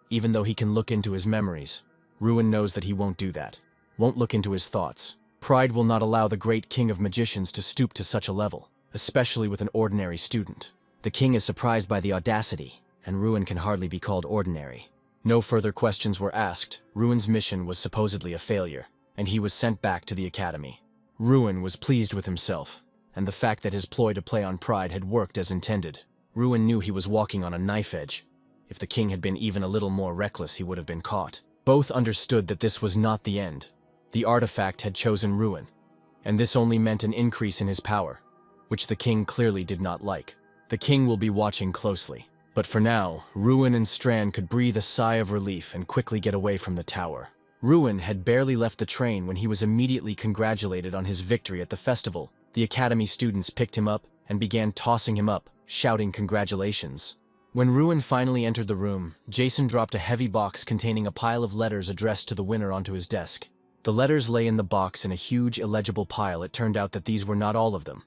Even though he can look into his memories, Ruin knows that he won't do that, won't look into his thoughts. Pride will not allow the great king of magicians to stoop to such a level, especially with an ordinary student. The king is surprised by the audacity, and Ruin can hardly be called ordinary. No further questions were asked. Ruin's mission was supposedly a failure, and he was sent back to the academy. Ruin was pleased with himself, and the fact that his ploy to play on pride had worked as intended. Ruin knew he was walking on a knife edge. If the king had been even a little more reckless, he would have been caught. Both understood that this was not the end. The artifact had chosen Ruin, and this only meant an increase in his power, which the king clearly did not like. The king will be watching closely. But for now, Ruin and Strand could breathe a sigh of relief and quickly get away from the tower. Ruin had barely left the train when he was immediately congratulated on his victory at the festival. The academy students picked him up and began tossing him up, shouting congratulations. When Ruin finally entered the room, Jason dropped a heavy box containing a pile of letters addressed to the winner onto his desk. The letters lay in the box in a huge, illegible pile. It turned out that these were not all of them,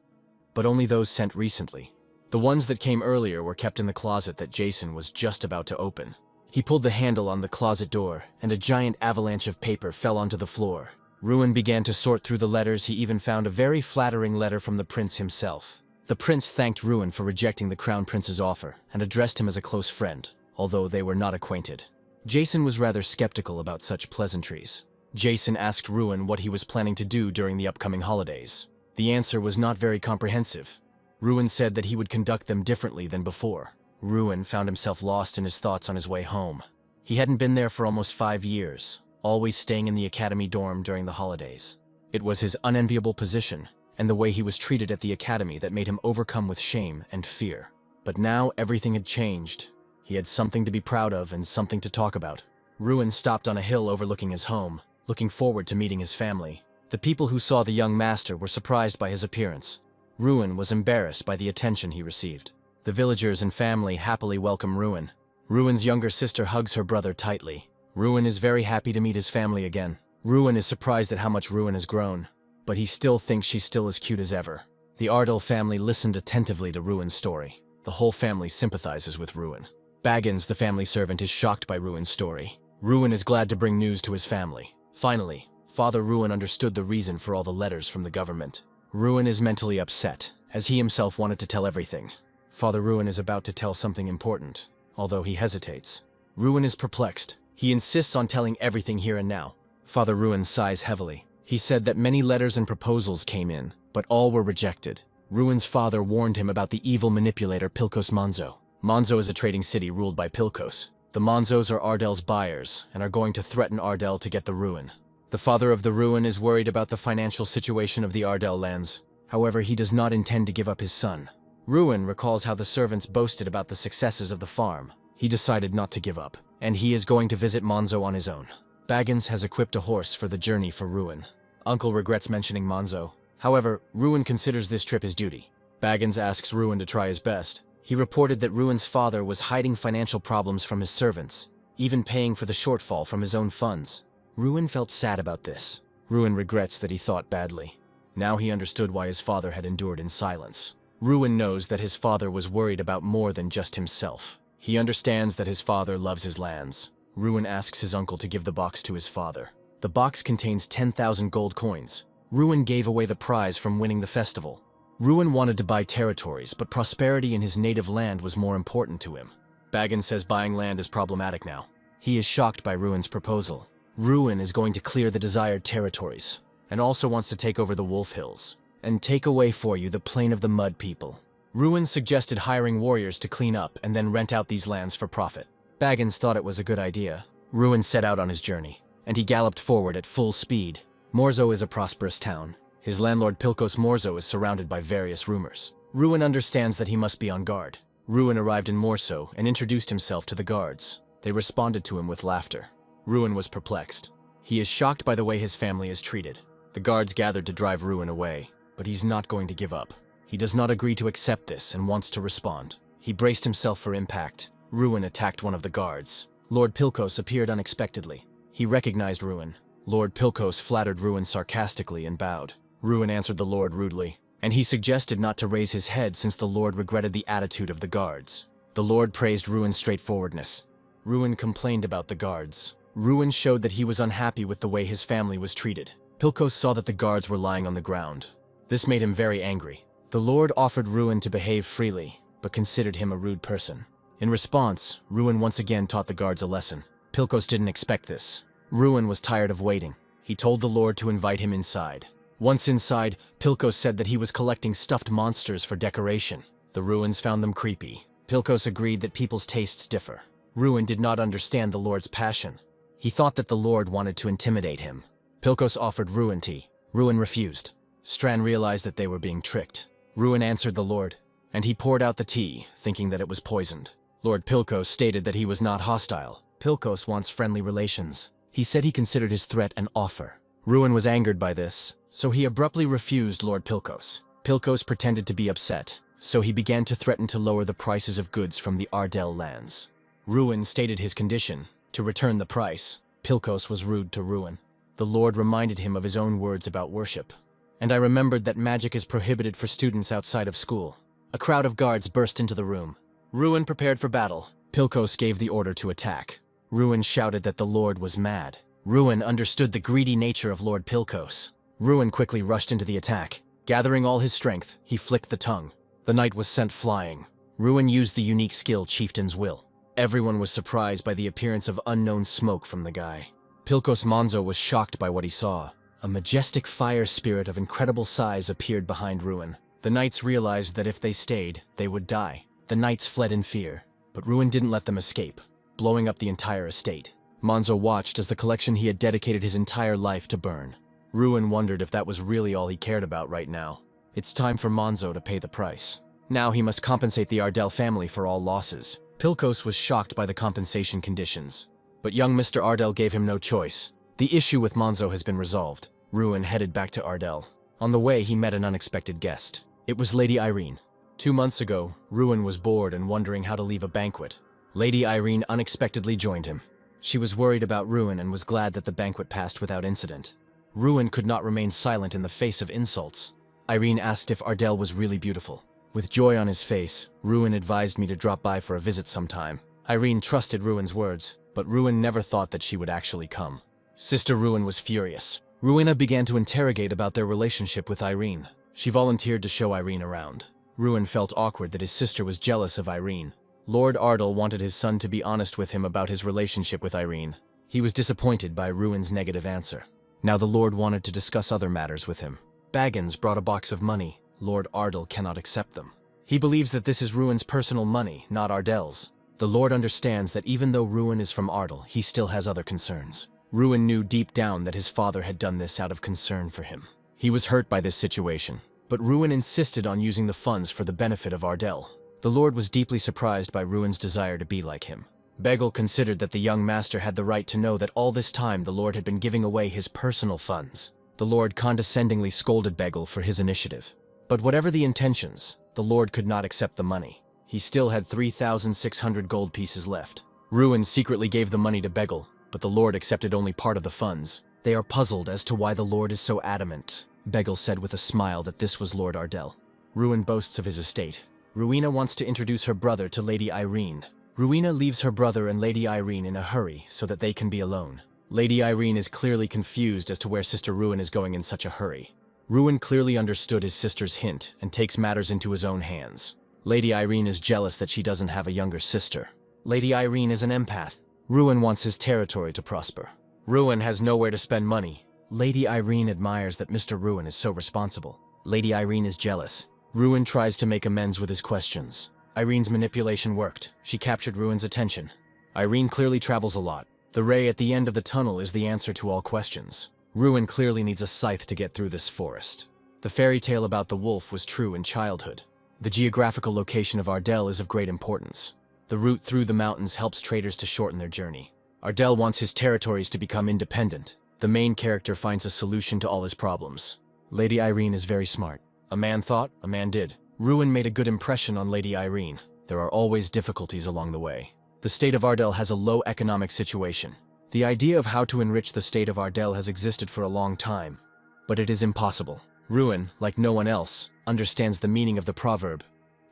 but only those sent recently. The ones that came earlier were kept in the closet that Jason was just about to open. He pulled the handle on the closet door, and a giant avalanche of paper fell onto the floor. Ruin began to sort through the letters. He even found a very flattering letter from the prince himself. The prince thanked Ruin for rejecting the crown prince's offer, and addressed him as a close friend, although they were not acquainted. Jason was rather skeptical about such pleasantries. Jason asked Ruin what he was planning to do during the upcoming holidays. The answer was not very comprehensive. Ruin said that he would conduct them differently than before. Ruin found himself lost in his thoughts on his way home. He hadn't been there for almost 5 years, always staying in the academy dorm during the holidays. It was his unenviable position and the way he was treated at the academy that made him overcome with shame and fear. But now everything had changed. He had something to be proud of and something to talk about. Ruin stopped on a hill overlooking his home, looking forward to meeting his family. The people who saw the young master were surprised by his appearance. Ruin was embarrassed by the attention he received. The villagers and family happily welcome Ruin. Ruin's younger sister hugs her brother tightly. Ruin is very happy to meet his family again. Ruin is surprised at how much Ruin has grown, but he still thinks she's still as cute as ever. The Ardell family listened attentively to Ruin's story. The whole family sympathizes with Ruin. Baggins, the family servant, is shocked by Ruin's story. Ruin is glad to bring news to his family. Finally, Father Ruin understood the reason for all the letters from the government. Ruin is mentally upset, as he himself wanted to tell everything. Father Ruin is about to tell something important, although he hesitates. Ruin is perplexed. He insists on telling everything here and now. Father Ruin sighs heavily. He said that many letters and proposals came in, but all were rejected. Ruin's father warned him about the evil manipulator Pilkos Monzo. Monzo is a trading city ruled by Pilkos. The Monzos are Ardell's buyers, and are going to threaten Ardell to get the Ruin. The father of the Ruin is worried about the financial situation of the Ardell lands. However, he does not intend to give up his son. Ruin recalls how the servants boasted about the successes of the farm. He decided not to give up, and he is going to visit Monzo on his own. Baggins has equipped a horse for the journey for Ruin. Uncle regrets mentioning Monzo. However, Ruin considers this trip his duty. Baggins asks Ruin to try his best. He reported that Ruin's father was hiding financial problems from his servants, even paying for the shortfall from his own funds. Ruin felt sad about this. Ruin regrets that he thought badly. Now he understood why his father had endured in silence. Ruin knows that his father was worried about more than just himself. He understands that his father loves his lands. Ruin asks his uncle to give the box to his father. The box contains 10,000 gold coins. Ruin gave away the prize from winning the festival. Ruin wanted to buy territories, but prosperity in his native land was more important to him. Baggins says buying land is problematic now. He is shocked by Ruin's proposal. Ruin is going to clear the desired territories, and also wants to take over the Wolf Hills, and take away for you the Plain of the Mud people. Ruin suggested hiring warriors to clean up and then rent out these lands for profit. Baggins thought it was a good idea. Ruin set out on his journey, and he galloped forward at full speed. Morzo is a prosperous town. His landlord Pilkos Morzo is surrounded by various rumors. Ruin understands that he must be on guard. Ruin arrived in Morzo and introduced himself to the guards. They responded to him with laughter. Ruin was perplexed. He is shocked by the way his family is treated. The guards gathered to drive Ruin away, but he's not going to give up. He does not agree to accept this and wants to respond. He braced himself for impact. Ruin attacked one of the guards. Lord Pilkos appeared unexpectedly. He recognized Ruin. Lord Pilkos flattered Ruin sarcastically and bowed. Ruin answered the Lord rudely, and he suggested not to raise his head since the Lord regretted the attitude of the guards. The Lord praised Ruin's straightforwardness. Ruin complained about the guards. Ruin showed that he was unhappy with the way his family was treated. Pilkos saw that the guards were lying on the ground. This made him very angry. The Lord offered Ruin to behave freely, but considered him a rude person. In response, Ruin once again taught the guards a lesson. Pilkos didn't expect this. Ruin was tired of waiting. He told the Lord to invite him inside. Once inside, Pilkos said that he was collecting stuffed monsters for decoration. The Ruins found them creepy. Pilkos agreed that people's tastes differ. Ruin did not understand the Lord's passion. He thought that the Lord wanted to intimidate him. Pilkos offered Ruin tea. Ruin refused. Strand realized that they were being tricked. Ruin answered the Lord, and he poured out the tea, thinking that it was poisoned. Lord Pilkos stated that he was not hostile. Pilkos wants friendly relations. He said he considered his threat an offer. Ruin was angered by this, so he abruptly refused Lord Pilkos. Pilkos pretended to be upset, so he began to threaten to lower the prices of goods from the Ardell lands. Ruin stated his condition, to return the price. Pilkos was rude to Ruin. The Lord reminded him of his own words about worship. And I remembered that magic is prohibited for students outside of school. A crowd of guards burst into the room. Ruin prepared for battle. Pilkos gave the order to attack. Ruin shouted that the Lord was mad. Ruin understood the greedy nature of Lord Pilkos. Ruin quickly rushed into the attack. Gathering all his strength, he flicked the tongue. The knight was sent flying. Ruin used the unique skill Chieftain's Will. Everyone was surprised by the appearance of unknown smoke from the guy. Pilkos Monzo was shocked by what he saw. A majestic fire spirit of incredible size appeared behind Ruin. The knights realized that if they stayed, they would die. The knights fled in fear, but Ruin didn't let them escape, blowing up the entire estate. Monzo watched as the collection he had dedicated his entire life to burn. Ruin wondered if that was really all he cared about right now. It's time for Monzo to pay the price. Now he must compensate the Ardell family for all losses. Pilkos was shocked by the compensation conditions, but young Mr. Ardell gave him no choice. The issue with Monzo has been resolved. Ruin headed back to Ardell. On the way, he met an unexpected guest. It was Lady Irene. 2 months ago, Ruin was bored and wondering how to leave a banquet. Lady Irene unexpectedly joined him. She was worried about Ruin and was glad that the banquet passed without incident. Ruin could not remain silent in the face of insults. Irene asked if Ardell was really beautiful. With joy on his face, Ruin advised me to drop by for a visit sometime. Irene trusted Ruin's words, but Ruin never thought that she would actually come. Sister Ruin was furious. Ruina began to interrogate about their relationship with Irene. She volunteered to show Irene around. Ruin felt awkward that his sister was jealous of Irene. Lord Ardell wanted his son to be honest with him about his relationship with Irene. He was disappointed by Ruin's negative answer. Now the Lord wanted to discuss other matters with him. Baggins brought a box of money. Lord Ardell cannot accept them. He believes that this is Ruin's personal money, not Ardell's. The Lord understands that even though Ruin is from Ardell, he still has other concerns. Ruin knew deep down that his father had done this out of concern for him. He was hurt by this situation, but Ruin insisted on using the funds for the benefit of Ardell. The Lord was deeply surprised by Ruin's desire to be like him. Begel considered that the young master had the right to know that all this time the Lord had been giving away his personal funds. The Lord condescendingly scolded Begel for his initiative. But whatever the intentions, the Lord could not accept the money. He still had 3,600 gold pieces left. Ruin secretly gave the money to Begel, but the Lord accepted only part of the funds. They are puzzled as to why the Lord is so adamant. Begel said with a smile that this was Lord Ardell. Ruin boasts of his estate. Ruina wants to introduce her brother to Lady Irene. Ruina leaves her brother and Lady Irene in a hurry so that they can be alone. Lady Irene is clearly confused as to where Sister Ruin is going in such a hurry. Ruin clearly understood his sister's hint and takes matters into his own hands. Lady Irene is jealous that she doesn't have a younger sister. Lady Irene is an empath. Ruin wants his territory to prosper. Ruin has nowhere to spend money. Lady Irene admires that Mr. Ruin is so responsible. Lady Irene is jealous. Ruin tries to make amends with his questions. Irene's manipulation worked. She captured Ruin's attention. Irene clearly travels a lot. The ray at the end of the tunnel is the answer to all questions. Ruin clearly needs a scythe to get through this forest. The fairy tale about the wolf was true in childhood. The geographical location of Ardell is of great importance. The route through the mountains helps traders to shorten their journey. Ardell wants his territories to become independent. The main character finds a solution to all his problems. Lady Irene is very smart. A man thought, a man did. Ruin made a good impression on Lady Irene. There are always difficulties along the way. The state of Ardell has a low economic situation. The idea of how to enrich the state of Ardell has existed for a long time, but it is impossible. Ruin, like no one else, understands the meaning of the proverb,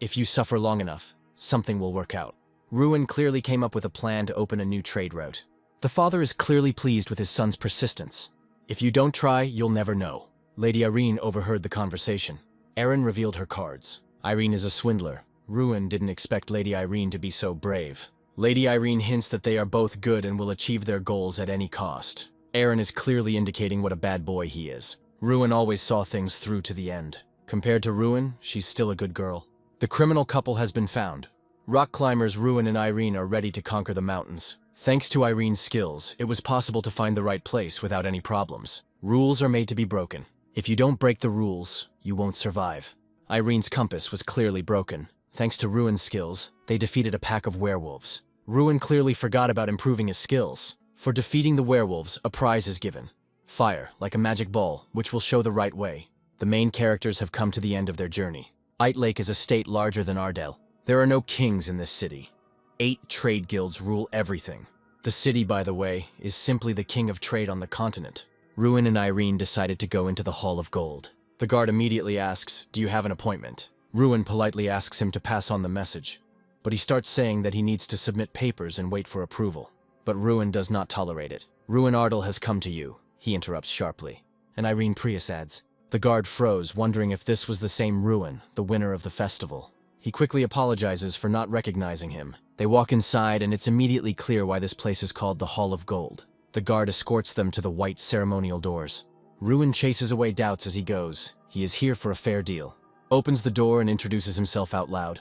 "If you suffer long enough, something will work out." Ruin clearly came up with a plan to open a new trade route. The father is clearly pleased with his son's persistence. If you don't try, you'll never know. Lady Irene overheard the conversation. Erin revealed her cards. Irene is a swindler. Ruin didn't expect Lady Irene to be so brave. Lady Irene hints that they are both good and will achieve their goals at any cost. Erin is clearly indicating what a bad boy he is. Ruin always saw things through to the end. Compared to Ruin, she's still a good girl. The criminal couple has been found. Rock climbers Ruin and Irene are ready to conquer the mountains. Thanks to Irene's skills, it was possible to find the right place without any problems. Rules are made to be broken. If you don't break the rules, you won't survive. Irene's compass was clearly broken. Thanks to Ruin's skills, they defeated a pack of werewolves. Ruin clearly forgot about improving his skills. For defeating the werewolves, a prize is given. Fire, like a magic ball, which will show the right way. The main characters have come to the end of their journey. Lake is a state larger than Ardell. There are no kings in this city. 8 trade guilds rule everything. The city, by the way, is simply the king of trade on the continent. Ruin and Irene decided to go into the Hall of Gold. The guard immediately asks, "Do you have an appointment?" Ruin politely asks him to pass on the message, but he starts saying that he needs to submit papers and wait for approval. But Ruin does not tolerate it. "Ruin Ardell has come to you," he interrupts sharply. And Irene Prius adds. The guard froze, wondering if this was the same Ruin, the winner of the festival. He quickly apologizes for not recognizing him. They walk inside, and it's immediately clear why this place is called the Hall of Gold. The guard escorts them to the white ceremonial doors. Ruin chases away doubts as he goes. He is here for a fair deal. Opens the door and introduces himself out loud.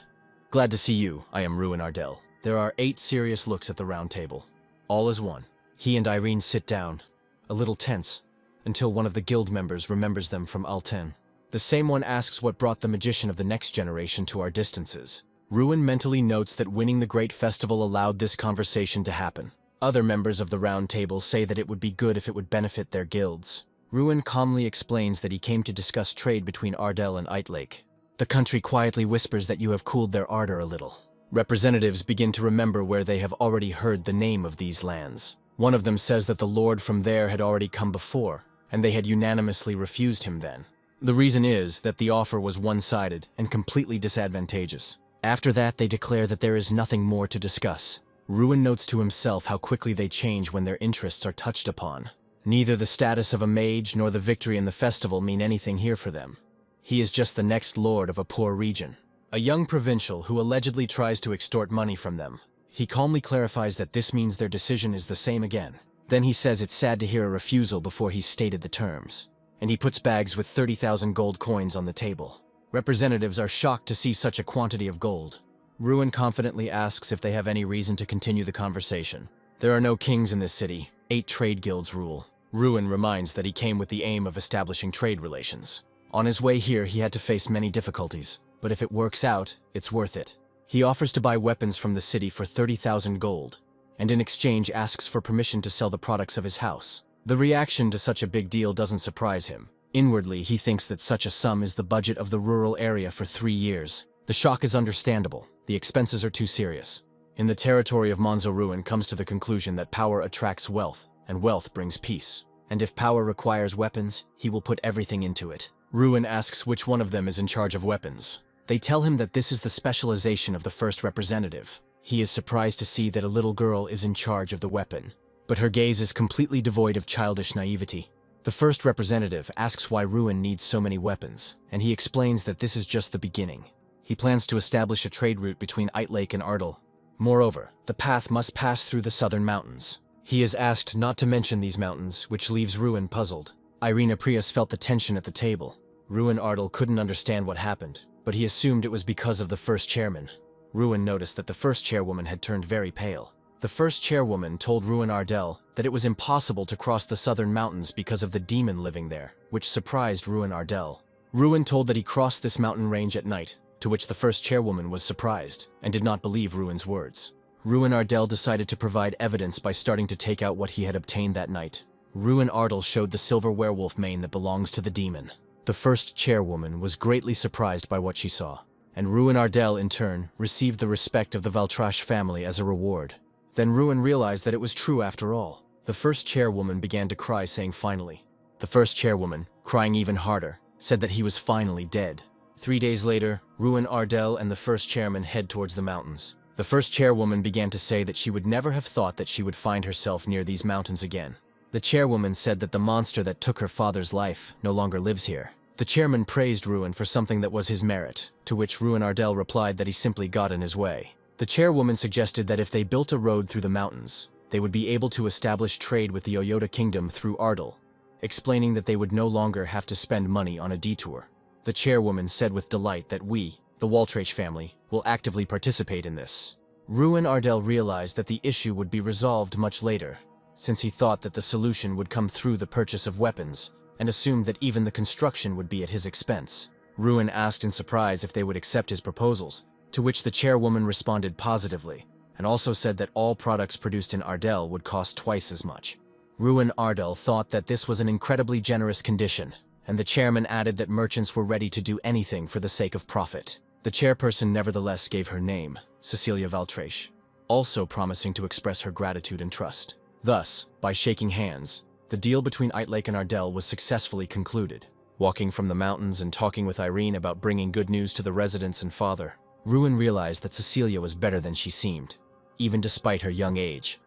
"Glad to see you. I am Ruin Ardell." There are 8 serious looks at the round table. All is one. He and Irene sit down, a little tense, until one of the guild members remembers them from Alten. The same one asks what brought the magician of the next generation to our distances. Ruin mentally notes that winning the great festival allowed this conversation to happen. Other members of the round table say that it would be good if it would benefit their guilds. Ruin calmly explains that he came to discuss trade between Ardell and Lake. The country quietly whispers that you have cooled their ardor a little. Representatives begin to remember where they have already heard the name of these lands. One of them says that the lord from there had already come before, and they had unanimously refused him then. The reason is that the offer was one-sided and completely disadvantageous. After that, they declare that there is nothing more to discuss. Ruin notes to himself how quickly they change when their interests are touched upon. Neither the status of a mage nor the victory in the festival mean anything here for them. He is just the next lord of a poor region. A young provincial who allegedly tries to extort money from them. He calmly clarifies that this means their decision is the same again. Then he says it's sad to hear a refusal before he's stated the terms. And he puts bags with 30,000 gold coins on the table. Representatives are shocked to see such a quantity of gold. Ruin confidently asks if they have any reason to continue the conversation. There are no kings in this city. 8 trade guilds rule. Ruin reminds that he came with the aim of establishing trade relations. On his way here, he had to face many difficulties, but if it works out, it's worth it. He offers to buy weapons from the city for 30,000 gold, and in exchange asks for permission to sell the products of his house. The reaction to such a big deal doesn't surprise him. Inwardly, he thinks that such a sum is the budget of the rural area for 3 years. The shock is understandable. The expenses are too serious. In the territory of Monzo, Ruin comes to the conclusion that power attracts wealth, and wealth brings peace. And if power requires weapons, he will put everything into it. Ruin asks which one of them is in charge of weapons. They tell him that this is the specialization of the first representative. He is surprised to see that a little girl is in charge of the weapon, but her gaze is completely devoid of childish naivety. The first representative asks why Ruin needs so many weapons, and he explains that this is just the beginning. He plans to establish a trade route between Lake and Ardell. Moreover, the path must pass through the southern mountains. He is asked not to mention these mountains, which leaves Ruin puzzled. Irina Prius felt the tension at the table. Ruin Ardell couldn't understand what happened, but he assumed it was because of the first chairman. Ruin noticed that the first chairwoman had turned very pale. The first chairwoman told Ruin Ardell that it was impossible to cross the southern mountains because of the demon living there, which surprised Ruin Ardell. Ruin told that he crossed this mountain range at night, to which the first chairwoman was surprised and did not believe Ruin's words. Ruin Ardell decided to provide evidence by starting to take out what he had obtained that night. Ruin Ardell showed the silver werewolf mane that belongs to the demon. The first chairwoman was greatly surprised by what she saw, and Ruin Ardell, in turn, received the respect of the Valtrash family as a reward. Then Ruin realized that it was true after all. The first chairwoman began to cry, saying finally. The first chairwoman, crying even harder, said that he was finally dead. 3 days later, Ruin Ardell and the first chairman head towards the mountains. The first chairwoman began to say that she would never have thought that she would find herself near these mountains again. The chairwoman said that the monster that took her father's life no longer lives here. The chairman praised Ruin for something that was his merit, to which Ruin Ardell replied that he simply got in his way. The chairwoman suggested that if they built a road through the mountains, they would be able to establish trade with the Oyota Kingdom through Ardell, explaining that they would no longer have to spend money on a detour. The chairwoman said with delight that we, the Waltrache family, will actively participate in this. Ruin Ardell realized that the issue would be resolved much later, since he thought that the solution would come through the purchase of weapons, and assumed that even the construction would be at his expense. Ruin asked in surprise if they would accept his proposals, to which the chairwoman responded positively, and also said that all products produced in Ardell would cost twice as much. Ruin Ardell thought that this was an incredibly generous condition, and the chairman added that merchants were ready to do anything for the sake of profit. The chairperson nevertheless gave her name, Cecilia Valtrache, also promising to express her gratitude and trust. Thus, by shaking hands, the deal between Lake and Ardell was successfully concluded. Walking from the mountains and talking with Irene about bringing good news to the residents and father, Ruin realized that Cecilia was better than she seemed, even despite her young age.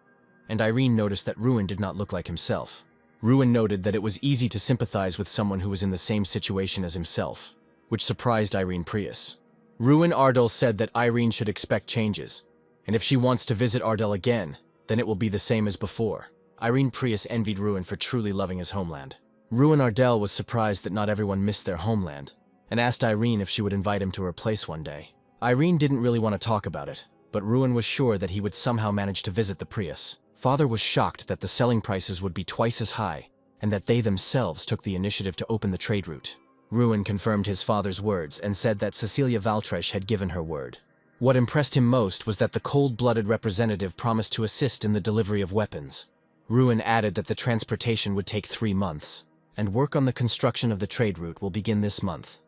And Irene noticed that Ruin did not look like himself. Ruin noted that it was easy to sympathize with someone who was in the same situation as himself, which surprised Irene Prius. Ruin Ardell said that Irene should expect changes, and if she wants to visit Ardell again, then it will be the same as before. Irene Prius envied Ruin for truly loving his homeland. Ruin Ardell was surprised that not everyone missed their homeland, and asked Irene if she would invite him to her place one day. Irene didn't really want to talk about it, but Ruin was sure that he would somehow manage to visit the Prius. Father was shocked that the selling prices would be twice as high, and that they themselves took the initiative to open the trade route. Ruin confirmed his father's words and said that Cecilia Valtrache had given her word. What impressed him most was that the cold-blooded representative promised to assist in the delivery of weapons. Ruin added that the transportation would take 3 months, and work on the construction of the trade route will begin this month.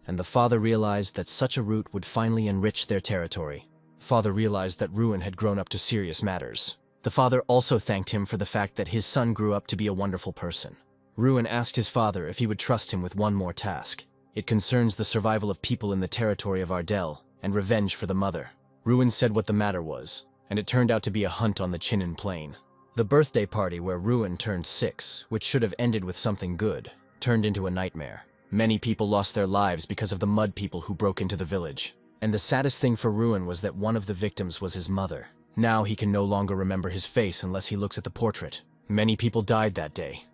And the father realized that such a route would finally enrich their territory. Father realized that Ruin had grown up to serious matters. The father also thanked him for the fact that his son grew up to be a wonderful person. Ruin asked his father if he would trust him with one more task. It concerns the survival of people in the territory of Ardell, and revenge for the mother. Ruin said what the matter was, and it turned out to be a hunt on the Chinen Plain. The birthday party where Ruin turned 6, which should have ended with something good, turned into a nightmare. Many people lost their lives because of the mud people who broke into the village. And the saddest thing for Ruin was that one of the victims was his mother. Now he can no longer remember his face unless he looks at the portrait. Many people died that day.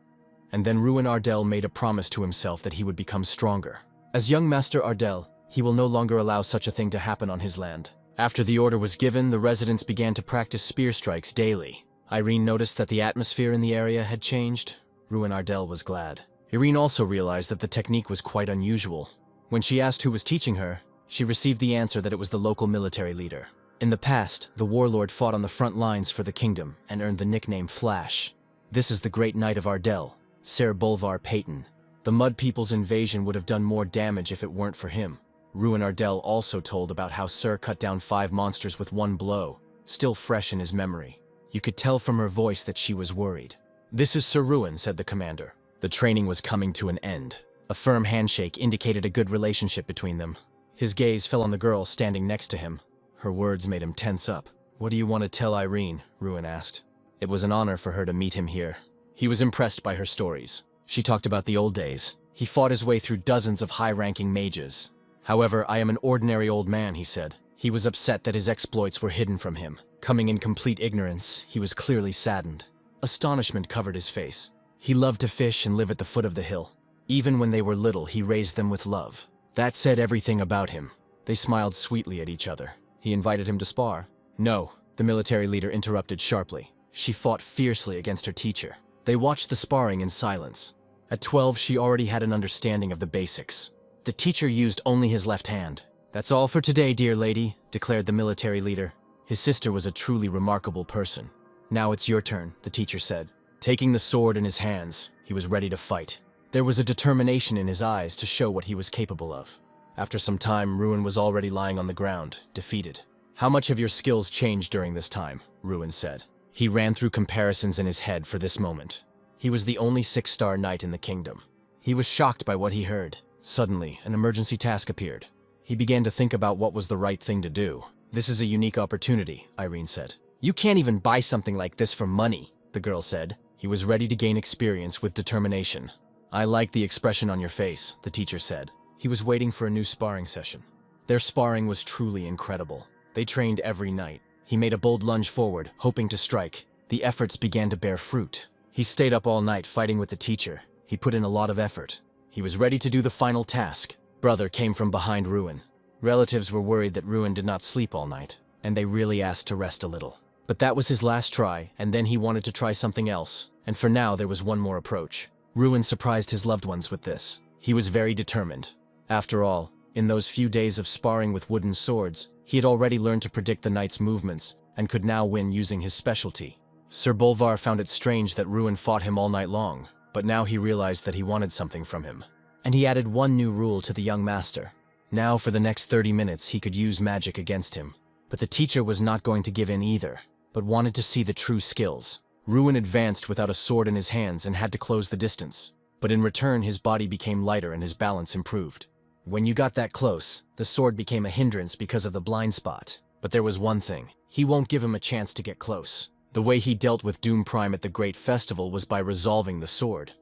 And then Ruin Ardell made a promise to himself that he would become stronger. As young Master Ardell, he will no longer allow such a thing to happen on his land. After the order was given, the residents began to practice spear strikes daily. Irene noticed that the atmosphere in the area had changed. Ruin Ardell was glad. Irene also realized that the technique was quite unusual. When she asked who was teaching her, she received the answer that it was the local military leader. In the past, the warlord fought on the front lines for the kingdom and earned the nickname Flash. This is the Great Knight of Ardell, Ser Bolvar Payton. The Mud People's invasion would have done more damage if it weren't for him. Ruin Ardell also told about how Sir cut down 5 monsters with 1 blow, still fresh in his memory. You could tell from her voice that she was worried. "This is Sir Ruin," said the commander. The training was coming to an end. A firm handshake indicated a good relationship between them. His gaze fell on the girl standing next to him. Her words made him tense up. "What do you want to tell Irene?" Ruin asked. It was an honor for her to meet him here. He was impressed by her stories. She talked about the old days. He fought his way through dozens of high-ranking mages. "However, I am an ordinary old man," he said. He was upset that his exploits were hidden from him. Coming in complete ignorance, he was clearly saddened. Astonishment covered his face. He loved to fish and live at the foot of the hill. Even when they were little, he raised them with love. That said everything about him. They smiled sweetly at each other. He invited him to spar. "No," the military leader interrupted sharply. She fought fiercely against her teacher. They watched the sparring in silence. At 12, she already had an understanding of the basics. The teacher used only his left hand. "That's all for today, dear lady," declared the military leader. His sister was a truly remarkable person. "Now it's your turn," the teacher said. Taking the sword in his hands, he was ready to fight. There was a determination in his eyes to show what he was capable of. After some time, Ruin was already lying on the ground, defeated. "How much have your skills changed during this time?" Ruin said. He ran through comparisons in his head for this moment. He was the only 6-star knight in the kingdom. He was shocked by what he heard. Suddenly, an emergency task appeared. He began to think about what was the right thing to do. "This is a unique opportunity," Irene said. "You can't even buy something like this for money," the girl said. He was ready to gain experience with determination. "I like the expression on your face," the teacher said. He was waiting for a new sparring session. Their sparring was truly incredible. They trained every night. He made a bold lunge forward, hoping to strike. The efforts began to bear fruit. He stayed up all night fighting with the teacher. He put in a lot of effort. He was ready to do the final task. Brother came from behind Ruin. Relatives were worried that Ruin did not sleep all night, and they really asked to rest a little. But that was his last try, and then he wanted to try something else, and for now there was one more approach. Ruin surprised his loved ones with this. He was very determined. After all, in those few days of sparring with wooden swords, he had already learned to predict the knight's movements, and could now win using his specialty. Sir Bolvar found it strange that Ruin fought him all night long, but now he realized that he wanted something from him. And he added one new rule to the young master. Now for the next 30 minutes he could use magic against him. But the teacher was not going to give in either, but wanted to see the true skills. Ruin advanced without a sword in his hands and had to close the distance. But in return his body became lighter and his balance improved. When you got that close, the sword became a hindrance because of the blind spot. But there was one thing. He won't give him a chance to get close. The way he dealt with Doom Prime at the Great Festival was by resolving the sword.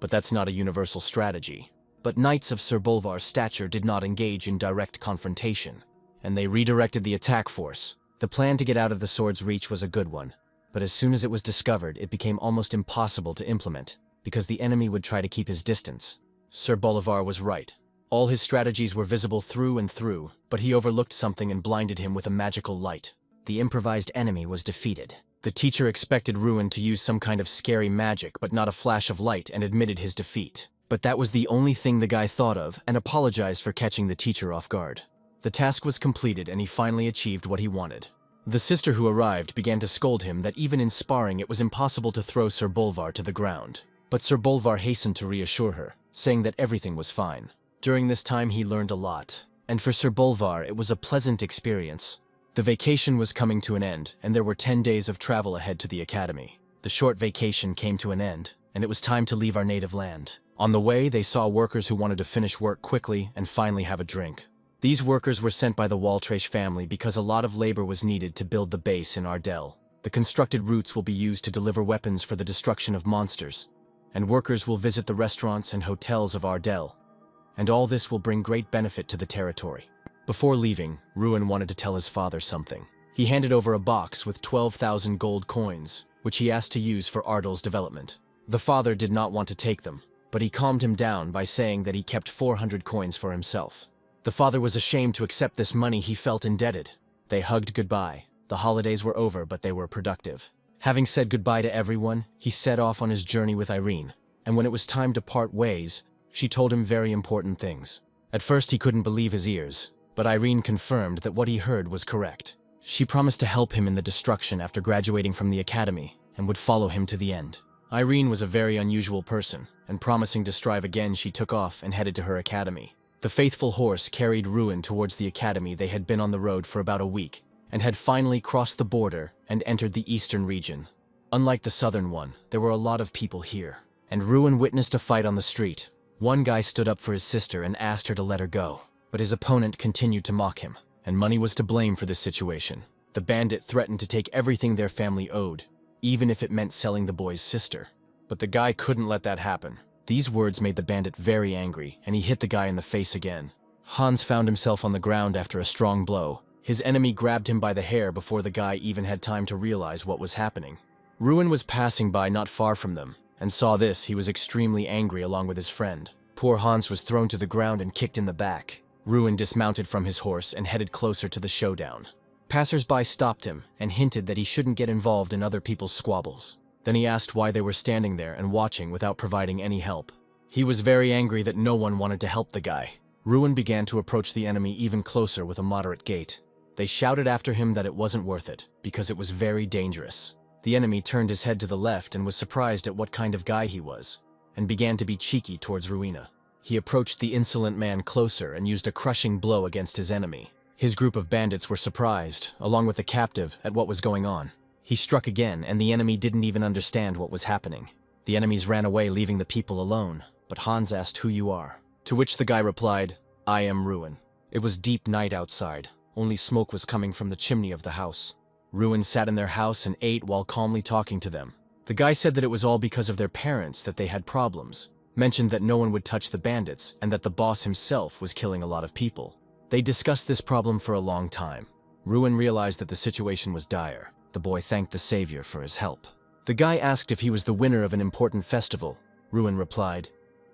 But that's not a universal strategy. But knights of Sir Bolvar's stature did not engage in direct confrontation, and they redirected the attack force. The plan to get out of the sword's reach was a good one, but as soon as it was discovered, it became almost impossible to implement, because the enemy would try to keep his distance. Sir Bolivar was right. All his strategies were visible through and through, but he overlooked something and blinded him with a magical light. The improvised enemy was defeated. The teacher expected Ruin to use some kind of scary magic, but not a flash of light, and admitted his defeat. But that was the only thing the guy thought of, and apologized for catching the teacher off guard. The task was completed, and he finally achieved what he wanted. The sister who arrived began to scold him that even in sparring it was impossible to throw Sir Bolvar to the ground. But Sir Bolvar hastened to reassure her, saying that everything was fine. During this time he learned a lot, and for Sir Bolvar it was a pleasant experience. The vacation was coming to an end, and there were 10 days of travel ahead to the academy. The short vacation came to an end, and it was time to leave our native land. On the way, they saw workers who wanted to finish work quickly and finally have a drink. These workers were sent by the Waltrache family because a lot of labor was needed to build the base in Ardell. The constructed routes will be used to deliver weapons for the destruction of monsters, and workers will visit the restaurants and hotels of Ardell. And all this will bring great benefit to the territory. Before leaving, Ruin wanted to tell his father something. He handed over a box with 12,000 gold coins, which he asked to use for Ardell's development. The father did not want to take them, but he calmed him down by saying that he kept 400 coins for himself. The father was ashamed to accept this money. He felt indebted. They hugged goodbye. The holidays were over, but they were productive. Having said goodbye to everyone, he set off on his journey with Irene, and when it was time to part ways, she told him very important things. At first he couldn't believe his ears, but Irene confirmed that what he heard was correct. She promised to help him in the destruction after graduating from the academy, and would follow him to the end. Irene was a very unusual person, and promising to strive again, she took off and headed to her academy. The faithful horse carried Ruin towards the academy. They had been on the road for about a week, and had finally crossed the border and entered the eastern region. Unlike the southern one, there were a lot of people here, and Ruin witnessed a fight on the street. One guy stood up for his sister and asked her to let her go, but his opponent continued to mock him, and money was to blame for this situation. The bandit threatened to take everything their family owed, even if it meant selling the boy's sister. But the guy couldn't let that happen. These words made the bandit very angry, and he hit the guy in the face again. Hans found himself on the ground after a strong blow. His enemy grabbed him by the hair before the guy even had time to realize what was happening. Ruin was passing by not far from them, and saw this. He was extremely angry along with his friend. Poor Hans was thrown to the ground and kicked in the back. Ruin dismounted from his horse and headed closer to the showdown. Passers-by stopped him and hinted that he shouldn't get involved in other people's squabbles. Then he asked why they were standing there and watching without providing any help. He was very angry that no one wanted to help the guy. Ruin began to approach the enemy even closer with a moderate gait. They shouted after him that it wasn't worth it, because it was very dangerous. The enemy turned his head to the left and was surprised at what kind of guy he was, and began to be cheeky towards Ruina. He approached the insolent man closer and used a crushing blow against his enemy. His group of bandits were surprised, along with the captive, at what was going on. He struck again, and the enemy didn't even understand what was happening. The enemies ran away, leaving the people alone, but Hans asked who you are. To which the guy replied, I am Ruin. It was deep night outside. Only smoke was coming from the chimney of the house. Ruin sat in their house and ate while calmly talking to them. The guy said that it was all because of their parents that they had problems, mentioned that no one would touch the bandits, and that the boss himself was killing a lot of people. They discussed this problem for a long time. Ruin realized that the situation was dire. The boy thanked the savior for his help. The guy asked if he was the winner of an important festival. Ruin replied,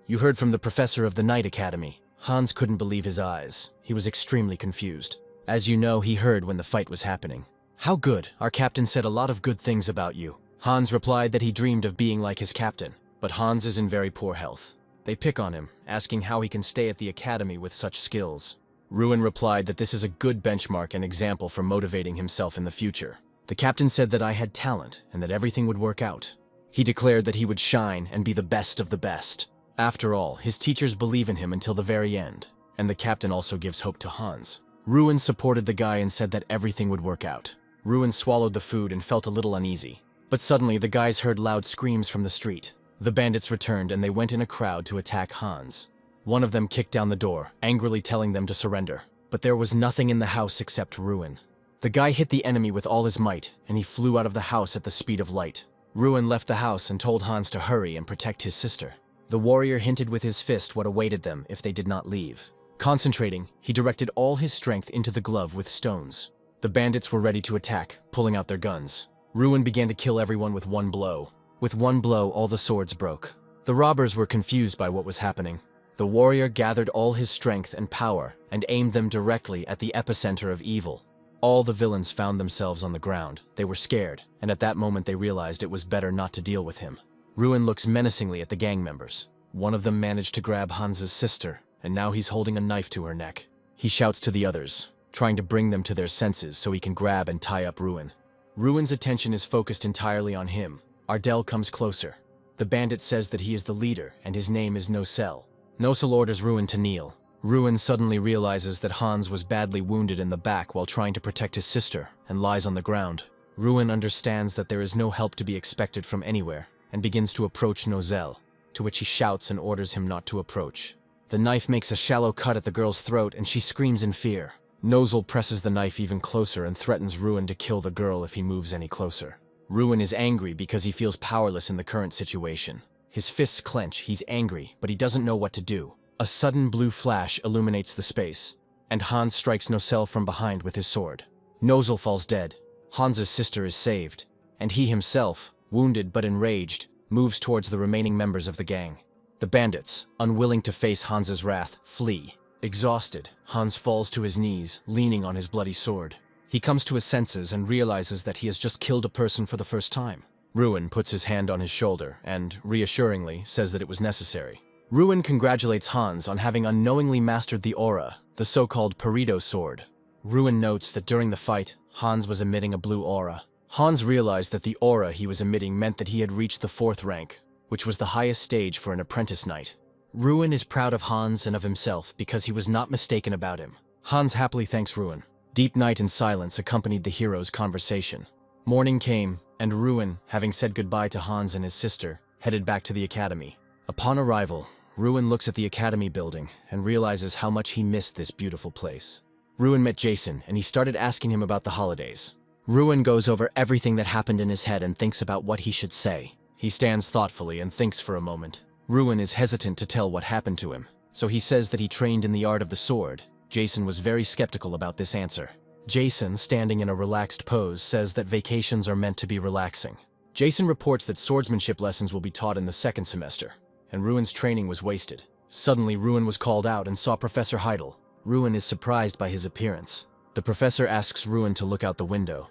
You heard from the professor of the Night Academy. Hans couldn't believe his eyes. He was extremely confused. As you know, he heard when the fight was happening. How good. Our captain said a lot of good things about you. Hans replied that he dreamed of being like his captain, but Hans is in very poor health. They pick on him, asking how he can stay at the academy with such skills. Ruin replied that this is a good benchmark and example for motivating himself in the future. The captain said that I had talent and that everything would work out. He declared that he would shine and be the best of the best. After all, his teachers believe in him until the very end, and the captain also gives hope to Hans. Ruin supported the guy and said that everything would work out. Ruin swallowed the food and felt a little uneasy. But suddenly the guys heard loud screams from the street. The bandits returned and they went in a crowd to attack Hans. One of them kicked down the door, angrily telling them to surrender. But there was nothing in the house except Ruin. The guy hit the enemy with all his might, and he flew out of the house at the speed of light. Ruin left the house and told Hans to hurry and protect his sister. The warrior hinted with his fist what awaited them if they did not leave. Concentrating, he directed all his strength into the glove with stones. The bandits were ready to attack, pulling out their guns. Ruin began to kill everyone with one blow. With one blow, all the swords broke. The robbers were confused by what was happening. The warrior gathered all his strength and power and aimed them directly at the epicenter of evil. All the villains found themselves on the ground. They were scared, and at that moment they realized it was better not to deal with him. Ruin looks menacingly at the gang members. One of them managed to grab Hans's sister, and now he's holding a knife to her neck. He shouts to the others, trying to bring them to their senses so he can grab and tie up Ruin. Ruin's attention is focused entirely on him. Ardell comes closer. The bandit says that he is the leader, and his name is Nocel. Nocel orders Ruin to kneel. Ruin suddenly realizes that Hans was badly wounded in the back while trying to protect his sister, and lies on the ground. Ruin understands that there is no help to be expected from anywhere, and begins to approach Nocel, to which he shouts and orders him not to approach. The knife makes a shallow cut at the girl's throat and she screams in fear. Nocel presses the knife even closer and threatens Ruin to kill the girl if he moves any closer. Ruin is angry because he feels powerless in the current situation. His fists clench, he's angry, but he doesn't know what to do. A sudden blue flash illuminates the space, and Hans strikes Nocel from behind with his sword. Nocel falls dead. Hans's sister is saved, and he himself, wounded but enraged, moves towards the remaining members of the gang. The bandits, unwilling to face Hans's wrath, flee. Exhausted, Hans falls to his knees, leaning on his bloody sword. He comes to his senses and realizes that he has just killed a person for the first time. Ruin puts his hand on his shoulder and, reassuringly, says that it was necessary. Ruin congratulates Hans on having unknowingly mastered the aura, the so-called Peridot sword. Ruin notes that during the fight, Hans was emitting a blue aura. Hans realized that the aura he was emitting meant that he had reached the 4th rank, which was the highest stage for an apprentice knight. Ruin is proud of Hans and of himself because he was not mistaken about him. Hans happily thanks Ruin. Deep night and silence accompanied the hero's conversation. Morning came, and Ruin, having said goodbye to Hans and his sister, headed back to the academy. Upon arrival, Ruin looks at the academy building and realizes how much he missed this beautiful place. Ruin met Jason, and he started asking him about the holidays. Ruin goes over everything that happened in his head and thinks about what he should say. He stands thoughtfully and thinks for a moment. Ruin is hesitant to tell what happened to him, so he says that he trained in the art of the sword. Jason was very skeptical about this answer. Jason, standing in a relaxed pose, says that vacations are meant to be relaxing. Jason reports that swordsmanship lessons will be taught in the second semester, and Ruin's training was wasted. Suddenly, Ruin was called out and saw Professor Heidel. Ruin is surprised by his appearance. The professor asks Ruin to look out the window.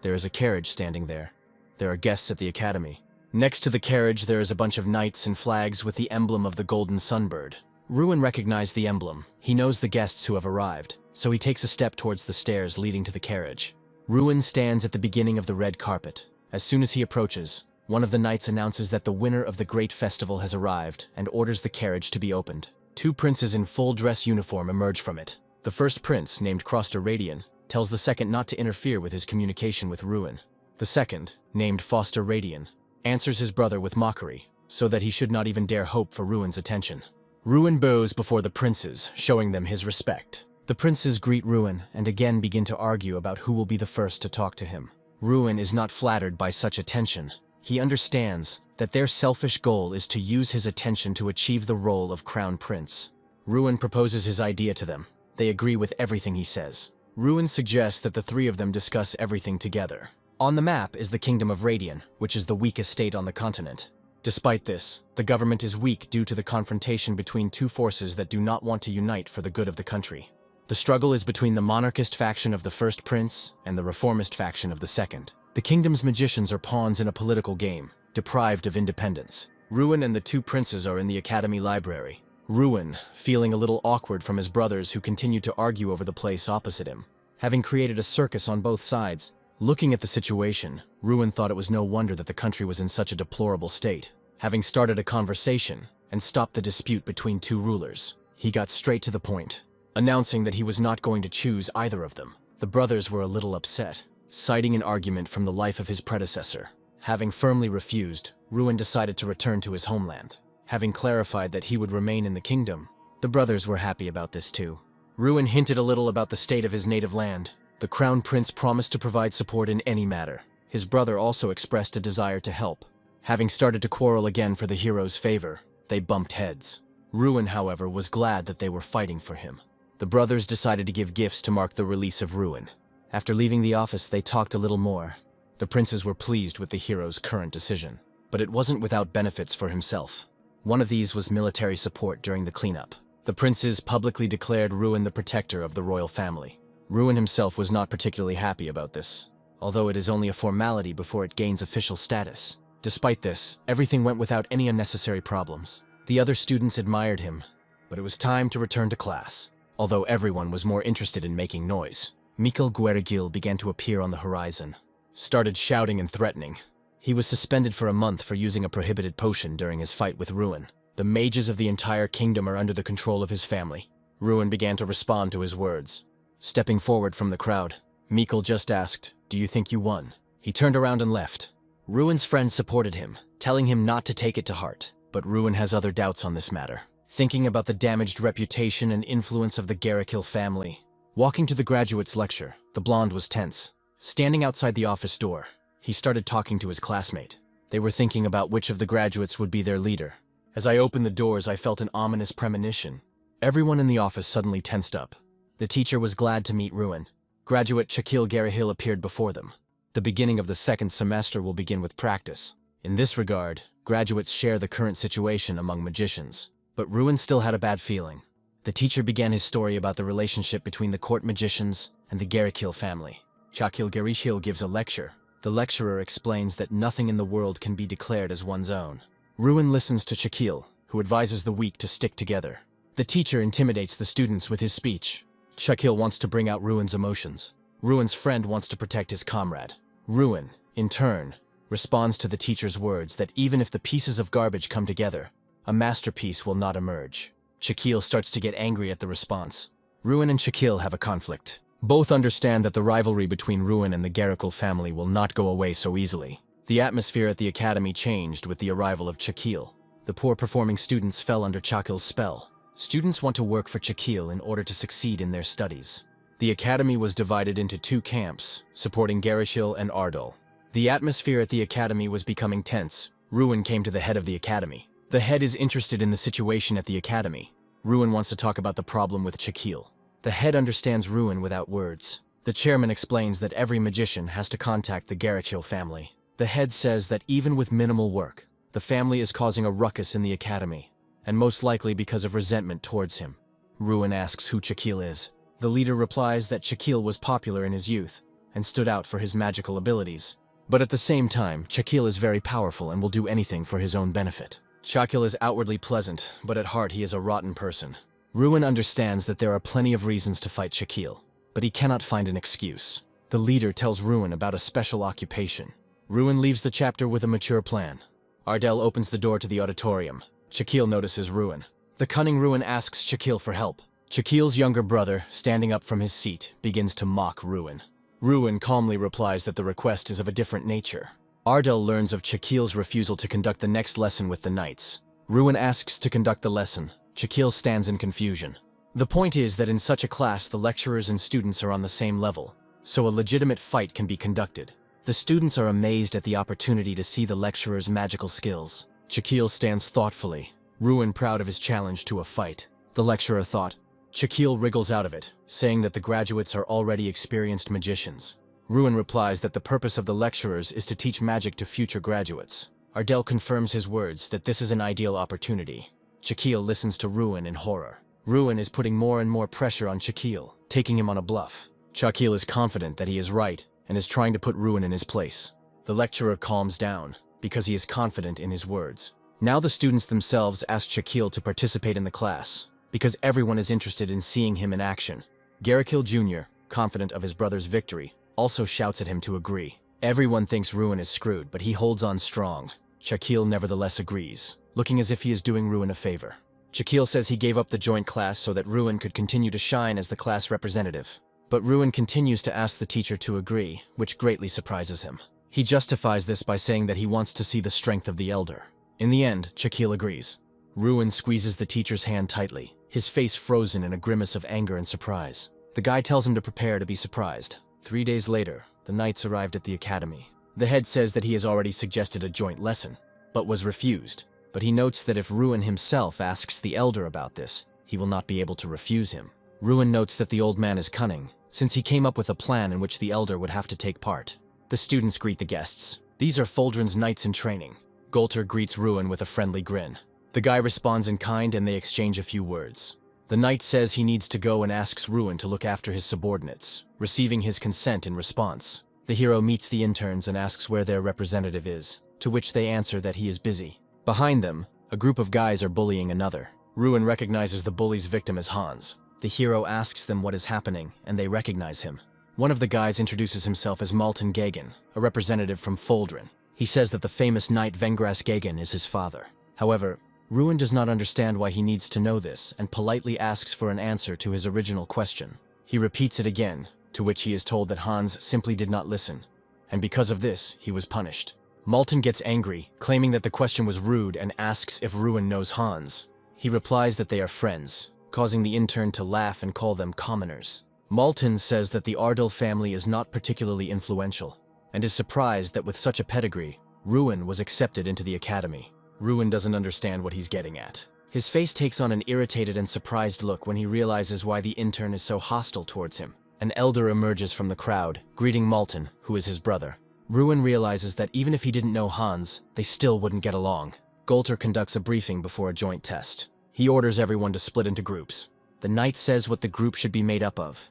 There is a carriage standing there. There are guests at the academy. Next to the carriage, there is a bunch of knights and flags with the emblem of the golden sunbird. Ruin recognized the emblem. He knows the guests who have arrived, so he takes a step towards the stairs leading to the carriage. Ruin stands at the beginning of the red carpet. As soon as he approaches, one of the knights announces that the winner of the great festival has arrived and orders the carriage to be opened. Two princes in full dress uniform emerge from it. The first prince, named Croster Radian, tells the second not to interfere with his communication with Ruin. The second, named Foster Radian, answers his brother with mockery, so that he should not even dare hope for Ruin's attention. Ruin bows before the princes, showing them his respect. The princes greet Ruin and again begin to argue about who will be the first to talk to him. Ruin is not flattered by such attention. He understands that their selfish goal is to use his attention to achieve the role of crown prince. Ruin proposes his idea to them. They agree with everything he says. Ruin suggests that the three of them discuss everything together. On the map is the Kingdom of Radian, which is the weakest state on the continent. Despite this, the government is weak due to the confrontation between two forces that do not want to unite for the good of the country. The struggle is between the monarchist faction of the first prince and the reformist faction of the second. The kingdom's magicians are pawns in a political game, deprived of independence. Ruin and the two princes are in the academy library. Ruin, feeling a little awkward from his brothers who continue to argue over the place opposite him, having created a circus on both sides. Looking at the situation, Ruin thought it was no wonder that the country was in such a deplorable state. Having started a conversation and stopped the dispute between two rulers, he got straight to the point, announcing that he was not going to choose either of them. The brothers were a little upset, citing an argument from the life of his predecessor. Having firmly refused, Ruin decided to return to his homeland. Having clarified that he would remain in the kingdom, the brothers were happy about this too. Ruin hinted a little about the state of his native land. The crown prince promised to provide support in any matter. His brother also expressed a desire to help. Having started to quarrel again for the hero's favor, they bumped heads. Ruin, however, was glad that they were fighting for him. The brothers decided to give gifts to mark the release of Ruin. After leaving the office, they talked a little more. The princes were pleased with the hero's current decision, but it wasn't without benefits for himself. One of these was military support during the cleanup. The princes publicly declared Ruin the protector of the royal family. Ruin himself was not particularly happy about this, although it is only a formality before it gains official status. Despite this, everything went without any unnecessary problems. The other students admired him, but it was time to return to class. Although everyone was more interested in making noise, Mikhail Guerrigil began to appear on the horizon, started shouting and threatening. He was suspended for a month for using a prohibited potion during his fight with Ruin. The mages of the entire kingdom are under the control of his family. Ruin began to respond to his words. Stepping forward from the crowd, Mikhail just asked, "Do you think you won?" He turned around and left. Ruin's friends supported him, telling him not to take it to heart. But Ruin has other doubts on this matter. Thinking about the damaged reputation and influence of the Guerrigil family. Walking to the graduates' lecture, the blonde was tense. Standing outside the office door, he started talking to his classmate. They were thinking about which of the graduates would be their leader. As I opened the doors, I felt an ominous premonition. Everyone in the office suddenly tensed up. The teacher was glad to meet Ruin. Graduate Shaquille Guerrigil appeared before them. The beginning of the second semester will begin with practice. In this regard, graduates share the current situation among magicians. But Ruin still had a bad feeling. The teacher began his story about the relationship between the court magicians and the Guerrigil family. Shaquille Guerrigil gives a lecture. The lecturer explains that nothing in the world can be declared as one's own. Ruin listens to Shaquille, who advises the weak to stick together. The teacher intimidates the students with his speech. Shaquille wants to bring out Ruin's emotions. Ruin's friend wants to protect his comrade. Ruin, in turn, responds to the teacher's words that even if the pieces of garbage come together, a masterpiece will not emerge. Shaquille starts to get angry at the response. Ruin and Shaquille have a conflict. Both understand that the rivalry between Ruin and the Guerrigil family will not go away so easily. The atmosphere at the academy changed with the arrival of Shaquille. The poor performing students fell under Shaquille's spell. Students want to work for Shaquille in order to succeed in their studies. The academy was divided into two camps, supporting Garishil and Ardal. The atmosphere at the academy was becoming tense. Ruin came to the head of the academy. The head is interested in the situation at the academy. Ruin wants to talk about the problem with Chakil. The head understands Ruin without words. The chairman explains that every magician has to contact the Garishil family. The head says that even with minimal work, the family is causing a ruckus in the academy, and most likely because of resentment towards him. Ruin asks who Chakil is. The leader replies that Chakil was popular in his youth and stood out for his magical abilities. But at the same time, Chakil is very powerful and will do anything for his own benefit. Chakil is outwardly pleasant, but at heart he is a rotten person. Ruin understands that there are plenty of reasons to fight Chakil, but he cannot find an excuse. The leader tells Ruin about a special occupation. Ruin leaves the chapter with a mature plan. Ardal opens the door to the auditorium. Chakil notices Ruin. The cunning Ruin asks Chakil for help. Chakil's younger brother, standing up from his seat, begins to mock Ruin. Ruin calmly replies that the request is of a different nature. Ardal learns of Chakil's refusal to conduct the next lesson with the knights. Ruin asks to conduct the lesson. Chakil stands in confusion. The point is that in such a class the lecturers and students are on the same level, so a legitimate fight can be conducted. The students are amazed at the opportunity to see the lecturer's magical skills. Chakil stands thoughtfully, Ruin proud of his challenge to a fight. The lecturer thought. Chakil wriggles out of it, saying that the graduates are already experienced magicians. Ruin replies that the purpose of the lecturers is to teach magic to future graduates. Ardal confirms his words that this is an ideal opportunity. Chakil listens to Ruin in horror. Ruin is putting more and more pressure on Chakil, taking him on a bluff. Chakil is confident that he is right and is trying to put Ruin in his place. The lecturer calms down because he is confident in his words. Now the students themselves ask Chakil to participate in the class, because everyone is interested in seeing him in action. Garishil Jr., confident of his brother's victory, also shouts at him to agree. Everyone thinks Ruin is screwed, but he holds on strong. Chakil nevertheless agrees, looking as if he is doing Ruin a favor. Chakil says he gave up the joint class so that Ruin could continue to shine as the class representative. But Ruin continues to ask the teacher to agree, which greatly surprises him. He justifies this by saying that he wants to see the strength of the elder. In the end, Chakil agrees. Ruin squeezes the teacher's hand tightly, his face frozen in a grimace of anger and surprise. The guy tells him to prepare to be surprised. 3 days later, the knights arrived at the academy. The head says that he has already suggested a joint lesson, but was refused. But he notes that if Ruin himself asks the elder about this, he will not be able to refuse him. Ruin notes that the old man is cunning, since he came up with a plan in which the elder would have to take part. The students greet the guests. These are Foldren's knights in training. Golter greets Ruin with a friendly grin. The guy responds in kind and they exchange a few words. The knight says he needs to go and asks Ruin to look after his subordinates, receiving his consent in response. The hero meets the interns and asks where their representative is, to which they answer that he is busy. Behind them, a group of guys are bullying another. Ruin recognizes the bully's victim as Hans. The hero asks them what is happening, and they recognize him. One of the guys introduces himself as Malton Gagan, a representative from Foldren. He says that the famous knight Vengras Gagan is his father. However, Ruin does not understand why he needs to know this and politely asks for an answer to his original question. He repeats it again, to which he is told that Hans simply did not listen, and because of this, he was punished. Malton gets angry, claiming that the question was rude and asks if Ruin knows Hans. He replies that they are friends, causing the intern to laugh and call them commoners. Malton says that the Ardal family is not particularly influential, and is surprised that with such a pedigree, Ruin was accepted into the academy. Ruin doesn't understand what he's getting at. His face takes on an irritated and surprised look when he realizes why the intern is so hostile towards him. An elder emerges from the crowd, greeting Malton, who is his brother. Ruin realizes that even if he didn't know Hans, they still wouldn't get along. Golter conducts a briefing before a joint test. He orders everyone to split into groups. The knight says what the group should be made up of,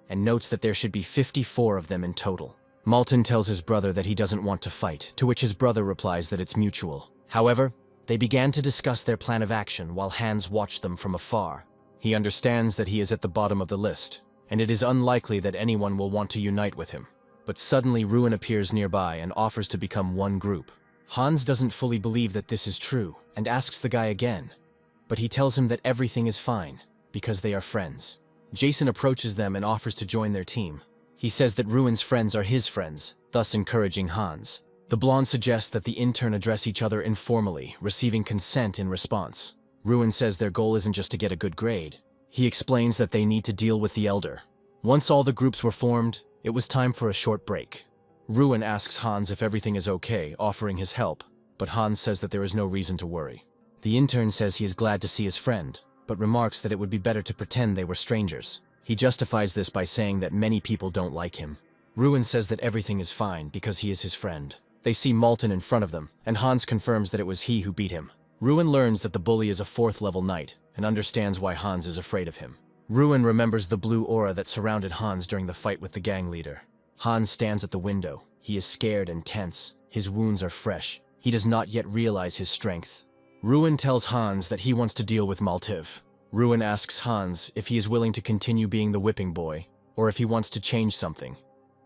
and notes that there should be 54 of them in total. Malton tells his brother that he doesn't want to fight, to which his brother replies that it's mutual. However, they began to discuss their plan of action while Hans watched them from afar. He understands that he is at the bottom of the list, and it is unlikely that anyone will want to unite with him. But suddenly Ruin appears nearby and offers to become one group. Hans doesn't fully believe that this is true, and asks the guy again. But he tells him that everything is fine, because they are friends. Jason approaches them and offers to join their team. He says that Ruin's friends are his friends, thus encouraging Hans. The blonde suggests that the intern address each other informally, receiving consent in response. Ruin says their goal isn't just to get a good grade. He explains that they need to deal with the elder. Once all the groups were formed, it was time for a short break. Ruin asks Hans if everything is okay, offering his help, but Hans says that there is no reason to worry. The intern says he is glad to see his friend, but remarks that it would be better to pretend they were strangers. He justifies this by saying that many people don't like him. Ruin says that everything is fine because he is his friend. They see Malton in front of them, and Hans confirms that it was he who beat him. Ruin learns that the bully is a 4th-level knight, and understands why Hans is afraid of him. Ruin remembers the blue aura that surrounded Hans during the fight with the gang leader. Hans stands at the window. He is scared and tense. His wounds are fresh. He does not yet realize his strength. Ruin tells Hans that he wants to deal with Maltiv. Ruin asks Hans if he is willing to continue being the whipping boy, or if he wants to change something.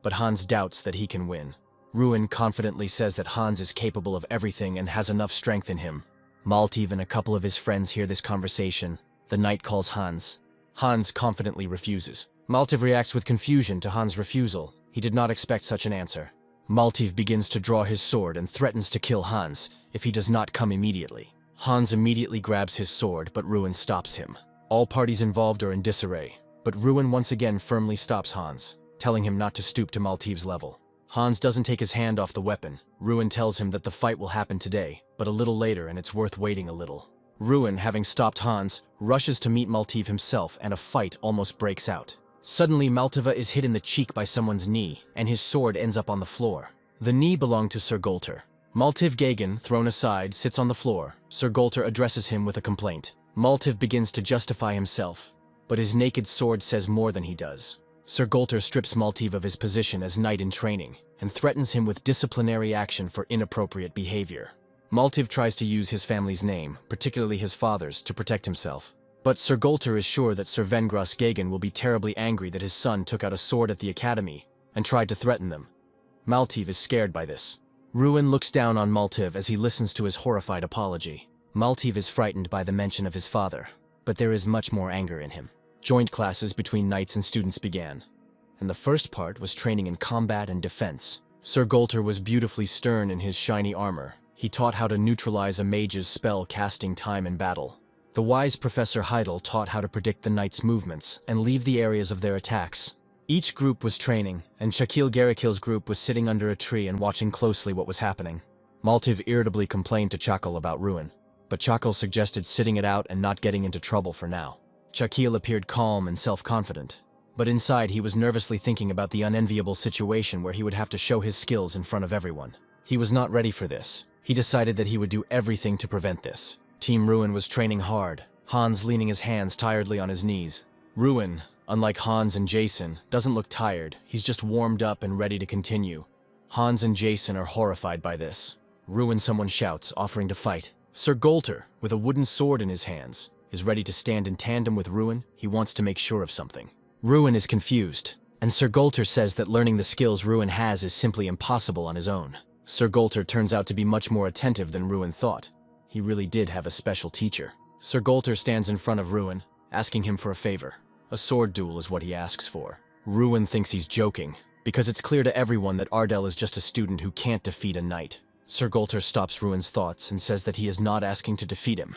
But Hans doubts that he can win. Ruin confidently says that Hans is capable of everything and has enough strength in him. Maltiv and a couple of his friends hear this conversation. The knight calls Hans. Hans confidently refuses. Maltiv reacts with confusion to Hans' refusal. He did not expect such an answer. Maltiv begins to draw his sword and threatens to kill Hans if he does not come immediately. Hans immediately grabs his sword, but Ruin stops him. All parties involved are in disarray, but Ruin once again firmly stops Hans, telling him not to stoop to Maltiv's level. Hans doesn't take his hand off the weapon. Ruin tells him that the fight will happen today, but a little later and it's worth waiting a little. Ruin, having stopped Hans, rushes to meet Maltiv himself and a fight almost breaks out. Suddenly, Maltiva is hit in the cheek by someone's knee, and his sword ends up on the floor. The knee belonged to Sir Golter. Maltiv Gagan, thrown aside, sits on the floor. Sir Golter addresses him with a complaint. Maltiv begins to justify himself, but his naked sword says more than he does. Sir Golter strips Maltiv of his position as knight in training, and threatens him with disciplinary action for inappropriate behavior. Maltiv tries to use his family's name, particularly his father's, to protect himself. But Sir Golter is sure that Sir Vengras Gagan will be terribly angry that his son took out a sword at the academy and tried to threaten them. Maltiv is scared by this. Ruin looks down on Maltiv as he listens to his horrified apology. Maltiv is frightened by the mention of his father, but there is much more anger in him. Joint classes between knights and students began, and the first part was training in combat and defense. Sir Golter was beautifully stern in his shiny armor. He taught how to neutralize a mage's spell casting time in battle. The wise Professor Heidel taught how to predict the knights' movements and leave the areas of their attacks. Each group was training, and Shakil Garikil's group was sitting under a tree and watching closely what was happening. Maltiv irritably complained to Chakal about Ruin, but Chakal suggested sitting it out and not getting into trouble for now. Shakil appeared calm and self-confident, but inside he was nervously thinking about the unenviable situation where he would have to show his skills in front of everyone. He was not ready for this. He decided that he would do everything to prevent this. Team Ruin was training hard, Hans leaning his hands tiredly on his knees. Ruin, unlike Hans and Jason, doesn't look tired. He's just warmed up and ready to continue. Hans and Jason are horrified by this. Ruin, someone shouts, offering to fight. Sir Golter, with a wooden sword in his hands, is ready to stand in tandem with Ruin. He wants to make sure of something. Ruin is confused, and Sir Golter says that learning the skills Ruin has is simply impossible on his own. Sir Golter turns out to be much more attentive than Ruin thought. He really did have a special teacher. Sir Golter stands in front of Ruin, asking him for a favor. A sword duel is what he asks for. Ruin thinks he's joking, because it's clear to everyone that Ardell is just a student who can't defeat a knight. Sir Golter stops Ruin's thoughts and says that he is not asking to defeat him.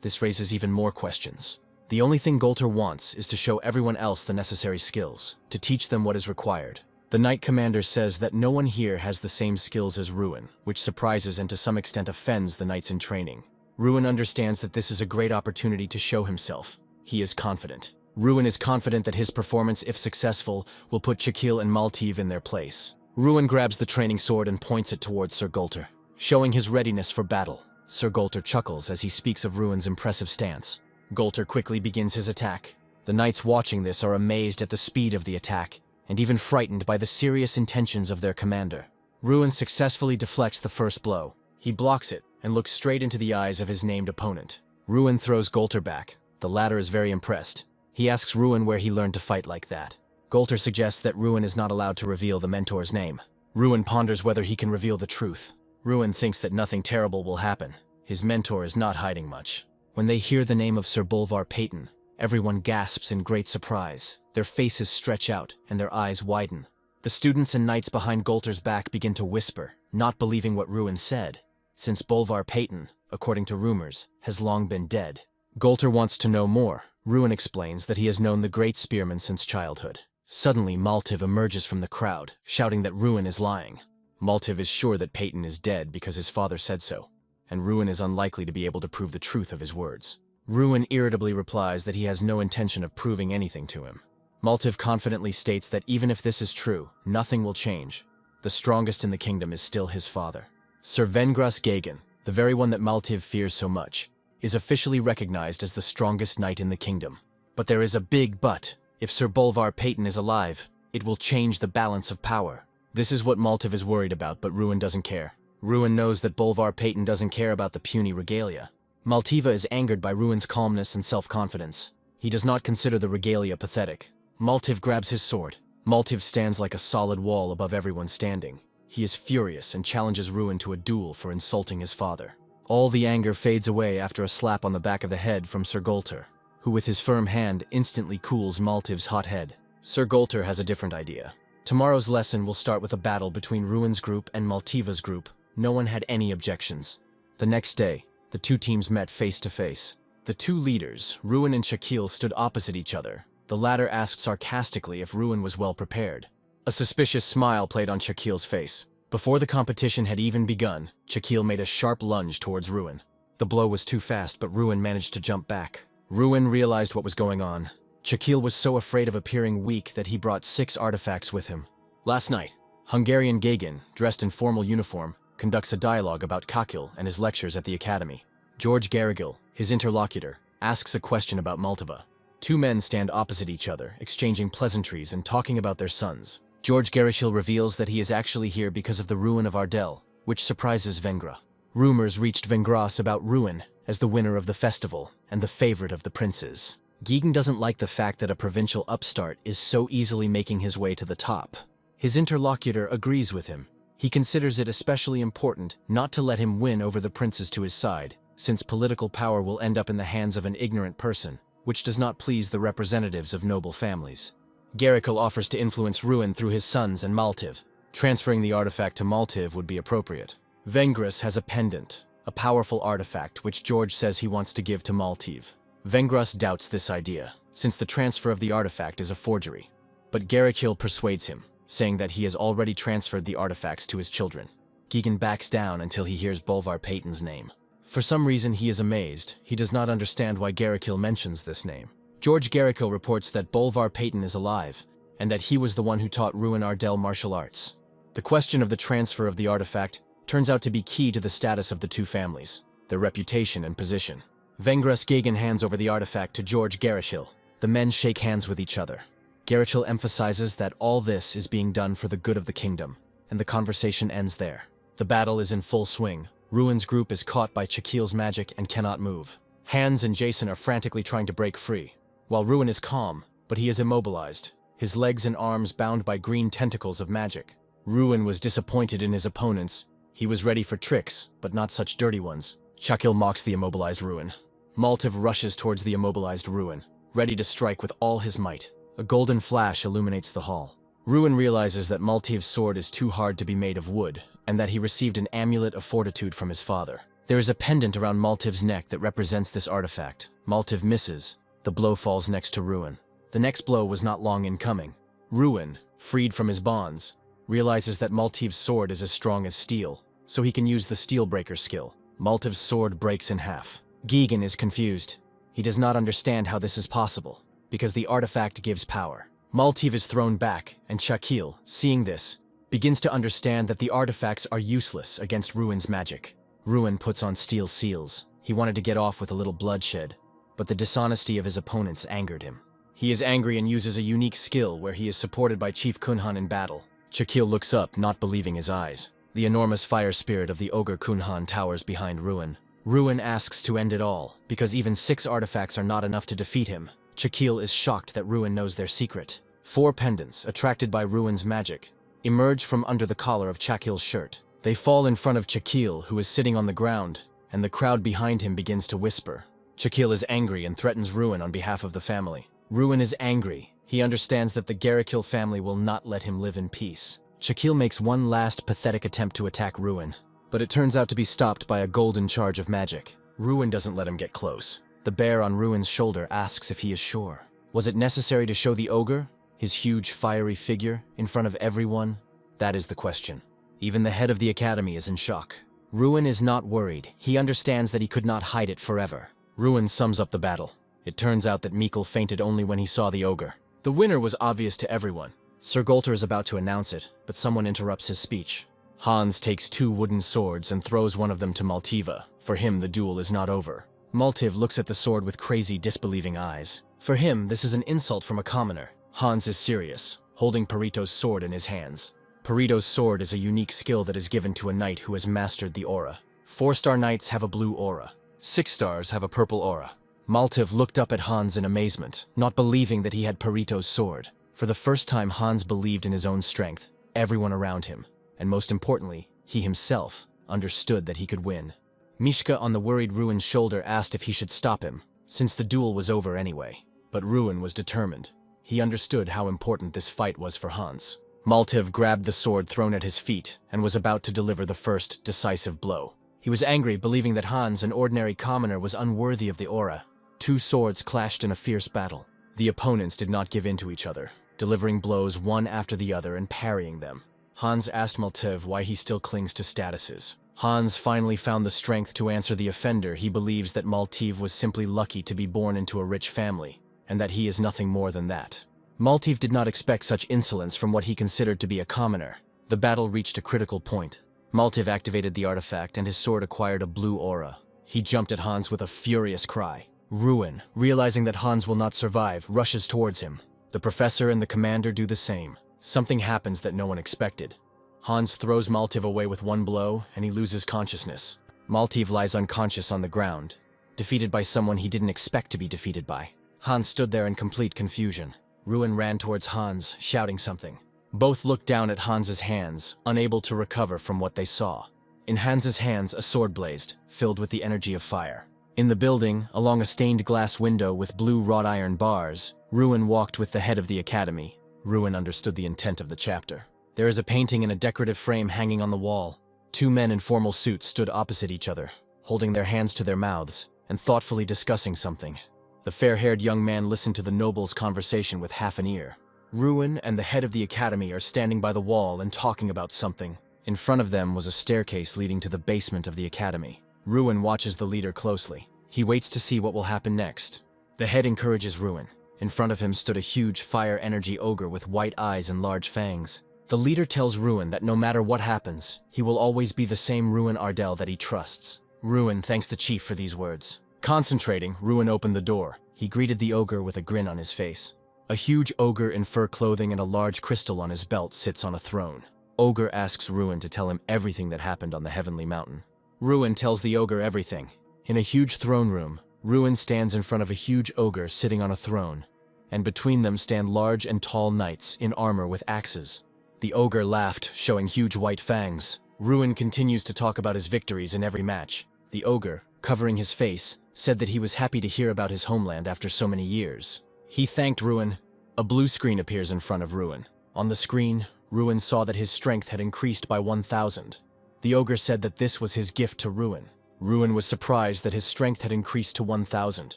This raises even more questions. The only thing Golter wants is to show everyone else the necessary skills, to teach them what is required. The Knight Commander says that no one here has the same skills as Ruin, which surprises and to some extent offends the knights in training. Ruin understands that this is a great opportunity to show himself. He is confident. Ruin is confident that his performance, if successful, will put Shakil and Maltiv in their place. Ruin grabs the training sword and points it towards Sir Golter, showing his readiness for battle. Sir Golter chuckles as he speaks of Ruin's impressive stance. Golter quickly begins his attack. The knights watching this are amazed at the speed of the attack, and even frightened by the serious intentions of their commander. Ruin successfully deflects the first blow. He blocks it and looks straight into the eyes of his named opponent. Ruin throws Golter back. The latter is very impressed. He asks Ruin where he learned to fight like that. Golter suggests that Ruin is not allowed to reveal the mentor's name. Ruin ponders whether he can reveal the truth. Ruin thinks that nothing terrible will happen. His mentor is not hiding much. When they hear the name of Sir Bolvar Peyton, everyone gasps in great surprise. Their faces stretch out, and their eyes widen. The students and knights behind Golter's back begin to whisper, not believing what Ruin said, since Bolvar Peyton, according to rumors, has long been dead. Golter wants to know more. Ruin explains that he has known the great spearman since childhood. Suddenly, Maltiv emerges from the crowd, shouting that Ruin is lying. Maltiv is sure that Peyton is dead because his father said so, and Ruin is unlikely to be able to prove the truth of his words. Ruin irritably replies that he has no intention of proving anything to him. Maltiv confidently states that even if this is true, nothing will change. The strongest in the kingdom is still his father. Sir Vengras Gagan, the very one that Maltiv fears so much, is officially recognized as the strongest knight in the kingdom. But there is a big but. If Sir Bolvar Peyton is alive, it will change the balance of power. This is what Maltiv is worried about, but Ruin doesn't care. Ruin knows that Bolvar Peyton doesn't care about the puny regalia. Maltiva is angered by Ruin's calmness and self-confidence. He does not consider the regalia pathetic. Maltiv grabs his sword. Maltiv stands like a solid wall above everyone standing. He is furious and challenges Ruin to a duel for insulting his father. All the anger fades away after a slap on the back of the head from Sir Golter, who with his firm hand instantly cools Maltiv's hot head. Sir Golter has a different idea. Tomorrow's lesson will start with a battle between Ruin's group and Maltiva's group. No one had any objections. The next day, the two teams met face to face. The two leaders, Ruin and Shakil, stood opposite each other. The latter asked sarcastically if Ruin was well prepared. A suspicious smile played on Shakil's face. Before the competition had even begun, Shakil made a sharp lunge towards Ruin. The blow was too fast, but Ruin managed to jump back. Ruin realized what was going on. Shakil was so afraid of appearing weak that he brought 6 artifacts with him. Last night, Hungarian Gagan, dressed in formal uniform, conducts a dialogue about Kakil and his lectures at the academy. George Garrigill, his interlocutor, asks a question about Maltiva. Two men stand opposite each other, exchanging pleasantries and talking about their sons. George Garrigill reveals that he is actually here because of the ruin of Ardell, which surprises Vengra. Rumors reached Vengras about Ruin as the winner of the festival and the favorite of the princes. Gegan doesn't like the fact that a provincial upstart is so easily making his way to the top. His interlocutor agrees with him. He considers it especially important not to let him win over the princes to his side, since political power will end up in the hands of an ignorant person, which does not please the representatives of noble families. Garrickle offers to influence Ruin through his sons and Maltiv. Transferring the artifact to Maltiv would be appropriate. Vengras has a pendant, a powerful artifact which George says he wants to give to Maltiv. Vengras doubts this idea, since the transfer of the artifact is a forgery. But Garrickle persuades him, saying that he has already transferred the artifacts to his children. Gegan backs down until he hears Bolvar Peyton's name. For some reason he is amazed. He does not understand why Garrickle mentions this name. George Garrickle reports that Bolvar Peyton is alive, and that he was the one who taught Ruin Ardell martial arts. The question of the transfer of the artifact turns out to be key to the status of the two families, their reputation and position. Vengras Gagan hands over the artifact to George Garrickle. The men shake hands with each other. Garrickle emphasizes that all this is being done for the good of the kingdom, and the conversation ends there. The battle is in full swing. Ruin's group is caught by Shakil's magic and cannot move. Hans and Jason are frantically trying to break free, while Ruin is calm, but he is immobilized, his legs and arms bound by green tentacles of magic. Ruin was disappointed in his opponents. He was ready for tricks, but not such dirty ones. Shakil mocks the immobilized Ruin. Maltiv rushes towards the immobilized Ruin, ready to strike with all his might. A golden flash illuminates the hall. Ruin realizes that Maltiv's sword is too hard to be made of wood, and that he received an amulet of fortitude from his father. There is a pendant around Maltiv's neck that represents this artifact. Maltiv misses. The blow falls next to Ruin. The next blow was not long in coming. Ruin, freed from his bonds, realizes that Maltiv's sword is as strong as steel, so he can use the Steel Breaker skill. Maltiv's sword breaks in half. Gegan is confused. He does not understand how this is possible, because the artifact gives power. Maltiv is thrown back, and Shakil, seeing this, begins to understand that the artifacts are useless against Ruin's magic. Ruin puts on steel seals. He wanted to get off with a little bloodshed, but the dishonesty of his opponents angered him. He is angry and uses a unique skill where he is supported by Chief Kunhan in battle. Shakil looks up, not believing his eyes. The enormous fire spirit of the ogre Kunhan towers behind Ruin. Ruin asks to end it all, because even 6 artifacts are not enough to defeat him. Shakil is shocked that Ruin knows their secret. 4 pendants, attracted by Ruin's magic, emerge from under the collar of Shakil's shirt. They fall in front of Shakil, who is sitting on the ground, and the crowd behind him begins to whisper. Shakil is angry and threatens Ruin on behalf of the family. Ruin is angry. He understands that the Garrickle family will not let him live in peace. Shakil makes one last pathetic attempt to attack Ruin, but it turns out to be stopped by a golden charge of magic. Ruin doesn't let him get close. The bear on Ruin's shoulder asks if he is sure. Was it necessary to show the ogre? His huge, fiery figure, in front of everyone? That is the question. Even the head of the academy is in shock. Ruin is not worried. He understands that he could not hide it forever. Ruin sums up the battle. It turns out that Mikkel fainted only when he saw the ogre. The winner was obvious to everyone. Sir Golter is about to announce it, but someone interrupts his speech. Hans takes 2 wooden swords and throws one of them to Maltiva. For him, the duel is not over. Maltiv looks at the sword with crazy, disbelieving eyes. For him, this is an insult from a commoner. Hans is serious, holding Perito's sword in his hands. Perito's sword is a unique skill that is given to a knight who has mastered the aura. 4-star knights have a blue aura. 6 stars have a purple aura. Maltiv looked up at Hans in amazement, not believing that he had Perito's sword. For the first time, Hans believed in his own strength, everyone around him, and most importantly, he himself understood that he could win. Mishka on the worried Ruin's shoulder asked if he should stop him, since the duel was over anyway. But Ruin was determined. He understood how important this fight was for Hans. Maltiv grabbed the sword thrown at his feet and was about to deliver the first decisive blow. He was angry, believing that Hans, an ordinary commoner, was unworthy of the aura. 2 swords clashed in a fierce battle. The opponents did not give in to each other, delivering blows one after the other and parrying them. Hans asked Maltiv why he still clings to statuses. Hans finally found the strength to answer the offender. He believes that Maltiv was simply lucky to be born into a rich family, and that he is nothing more than that. Maltiv did not expect such insolence from what he considered to be a commoner. The battle reached a critical point. Maltiv activated the artifact and his sword acquired a blue aura. He jumped at Hans with a furious cry. Ruin, realizing that Hans will not survive, rushes towards him. The professor and the commander do the same. Something happens that no one expected. Hans throws Maltiv away with 1 blow, and he loses consciousness. Maltiv lies unconscious on the ground, defeated by someone he didn't expect to be defeated by. Hans stood there in complete confusion. Ruin ran towards Hans, shouting something. Both looked down at Hans's hands, unable to recover from what they saw. In Hans's hands, a sword blazed, filled with the energy of fire. In the building, along a stained glass window with blue wrought iron bars, Ruin walked with the head of the academy. Ruin understood the intent of the chapter. There is a painting in a decorative frame hanging on the wall. 2 men in formal suits stood opposite each other, holding their hands to their mouths and thoughtfully discussing something. The fair-haired young man listened to the noble's conversation with half an ear. Ruin and the head of the academy are standing by the wall and talking about something. In front of them was a staircase leading to the basement of the academy. Ruin watches the leader closely. He waits to see what will happen next. The head encourages Ruin. In front of him stood a huge fire energy ogre with white eyes and large fangs. The leader tells Ruin that no matter what happens, he will always be the same Ruin Ardell that he trusts. Ruin thanks the chief for these words. Concentrating, Ruin opened the door. He greeted the ogre with a grin on his face. A huge ogre in fur clothing and a large crystal on his belt sits on a throne. Ogre asks Ruin to tell him everything that happened on the Heavenly Mountain. Ruin tells the ogre everything. In a huge throne room, Ruin stands in front of a huge ogre sitting on a throne, and between them stand large and tall knights in armor with axes. The ogre laughed, showing huge white fangs. Ruin continues to talk about his victories in every match. The ogre, covering his face, said that he was happy to hear about his homeland after so many years. He thanked Ruin. A blue screen appears in front of Ruin. On the screen, Ruin saw that his strength had increased by 1,000. The ogre said that this was his gift to Ruin. Ruin was surprised that his strength had increased to 1,000,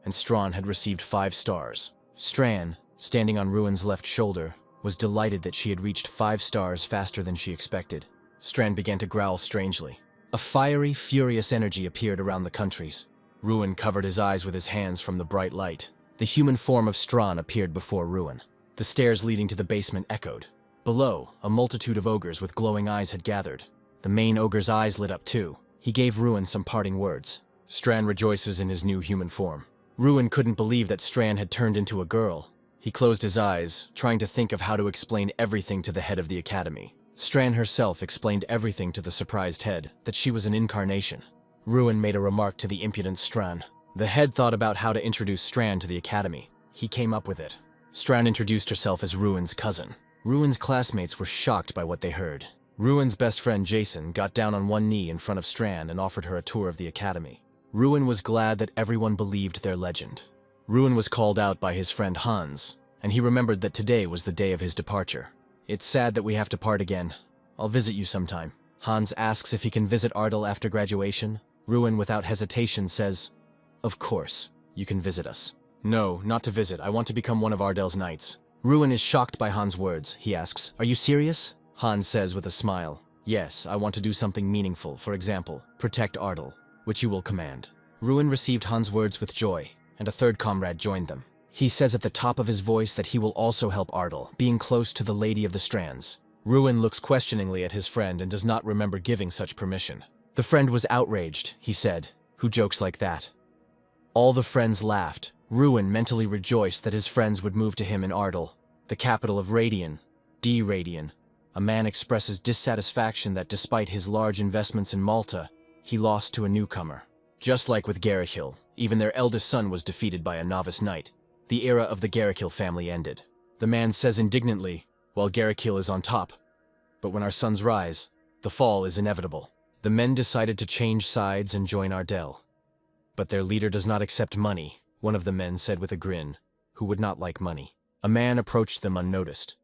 and Strawn had received 5 stars. Stran, standing on Ruin's left shoulder, was delighted that she had reached 5 stars faster than she expected. Stran began to growl strangely. A fiery, furious energy appeared around the countries. Ruin covered his eyes with his hands from the bright light. The human form of Strawn appeared before Ruin. The stairs leading to the basement echoed. Below, a multitude of ogres with glowing eyes had gathered. The main ogre's eyes lit up too. He gave Ruin some parting words. Stran rejoices in his new human form. Ruin couldn't believe that Stran had turned into a girl. He closed his eyes, trying to think of how to explain everything to the head of the academy. Stran herself explained everything to the surprised head, that she was an incarnation. Ruin made a remark to the impudent Stran. The head thought about how to introduce Stran to the academy. He came up with it. Stran introduced herself as Ruin's cousin. Ruin's classmates were shocked by what they heard. Ruin's best friend Jason got down on one knee in front of Stran and offered her a tour of the academy. Ruin was glad that everyone believed their legend. Ruin was called out by his friend Hans, and he remembered that today was the day of his departure. It's sad that we have to part again. I'll visit you sometime. Hans asks if he can visit Ardell after graduation. Ruin, without hesitation, says, "Of course, you can visit us." "No, not to visit. I want to become one of Ardell's knights." Ruin is shocked by Han's words. He asks, "Are you serious?" Han says with a smile, "Yes, I want to do something meaningful, for example, protect Ardal, which you will command." Ruin received Han's words with joy, and a third comrade joined them. He says at the top of his voice that he will also help Ardal, being close to the Lady of the Strands. Ruin looks questioningly at his friend and does not remember giving such permission. The friend was outraged, he said. Who jokes like that? All the friends laughed. Ruin mentally rejoiced that his friends would move to him in Ardal, the capital of Radian. Radian. A man expresses dissatisfaction that despite his large investments in Malta, he lost to a newcomer. Just like with Garrikill, even their eldest son was defeated by a novice knight. The era of the Garrikill family ended. The man says indignantly, "While Garrikill is on top. But when our sons rise, the fall is inevitable." The men decided to change sides and join Ardal. "But their leader does not accept money," one of the men said with a grin. Who would not like money? A man approached them unnoticed.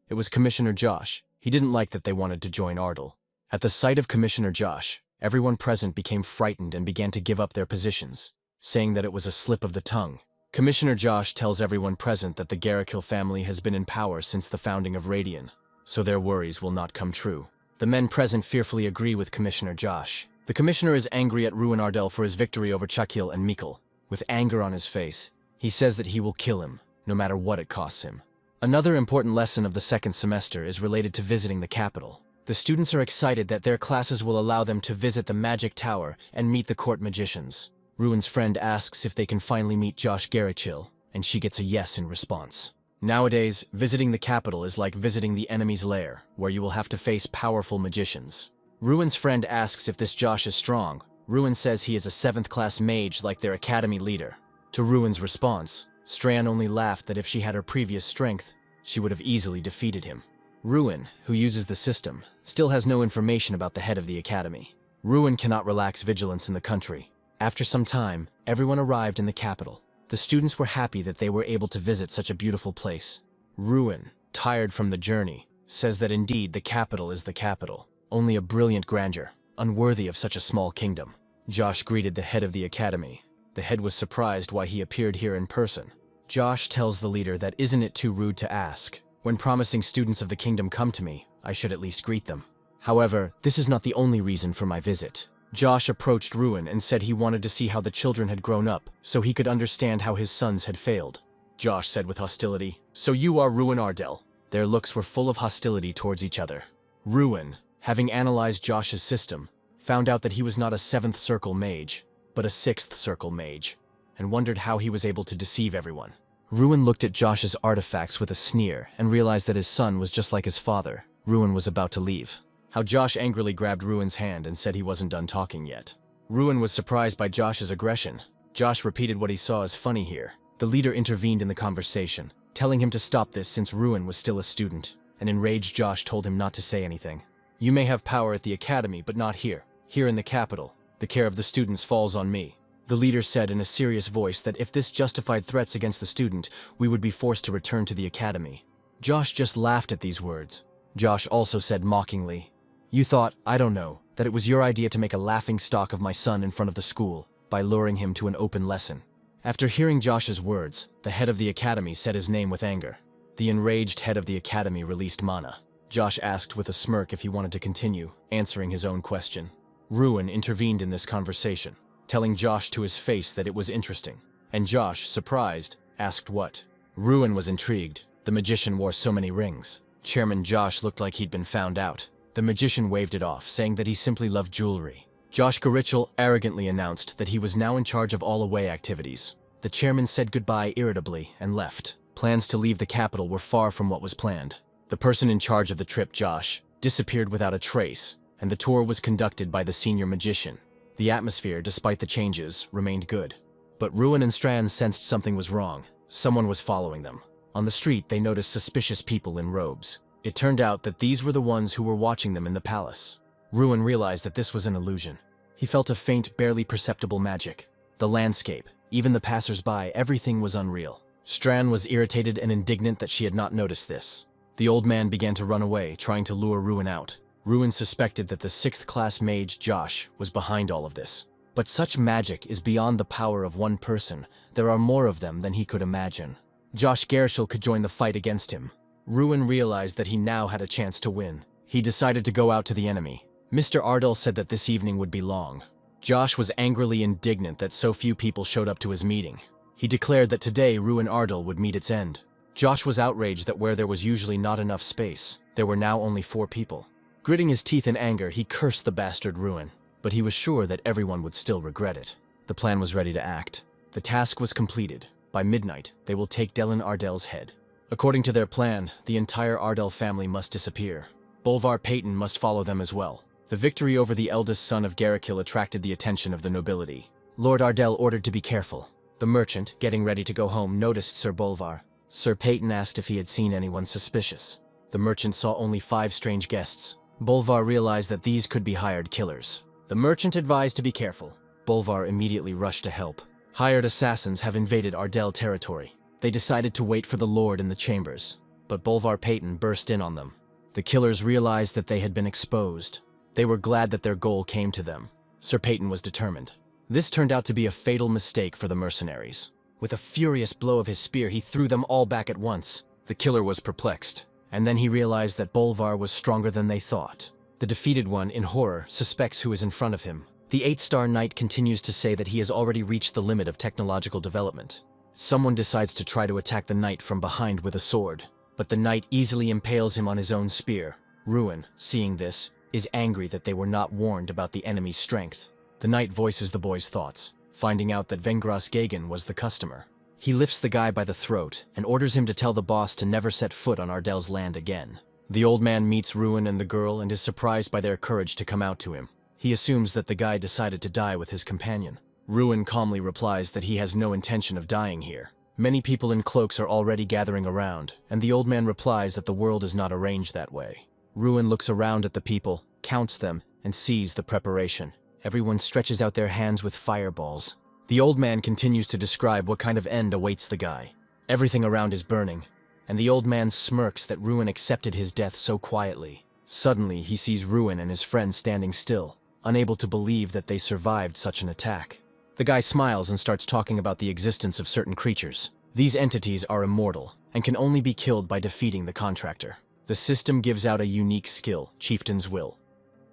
It was Commissioner Josh. He didn't like that they wanted to join Ardal. At the sight of Commissioner Josh, everyone present became frightened and began to give up their positions, saying that it was a slip of the tongue. Commissioner Josh tells everyone present that the Garrikill family has been in power since the founding of Radian, so their worries will not come true. The men present fearfully agree with Commissioner Josh. The commissioner is angry at Ruin Ardal for his victory over Chakil and Mikkel. With anger on his face, he says that he will kill him, no matter what it costs him. Another important lesson of the second semester is related to visiting the capital. The students are excited that their classes will allow them to visit the Magic Tower and meet the court magicians. Ruin's friend asks if they can finally meet Josh Garrichill, and she gets a yes in response. Nowadays, visiting the capital is like visiting the enemy's lair, where you will have to face powerful magicians. Ruin's friend asks if this Josh is strong. Ruin says he is a 7th class mage like their academy leader. To Ruin's response, Strand only laughed that if she had her previous strength, she would have easily defeated him. Ruin, who uses the system, still has no information about the head of the academy. Ruin cannot relax vigilance in the country. After some time, everyone arrived in the capital. The students were happy that they were able to visit such a beautiful place. Ruin, tired from the journey, says that indeed the capital is the capital, only a brilliant grandeur, unworthy of such a small kingdom. Josh greeted the head of the academy. The head was surprised why he appeared here in person. Josh tells the leader that isn't it too rude to ask? When promising students of the kingdom come to me, I should at least greet them. However, this is not the only reason for my visit. Josh approached Ruin and said he wanted to see how the children had grown up, so he could understand how his sons had failed. Josh said with hostility, "So you are Ruin Ardal." Their looks were full of hostility towards each other. Ruin, having analyzed Josh's system, found out that he was not a 7th circle mage, but a 6th circle mage, and wondered how he was able to deceive everyone. Ruin looked at Josh's artifacts with a sneer and realized that his son was just like his father. Ruin was about to leave. How Josh angrily grabbed Ruin's hand and said he wasn't done talking yet. Ruin was surprised by Josh's aggression. Josh repeated what he saw as funny here. The leader intervened in the conversation, telling him to stop this since Ruin was still a student. An enraged Josh told him not to say anything. "You may have power at the academy, but not here. Here in the capital, the care of the students falls on me." The leader said in a serious voice that if this justified threats against the student, we would be forced to return to the academy. Josh just laughed at these words. Josh also said mockingly, "You thought, I don't know, that it was your idea to make a laughing stock of my son in front of the school by luring him to an open lesson." After hearing Josh's words, the head of the academy said his name with anger. The enraged head of the academy released Mana. Josh asked with a smirk if he wanted to continue, answering his own question. Ruin intervened in this conversation, telling Josh to his face that it was interesting, and Josh, surprised, asked what. Ruin was intrigued. The magician wore so many rings. Chairman Josh looked like he'd been found out. The magician waved it off, saying that he simply loved jewelry. Josh Garichel arrogantly announced that he was now in charge of all away activities. The chairman said goodbye irritably and left. Plans to leave the capital were far from what was planned. The person in charge of the trip, Josh, disappeared without a trace, and the tour was conducted by the senior magician. The atmosphere, despite the changes, remained good. But Ruin and Strand sensed something was wrong. Someone was following them. On the street, they noticed suspicious people in robes. It turned out that these were the ones who were watching them in the palace. Ruin realized that this was an illusion. He felt a faint, barely perceptible magic. The landscape, even the passers-by, everything was unreal. Strand was irritated and indignant that she had not noticed this. The old man began to run away, trying to lure Ruin out. Ruin suspected that the 6th class mage, Josh, was behind all of this. But such magic is beyond the power of one person. There are more of them than he could imagine. Josh Gershel could join the fight against him. Ruin realized that he now had a chance to win. He decided to go out to the enemy. Mr. Ardell said that this evening would be long. Josh was angrily indignant that so few people showed up to his meeting. He declared that today Ruin Ardell would meet its end. Josh was outraged that where there was usually not enough space, there were now only 4 people. Gritting his teeth in anger, he cursed the bastard Ruin, but he was sure that everyone would still regret it. The plan was ready to act. The task was completed. By midnight, they will take Dylan Ardell's head. According to their plan, the entire Ardell family must disappear. Bolvar Payton must follow them as well. The victory over the eldest son of Garrikill attracted the attention of the nobility. Lord Ardell ordered to be careful. The merchant, getting ready to go home, noticed Sir Bolvar. Sir Payton asked if he had seen anyone suspicious. The merchant saw only 5 strange guests. Bolvar realized that these could be hired killers. The merchant advised to be careful. Bolvar immediately rushed to help. Hired assassins have invaded Ardell territory. They decided to wait for the Lord in the chambers, but Bolvar Payton burst in on them. The killers realized that they had been exposed. They were glad that their goal came to them. Sir Payton was determined. This turned out to be a fatal mistake for the mercenaries. With a furious blow of his spear, he threw them all back at once. The killer was perplexed, and then he realized that Bolvar was stronger than they thought. The defeated one, in horror, suspects who is in front of him. The 8-star knight continues to say that he has already reached the limit of technological development. Someone decides to try to attack the knight from behind with a sword, but the knight easily impales him on his own spear. Ruin, seeing this, is angry that they were not warned about the enemy's strength. The knight voices the boy's thoughts, finding out that Vengras Gagan was the customer. He lifts the guy by the throat and orders him to tell the boss to never set foot on Ardell's land again. The old man meets Ruin and the girl and is surprised by their courage to come out to him. He assumes that the guy decided to die with his companion. Ruin calmly replies that he has no intention of dying here. Many people in cloaks are already gathering around, and the old man replies that the world is not arranged that way. Ruin looks around at the people, counts them, and sees the preparation. Everyone stretches out their hands with fireballs. The old man continues to describe what kind of end awaits the guy. Everything around is burning, and the old man smirks that Ruin accepted his death so quietly. Suddenly, he sees Ruin and his friend standing still, unable to believe that they survived such an attack. The guy smiles and starts talking about the existence of certain creatures. These entities are immortal and can only be killed by defeating the contractor. The system gives out a unique skill, Chieftain's Will,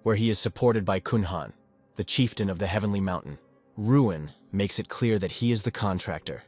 where he is supported by Kunhan, the chieftain of the Heavenly Mountain. Ruin makes it clear that he is the contractor,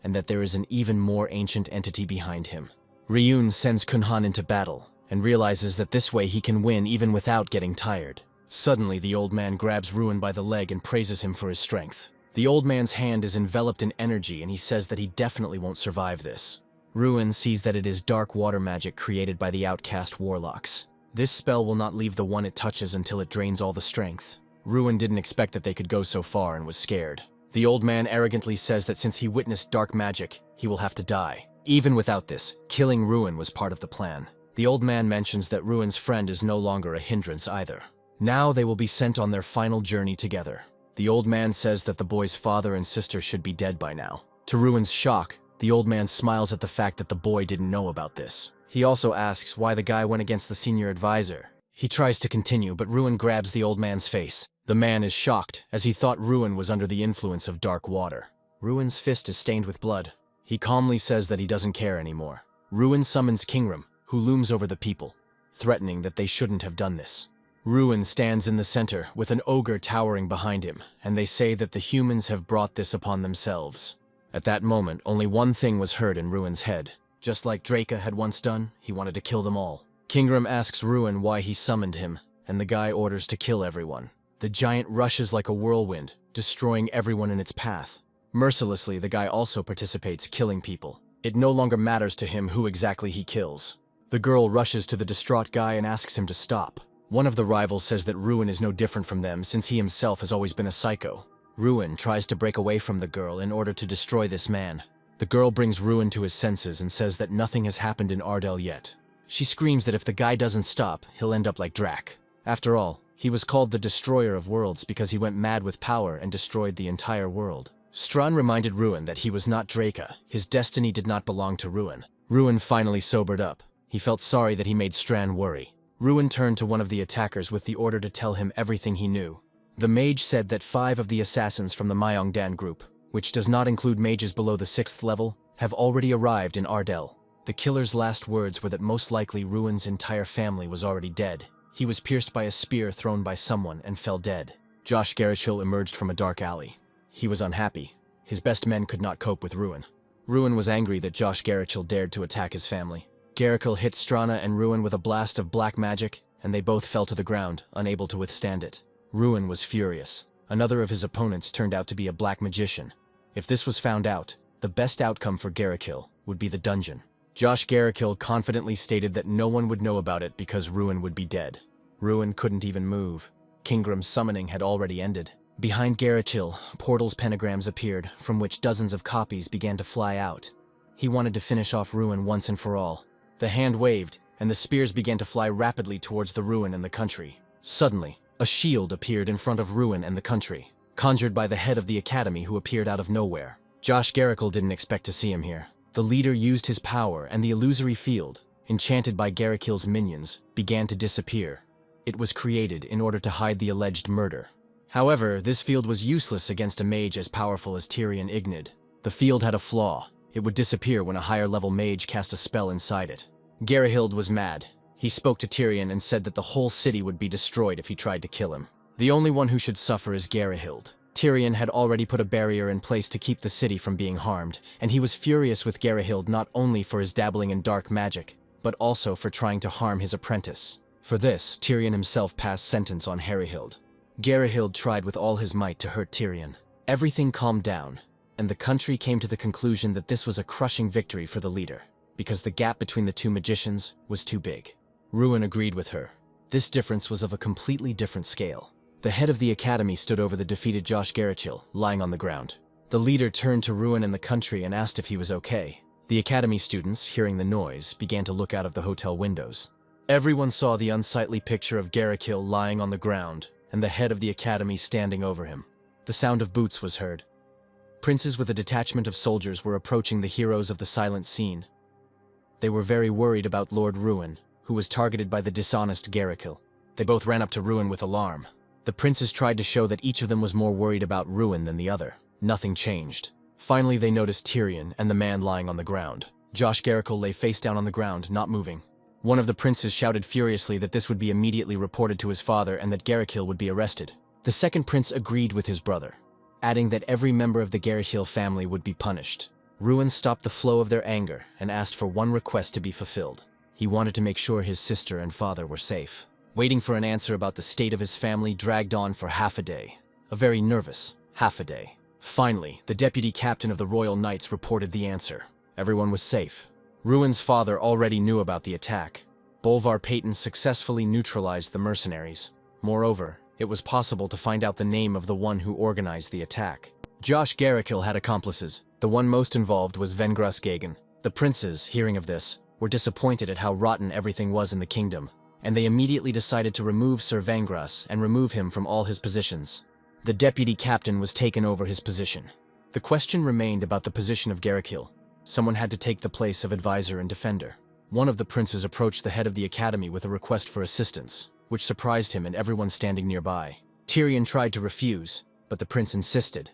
and that there is an even more ancient entity behind him. Ryun sends Kunhan into battle, and realizes that this way he can win even without getting tired. Suddenly, the old man grabs Ruin by the leg and praises him for his strength. The old man's hand is enveloped in energy, and he says that he definitely won't survive this. Ruin sees that it is dark water magic created by the outcast warlocks. This spell will not leave the one it touches until it drains all the strength. Ruin didn't expect that they could go so far and was scared. The old man arrogantly says that since he witnessed dark magic, he will have to die. Even without this, killing Ruin was part of the plan. The old man mentions that Ruin's friend is no longer a hindrance either. Now they will be sent on their final journey together. The old man says that the boy's father and sister should be dead by now. To Ruin's shock, the old man smiles at the fact that the boy didn't know about this. He also asks why the guy went against the senior advisor. He tries to continue, but Ruin grabs the old man's face. The man is shocked, as he thought Ruin was under the influence of dark water. Ruin's fist is stained with blood. He calmly says that he doesn't care anymore. Ruin summons Kingram, who looms over the people, threatening that they shouldn't have done this. Ruin stands in the center, with an ogre towering behind him, and they say that the humans have brought this upon themselves. At that moment, only one thing was heard in Ruin's head. Just like Draka had once done, he wanted to kill them all. Kingram asks Ruin why he summoned him, and the guy orders to kill everyone. The giant rushes like a whirlwind, destroying everyone in its path. Mercilessly, the guy also participates, killing people. It no longer matters to him who exactly he kills. The girl rushes to the distraught guy and asks him to stop. One of the rivals says that Ruin is no different from them since he himself has always been a psycho. Ruin tries to break away from the girl in order to destroy this man. The girl brings Ruin to his senses and says that nothing has happened in Ardell yet. She screams that if the guy doesn't stop, he'll end up like Drak. After all, he was called the Destroyer of Worlds because he went mad with power and destroyed the entire world. Strahn reminded Ruin that he was not Draka. His destiny did not belong to Ruin. Ruin finally sobered up. He felt sorry that he made Strahn worry. Ruin turned to one of the attackers with the order to tell him everything he knew. The mage said that 5 of the assassins from the Myeongdan group, which does not include mages below the 6th level, have already arrived in Ardell. The killer's last words were that most likely Ruin's entire family was already dead. He was pierced by a spear thrown by someone and fell dead. Josh Garachil emerged from a dark alley. He was unhappy. His best men could not cope with Ruin. Ruin was angry that Josh Garachil dared to attack his family. Garachil hit Strana and Ruin with a blast of black magic, and they both fell to the ground, unable to withstand it. Ruin was furious. Another of his opponents turned out to be a black magician. If this was found out, the best outcome for Garachil would be the dungeon. Josh Garachil confidently stated that no one would know about it because Ruin would be dead. Ruin couldn't even move. Kingram's summoning had already ended. Behind Garachil, portals pentagrams appeared, from which dozens of copies began to fly out. He wanted to finish off Ruin once and for all. The hand waved, and the spears began to fly rapidly towards the Ruin and the country. Suddenly, a shield appeared in front of Ruin and the country, conjured by the head of the academy who appeared out of nowhere. Josh Garachil didn't expect to see him here. The leader used his power, and the illusory field, enchanted by Garachil's minions, began to disappear. It was created in order to hide the alleged murder. However, this field was useless against a mage as powerful as Tyrion Ignid. The field had a flaw. It would disappear when a higher-level mage cast a spell inside it. Garahild was mad. He spoke to Tyrion and said that the whole city would be destroyed if he tried to kill him. The only one who should suffer is Garahild. Tyrion had already put a barrier in place to keep the city from being harmed, and he was furious with Garahild not only for his dabbling in dark magic, but also for trying to harm his apprentice. For this, Tyrion himself passed sentence on Harryhild. Garahild tried with all his might to hurt Tyrion. Everything calmed down, and the country came to the conclusion that this was a crushing victory for the leader, because the gap between the two magicians was too big. Ruin agreed with her. This difference was of a completely different scale. The head of the academy stood over the defeated Josh Garachil, lying on the ground. The leader turned to Ruin and the country and asked if he was okay. The academy students, hearing the noise, began to look out of the hotel windows. Everyone saw the unsightly picture of Garachil lying on the ground, and the head of the academy standing over him. The sound of boots was heard. Princes with a detachment of soldiers were approaching the heroes of the silent scene. They were very worried about Lord Ruin, who was targeted by the dishonest Garachil. They both ran up to Ruin with alarm. The princes tried to show that each of them was more worried about Ruin than the other. Nothing changed. Finally, they noticed Tyrion and the man lying on the ground. Josh Garachil lay face down on the ground, not moving. One of the princes shouted furiously that this would be immediately reported to his father and that Garachil would be arrested. The second prince agreed with his brother, adding that every member of the Garachil family would be punished. Ruin stopped the flow of their anger and asked for one request to be fulfilled. He wanted to make sure his sister and father were safe. Waiting for an answer about the state of his family dragged on for half a day. A very nervous half a day. Finally, the deputy captain of the Royal Knights reported the answer. Everyone was safe. Ruin's father already knew about the attack. Bolvar Payton successfully neutralized the mercenaries. Moreover, it was possible to find out the name of the one who organized the attack. Josh Garachil had accomplices. The one most involved was Vengrus Gagan. The princes, hearing of this, were disappointed at how rotten everything was in the kingdom, and they immediately decided to remove Sir Vengrus and remove him from all his positions. The deputy captain was taken over his position. The question remained about the position of Garachil. Someone had to take the place of advisor and defender. One of the princes approached the head of the academy with a request for assistance, which surprised him and everyone standing nearby. Tyrion tried to refuse, but the prince insisted.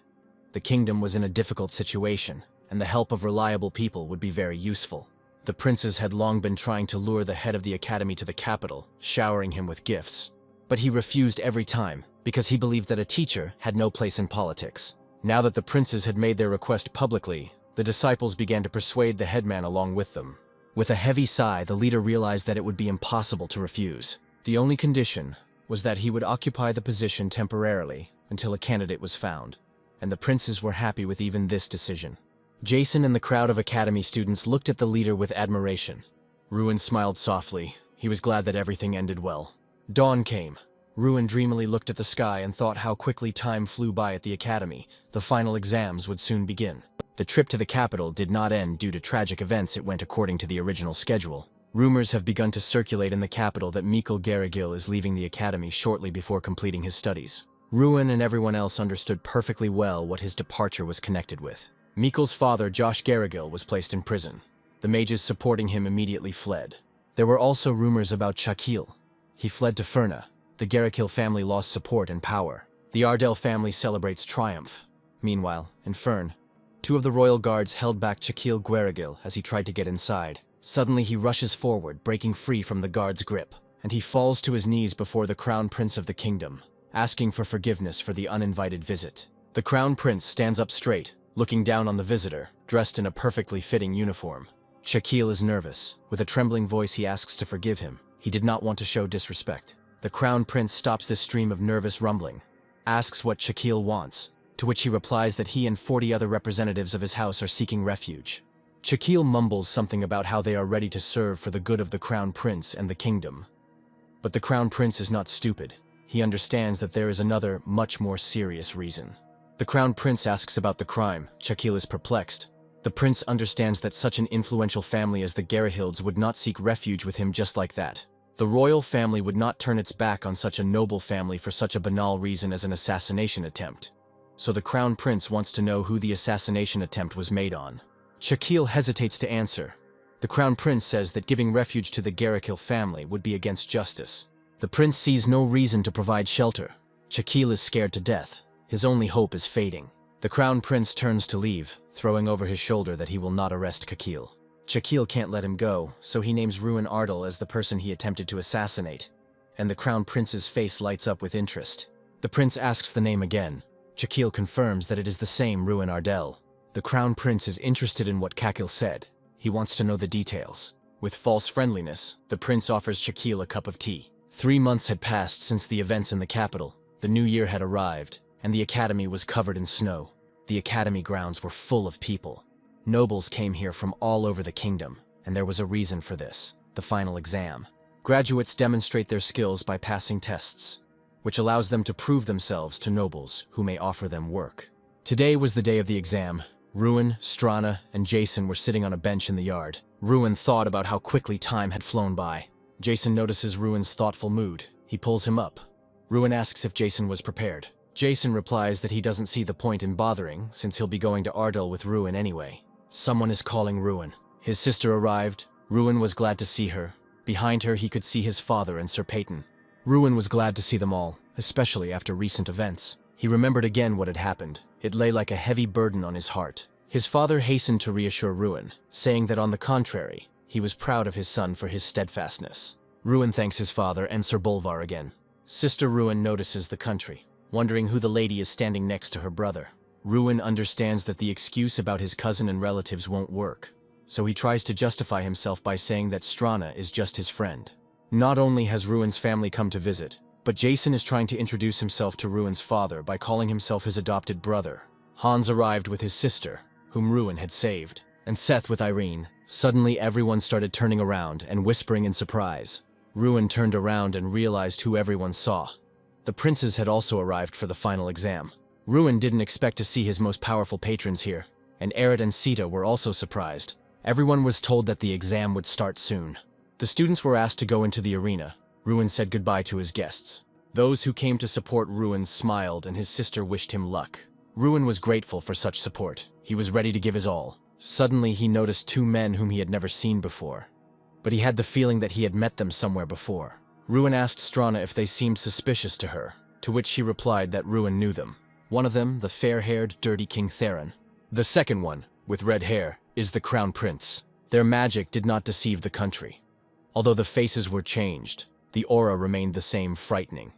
The kingdom was in a difficult situation, and the help of reliable people would be very useful. The princes had long been trying to lure the head of the academy to the capital, showering him with gifts. But he refused every time, because he believed that a teacher had no place in politics. Now that the princes had made their request publicly, the disciples began to persuade the headman along with them. With a heavy sigh, the leader realized that it would be impossible to refuse. The only condition was that he would occupy the position temporarily until a candidate was found, and the princes were happy with even this decision. Jason and the crowd of academy students looked at the leader with admiration. Ruin smiled softly. He was glad that everything ended well. Dawn came. Ruin dreamily looked at the sky and thought how quickly time flew by at the academy. The final exams would soon begin. The trip to the capital did not end due to tragic events. It went according to the original schedule. Rumors have begun to circulate in the capital that Mikhail Garagil is leaving the academy shortly before completing his studies. Ruin and everyone else understood perfectly well what his departure was connected with. Mikhail's father, Josh Garagil, was placed in prison. The mages supporting him immediately fled. There were also rumors about Shakil. He fled to Ferna. The Garachil family lost support and power. The Ardell family celebrates triumph. Meanwhile, in Fern, Two of the royal guards held back Chakil Guerigil as he tried to get inside. Suddenly he rushes forward, breaking free from the guard's grip, and he falls to his knees before the crown prince of the kingdom, asking for forgiveness for the uninvited visit. The crown prince stands up straight, looking down on the visitor, dressed in a perfectly fitting uniform. Chakil is nervous. With a trembling voice he asks to forgive him. He did not want to show disrespect. The crown prince stops this stream of nervous rumbling, asks what Chakil wants, to which he replies that he and 40 other representatives of his house are seeking refuge. Chakil mumbles something about how they are ready to serve for the good of the crown prince and the kingdom. But the crown prince is not stupid. He understands that there is another, much more serious reason. The crown prince asks about the crime. Chakil is perplexed. The prince understands that such an influential family as the Garahilds would not seek refuge with him just like that. The royal family would not turn its back on such a noble family for such a banal reason as an assassination attempt. So the crown prince wants to know who the assassination attempt was made on. Chakil hesitates to answer. The crown prince says that giving refuge to the Garahil family would be against justice. The prince sees no reason to provide shelter. Chakil is scared to death. His only hope is fading. The crown prince turns to leave, throwing over his shoulder that he will not arrest Chakil. Chakil can't let him go, so he names Ruin Ardal as the person he attempted to assassinate, and the crown prince's face lights up with interest. The prince asks the name again. Chakil confirms that it is the same Ruin Ardal. The crown prince is interested in what Chakil said. He wants to know the details. With false friendliness, the prince offers Chakil a cup of tea. 3 months had passed since the events in the capital. The new year had arrived, and the academy was covered in snow. The academy grounds were full of people. Nobles came here from all over the kingdom, and there was a reason for this: the final exam. Graduates demonstrate their skills by passing tests, which allows them to prove themselves to nobles who may offer them work. Today was the day of the exam. Ruin, Strana, and Jason were sitting on a bench in the yard. Ruin thought about how quickly time had flown by. Jason notices Ruin's thoughtful mood. He pulls him up. Ruin asks if Jason was prepared. Jason replies that he doesn't see the point in bothering, since he'll be going to Ardal with Ruin anyway. Someone is calling Ruin. His sister arrived. Ruin was glad to see her. Behind her he could see his father and Sir Peyton. Ruin was glad to see them all, especially after recent events. He remembered again what had happened. It lay like a heavy burden on his heart. His father hastened to reassure Ruin, saying that on the contrary, he was proud of his son for his steadfastness. Ruin thanks his father and Sir Bolvar again. Sister Ruin notices the country, wondering who the lady is standing next to her brother. Ruin understands that the excuse about his cousin and relatives won't work, so he tries to justify himself by saying that Strana is just his friend. Not only has Ruin's family come to visit, but Jason is trying to introduce himself to Ruin's father by calling himself his adopted brother. Hans arrived with his sister, whom Ruin had saved, and Seth with Irene. Suddenly everyone started turning around and whispering in surprise. Ruin turned around and realized who everyone saw. The princes had also arrived for the final exam. Ruin didn't expect to see his most powerful patrons here, and Arid and Sita were also surprised. Everyone was told that the exam would start soon. The students were asked to go into the arena. Ruin said goodbye to his guests. Those who came to support Ruin smiled, and his sister wished him luck. Ruin was grateful for such support. He was ready to give his all. Suddenly he noticed 2 men whom he had never seen before, but he had the feeling that he had met them somewhere before. Ruin asked Strana if they seemed suspicious to her, to which she replied that Ruin knew them. One of them, the fair-haired, dirty King Theron. The second one, with red hair, is the Crown Prince. Their magic did not deceive the country. Although the faces were changed, the aura remained the same, frightening.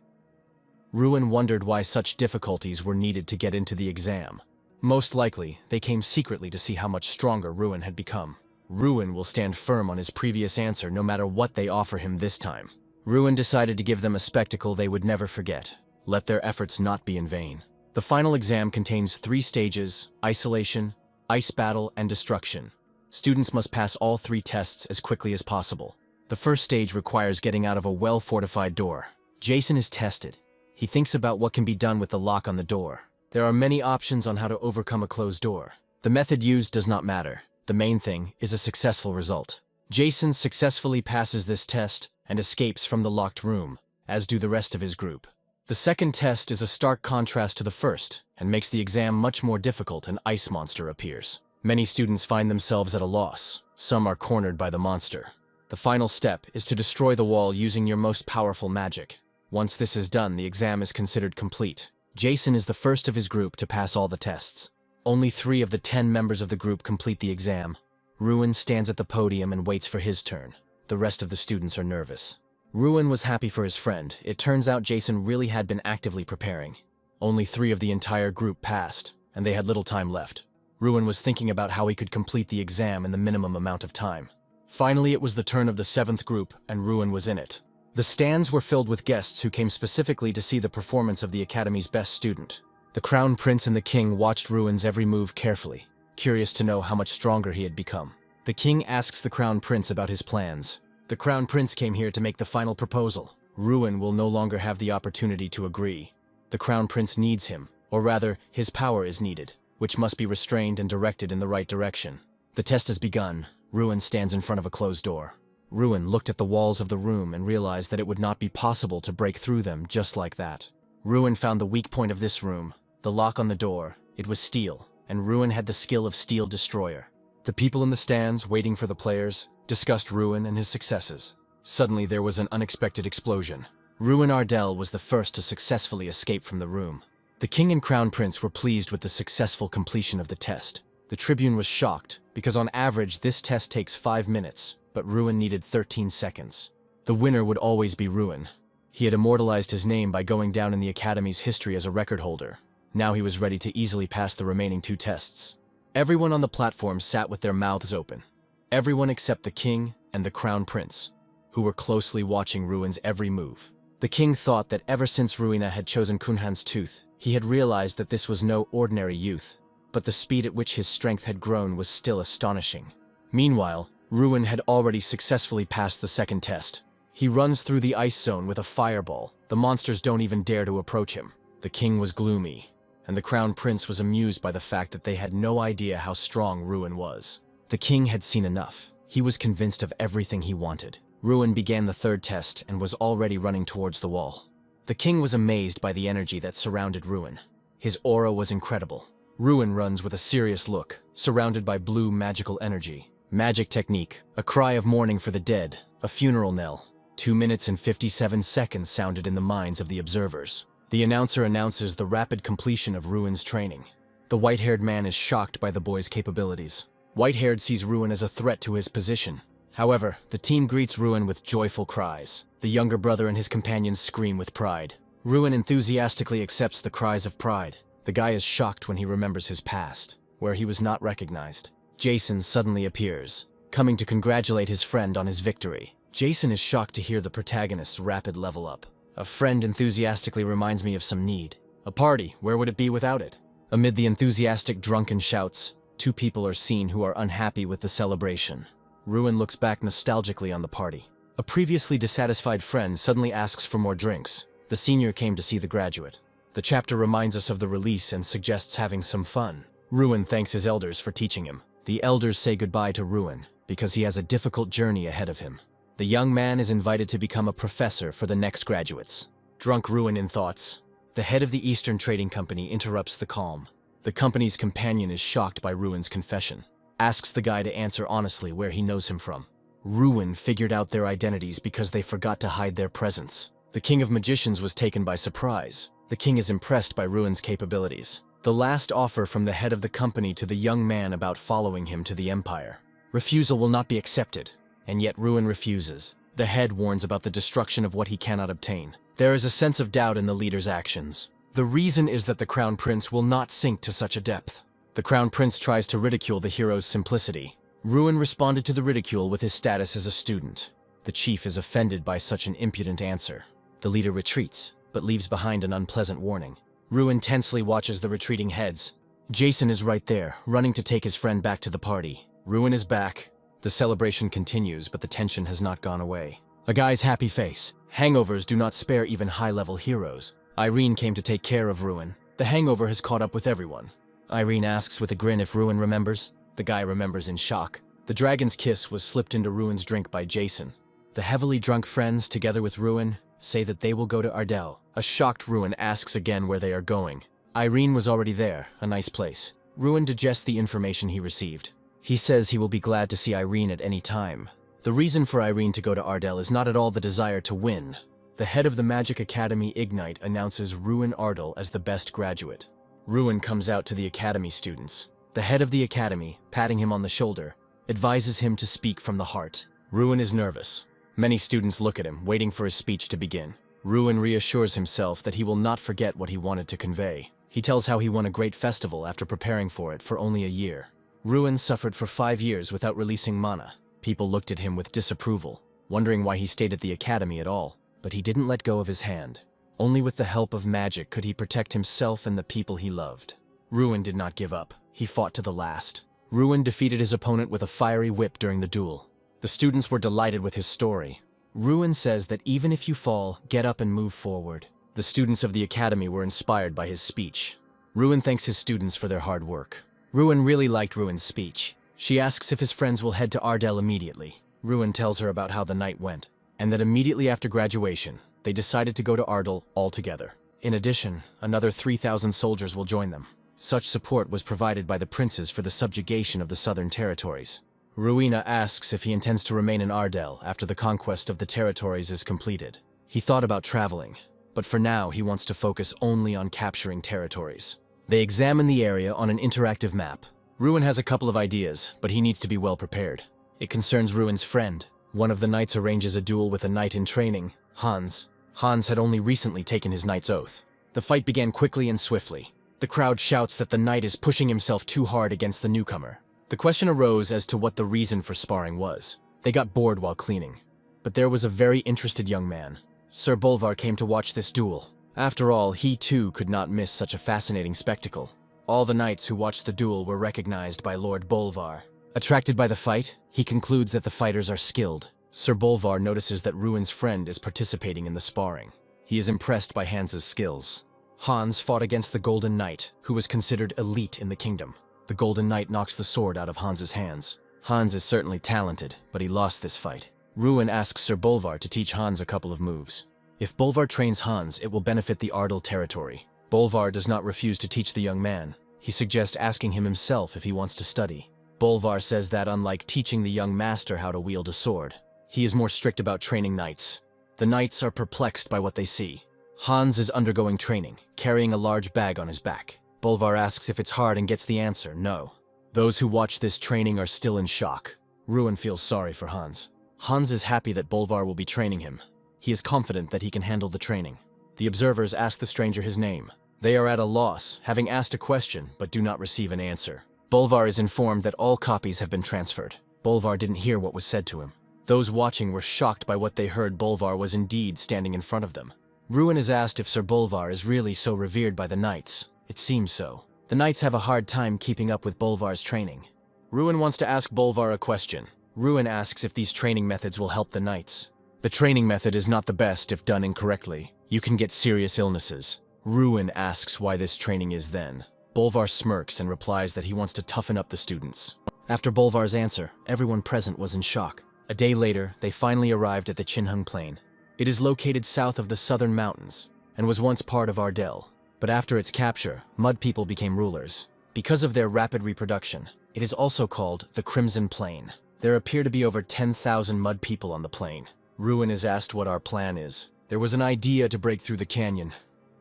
Ruin wondered why such difficulties were needed to get into the exam. Most likely, they came secretly to see how much stronger Ruin had become. Ruin will stand firm on his previous answer no matter what they offer him this time. Ruin decided to give them a spectacle they would never forget. Let their efforts not be in vain. The final exam contains 3 stages: isolation, ice battle, and destruction. Students must pass all 3 tests as quickly as possible. The first stage requires getting out of a well-fortified door. Jason is tested. He thinks about what can be done with the lock on the door. There are many options on how to overcome a closed door. The method used does not matter. The main thing is a successful result. Jason successfully passes this test and escapes from the locked room, as do the rest of his group. The second test is a stark contrast to the first and makes the exam much more difficult. An ice monster appears. Many students find themselves at a loss. Some are cornered by the monster. The final step is to destroy the wall using your most powerful magic. Once this is done, the exam is considered complete. Jason is the first of his group to pass all the tests. Only 3 of the 10 members of the group complete the exam. Ruin stands at the podium and waits for his turn. The rest of the students are nervous. Ruin was happy for his friend. It turns out Jason really had been actively preparing. Only 3 of the entire group passed, and they had little time left. Ruin was thinking about how he could complete the exam in the minimum amount of time. Finally, it was the turn of the 7th group, and Ruin was in it. The stands were filled with guests who came specifically to see the performance of the Academy's best student. The Crown Prince and the King watched Ruin's every move carefully, curious to know how much stronger he had become. The King asks the Crown Prince about his plans. The Crown Prince came here to make the final proposal. Ruin will no longer have the opportunity to agree. The Crown Prince needs him, or rather, his power is needed, which must be restrained and directed in the right direction. The test has begun. Ruin stands in front of a closed door. Ruin looked at the walls of the room and realized that it would not be possible to break through them just like that. Ruin found the weak point of this room, the lock on the door. It was steel, and Ruin had the skill of Steel Destroyer. The people in the stands, waiting for the players, discussed Ruin and his successes. Suddenly there was an unexpected explosion. Ruin Ardell was the first to successfully escape from the room. The King and Crown Prince were pleased with the successful completion of the test. The Tribune was shocked, because on average this test takes 5 minutes, but Ruin needed 13 seconds. The winner would always be Ruin. He had immortalized his name by going down in the Academy's history as a record holder. Now he was ready to easily pass the remaining 2 tests. Everyone on the platform sat with their mouths open. Everyone except the King and the Crown Prince, who were closely watching Ruin's every move. The King thought that ever since Ruina had chosen Kunhan's tooth, he had realized that this was no ordinary youth, but the speed at which his strength had grown was still astonishing. Meanwhile, Ruin had already successfully passed the 2nd test. He runs through the ice zone with a fireball. The monsters don't even dare to approach him. The King was gloomy, and the Crown Prince was amused by the fact that they had no idea how strong Ruin was. The King had seen enough. He was convinced of everything he wanted. Ruin began the 3rd test and was already running towards the wall. The King was amazed by the energy that surrounded Ruin. His aura was incredible. Ruin runs with a serious look, surrounded by blue magical energy. Magic technique, a cry of mourning for the dead, a funeral knell. 2 minutes and 57 seconds sounded in the minds of the observers. The announcer announces the rapid completion of Ruin's training. The white-haired man is shocked by the boy's capabilities. White-haired sees Ruin as a threat to his position. However, the team greets Ruin with joyful cries. The younger brother and his companions scream with pride. Ruin enthusiastically accepts the cries of pride. The guy is shocked when he remembers his past, where he was not recognized. Jason suddenly appears, coming to congratulate his friend on his victory. Jason is shocked to hear the protagonist's rapid level up. A friend enthusiastically reminds me of some need. A party, where would it be without it? Amid the enthusiastic drunken shouts, 2 people are seen who are unhappy with the celebration. Ruin looks back nostalgically on the party. A previously dissatisfied friend suddenly asks for more drinks. The senior came to see the graduate. The chapter reminds us of the release and suggests having some fun. Ruin thanks his elders for teaching him. The elders say goodbye to Ruin, because he has a difficult journey ahead of him. The young man is invited to become a professor for the next graduates. Drunk Ruin in thoughts, the head of the Eastern Trading Company interrupts the calm. The company's companion is shocked by Ruin's confession. Asks the guy to answer honestly where he knows him from. Ruin figured out their identities because they forgot to hide their presence. The King of Magicians was taken by surprise. The King is impressed by Ruin's capabilities. The last offer from the head of the company to the young man about following him to the Empire. Refusal will not be accepted, and yet Ruin refuses. The head warns about the destruction of what he cannot obtain. There is a sense of doubt in the leader's actions. The reason is that the Crown Prince will not sink to such a depth. The Crown Prince tries to ridicule the hero's simplicity. Ruin responded to the ridicule with his status as a student. The chief is offended by such an impudent answer. The leader retreats, but leaves behind an unpleasant warning. Ruin tensely watches the retreating heads. Jason is right there, running to take his friend back to the party. Ruin is back. The celebration continues, but the tension has not gone away. A guy's happy face. Hangovers do not spare even high-level heroes. Irene came to take care of Ruin. The hangover has caught up with everyone. Irene asks with a grin if Ruin remembers. The guy remembers in shock. The dragon's kiss was slipped into Ruin's drink by Jason. The heavily drunk friends, together with Ruin, say that they will go to Ardell. A shocked Ruin asks again where they are going. Irene was already there, a nice place. Ruin digests the information he received. He says he will be glad to see Irene at any time. The reason for Irene to go to Ardell is not at all the desire to win. The head of the Magic Academy, Ignite, announces Ruin Ardell as the best graduate. Ruin comes out to the academy students. The head of the academy, patting him on the shoulder, advises him to speak from the heart. Ruin is nervous. Many students look at him, waiting for his speech to begin. Ruin reassures himself that he will not forget what he wanted to convey. He tells how he won a great festival after preparing for it for only a year. Ruin suffered for 5 years without releasing mana. People looked at him with disapproval, wondering why he stayed at the academy at all. But he didn't let go of his hand. Only with the help of magic could he protect himself and the people he loved. Ruin did not give up. He fought to the last. Ruin defeated his opponent with a fiery whip during the duel. The students were delighted with his story. Ruin says that even if you fall, get up and move forward. The students of the academy were inspired by his speech. Ruin thanks his students for their hard work. Ruin really liked Ruin's speech. She asks if his friends will head to Ardell immediately. Ruin tells her about how the night went, and that immediately after graduation, they decided to go to Ardell all together. In addition, another 3,000 soldiers will join them. Such support was provided by the princes for the subjugation of the southern territories. Ruina asks if he intends to remain in Ardell after the conquest of the territories is completed. He thought about traveling, but for now he wants to focus only on capturing territories. They examine the area on an interactive map. Ruin has a couple of ideas, but he needs to be well prepared. It concerns Ruin's friend. One of the knights arranges a duel with a knight in training, Hans. Hans had only recently taken his knight's oath. The fight began quickly and swiftly. The crowd shouts that the knight is pushing himself too hard against the newcomer. The question arose as to what the reason for sparring was. They got bored while cleaning. But there was a very interested young man. Sir Bolvar came to watch this duel. After all, he too could not miss such a fascinating spectacle. All the knights who watched the duel were recognized by Lord Bolvar. Attracted by the fight, he concludes that the fighters are skilled. Sir Bolvar notices that Ruin's friend is participating in the sparring. He is impressed by Hans's skills. Hans fought against the Golden Knight, who was considered elite in the kingdom. The Golden Knight knocks the sword out of Hans's hands. Hans is certainly talented, but he lost this fight. Ruin asks Sir Bolvar to teach Hans a couple of moves. If Bolvar trains Hans, it will benefit the Ardell territory. Bolvar does not refuse to teach the young man. He suggests asking him himself if he wants to study. Bolvar says that unlike teaching the young master how to wield a sword, he is more strict about training knights. The knights are perplexed by what they see. Hans is undergoing training, carrying a large bag on his back. Bolvar asks if it's hard and gets the answer, no. Those who watch this training are still in shock. Ruin feels sorry for Hans. Hans is happy that Bolvar will be training him. He is confident that he can handle the training. The observers ask the stranger his name. They are at a loss, having asked a question but do not receive an answer. Bolvar is informed that all copies have been transferred. Bolvar didn't hear what was said to him. Those watching were shocked by what they heard. Bolvar was indeed standing in front of them. Ruin is asked if Sir Bolvar is really so revered by the knights. It seems so. The knights have a hard time keeping up with Bolvar's training. Ruin wants to ask Bolvar a question. Ruin asks if these training methods will help the knights. The training method is not the best if done incorrectly. You can get serious illnesses. Ruin asks why this training is then. Bolvar smirks and replies that he wants to toughen up the students. After Bolvar's answer, everyone present was in shock. A day later, they finally arrived at the Chinhung Plain. It is located south of the southern mountains and was once part of Ardell. But after its capture, mud people became rulers. Because of their rapid reproduction, it is also called the Crimson Plain. There appear to be over 10,000 mud people on the plain. Ruin is asked what our plan is. There was an idea to break through the canyon,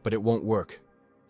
but it won't work.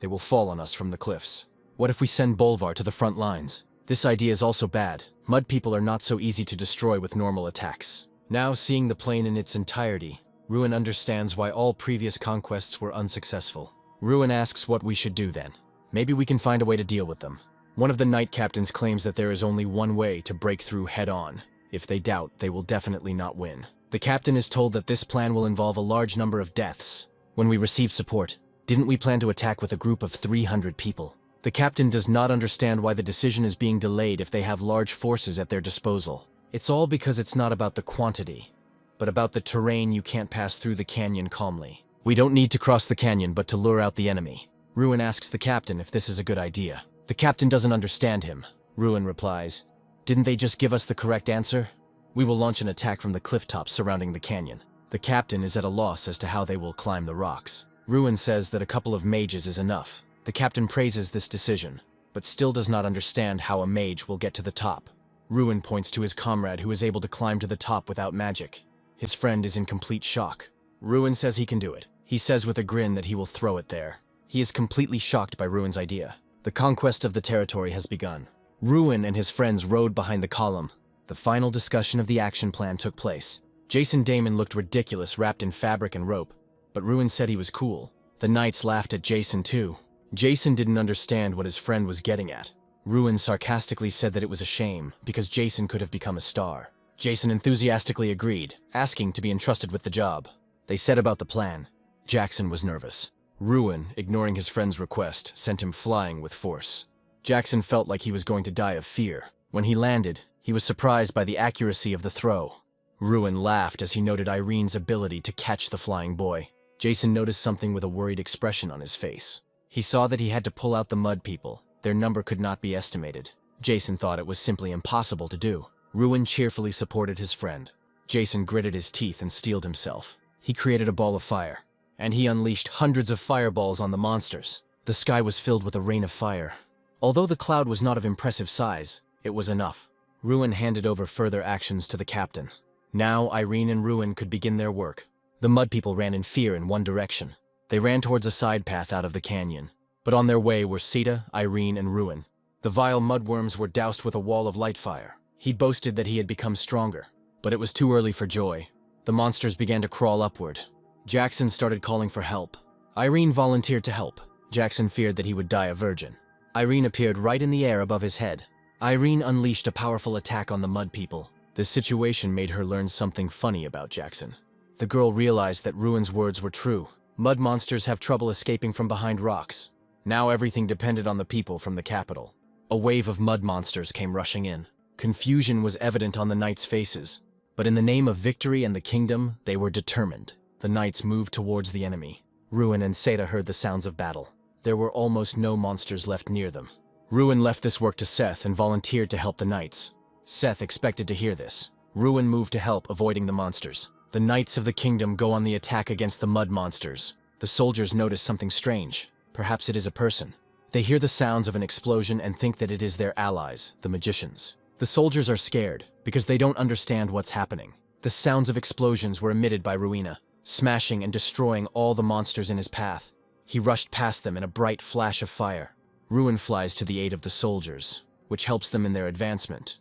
They will fall on us from the cliffs. What if we send Bolvar to the front lines? This idea is also bad. Mud people are not so easy to destroy with normal attacks. Now seeing the plain in its entirety, Ruin understands why all previous conquests were unsuccessful. Ruin asks what we should do then. Maybe we can find a way to deal with them. One of the knight captains claims that there is only one way to break through head-on. If they doubt, they will definitely not win. The captain is told that this plan will involve a large number of deaths. When we receive support, didn't we plan to attack with a group of 300 people? The captain does not understand why the decision is being delayed if they have large forces at their disposal. It's all because it's not about the quantity, but about the terrain. You can't pass through the canyon calmly. We don't need to cross the canyon but to lure out the enemy. Ruin asks the captain if this is a good idea. The captain doesn't understand him. Ruin replies, "Didn't they just give us the correct answer? We will launch an attack from the cliff tops surrounding the canyon." The captain is at a loss as to how they will climb the rocks. Ruin says that a couple of mages is enough. The captain praises this decision, but still does not understand how a mage will get to the top. Ruin points to his comrade who is able to climb to the top without magic. His friend is in complete shock. Ruin says he can do it. He says with a grin that he will throw it there. He is completely shocked by Ruin's idea. The conquest of the territory has begun. Ruin and his friends rode behind the column. The final discussion of the action plan took place. Jason Damon looked ridiculous wrapped in fabric and rope, but Ruin said he was cool. The knights laughed at Jason too. Jason didn't understand what his friend was getting at. Ruin sarcastically said that it was a shame, because Jason could have become a star. Jason enthusiastically agreed, asking to be entrusted with the job. They set about the plan. Jackson was nervous. Ruin, ignoring his friend's request, sent him flying with force. Jackson felt like he was going to die of fear. When he landed, he was surprised by the accuracy of the throw. Ruin laughed as he noted Irene's ability to catch the flying boy. Jason noticed something with a worried expression on his face. He saw that he had to pull out the mud people. Their number could not be estimated. Jason thought it was simply impossible to do. Ruin cheerfully supported his friend. Jason gritted his teeth and steeled himself. He created a ball of fire, and he unleashed hundreds of fireballs on the monsters. The sky was filled with a rain of fire. Although the cloud was not of impressive size, it was enough. Ruin handed over further actions to the captain. Now Irene and Ruin could begin their work. The mud people ran in fear in one direction. They ran towards a side path out of the canyon. But on their way were Sita, Irene, and Ruin. The vile mudworms were doused with a wall of light fire. He boasted that he had become stronger, but it was too early for joy. The monsters began to crawl upward. Jackson started calling for help. Irene volunteered to help. Jackson feared that he would die a virgin. Irene appeared right in the air above his head. Irene unleashed a powerful attack on the mud people. This situation made her learn something funny about Jackson. The girl realized that Ruin's words were true. Mud monsters have trouble escaping from behind rocks. Now everything depended on the people from the capital. A wave of mud monsters came rushing in. Confusion was evident on the knights' faces, but in the name of victory and the kingdom, they were determined. The knights moved towards the enemy. Ruin and Seta heard the sounds of battle. There were almost no monsters left near them. Ruin left this work to Seth and volunteered to help the knights. Seth expected to hear this. Ruin moved to help, avoiding the monsters. The knights of the kingdom go on the attack against the mud monsters. The soldiers notice something strange. Perhaps it is a person. They hear the sounds of an explosion and think that it is their allies, the magicians. The soldiers are scared because they don't understand what's happening. The sounds of explosions were emitted by Ruina, smashing and destroying all the monsters in his path. He rushed past them in a bright flash of fire. Ruin flies to the aid of the soldiers, which helps them in their advancement.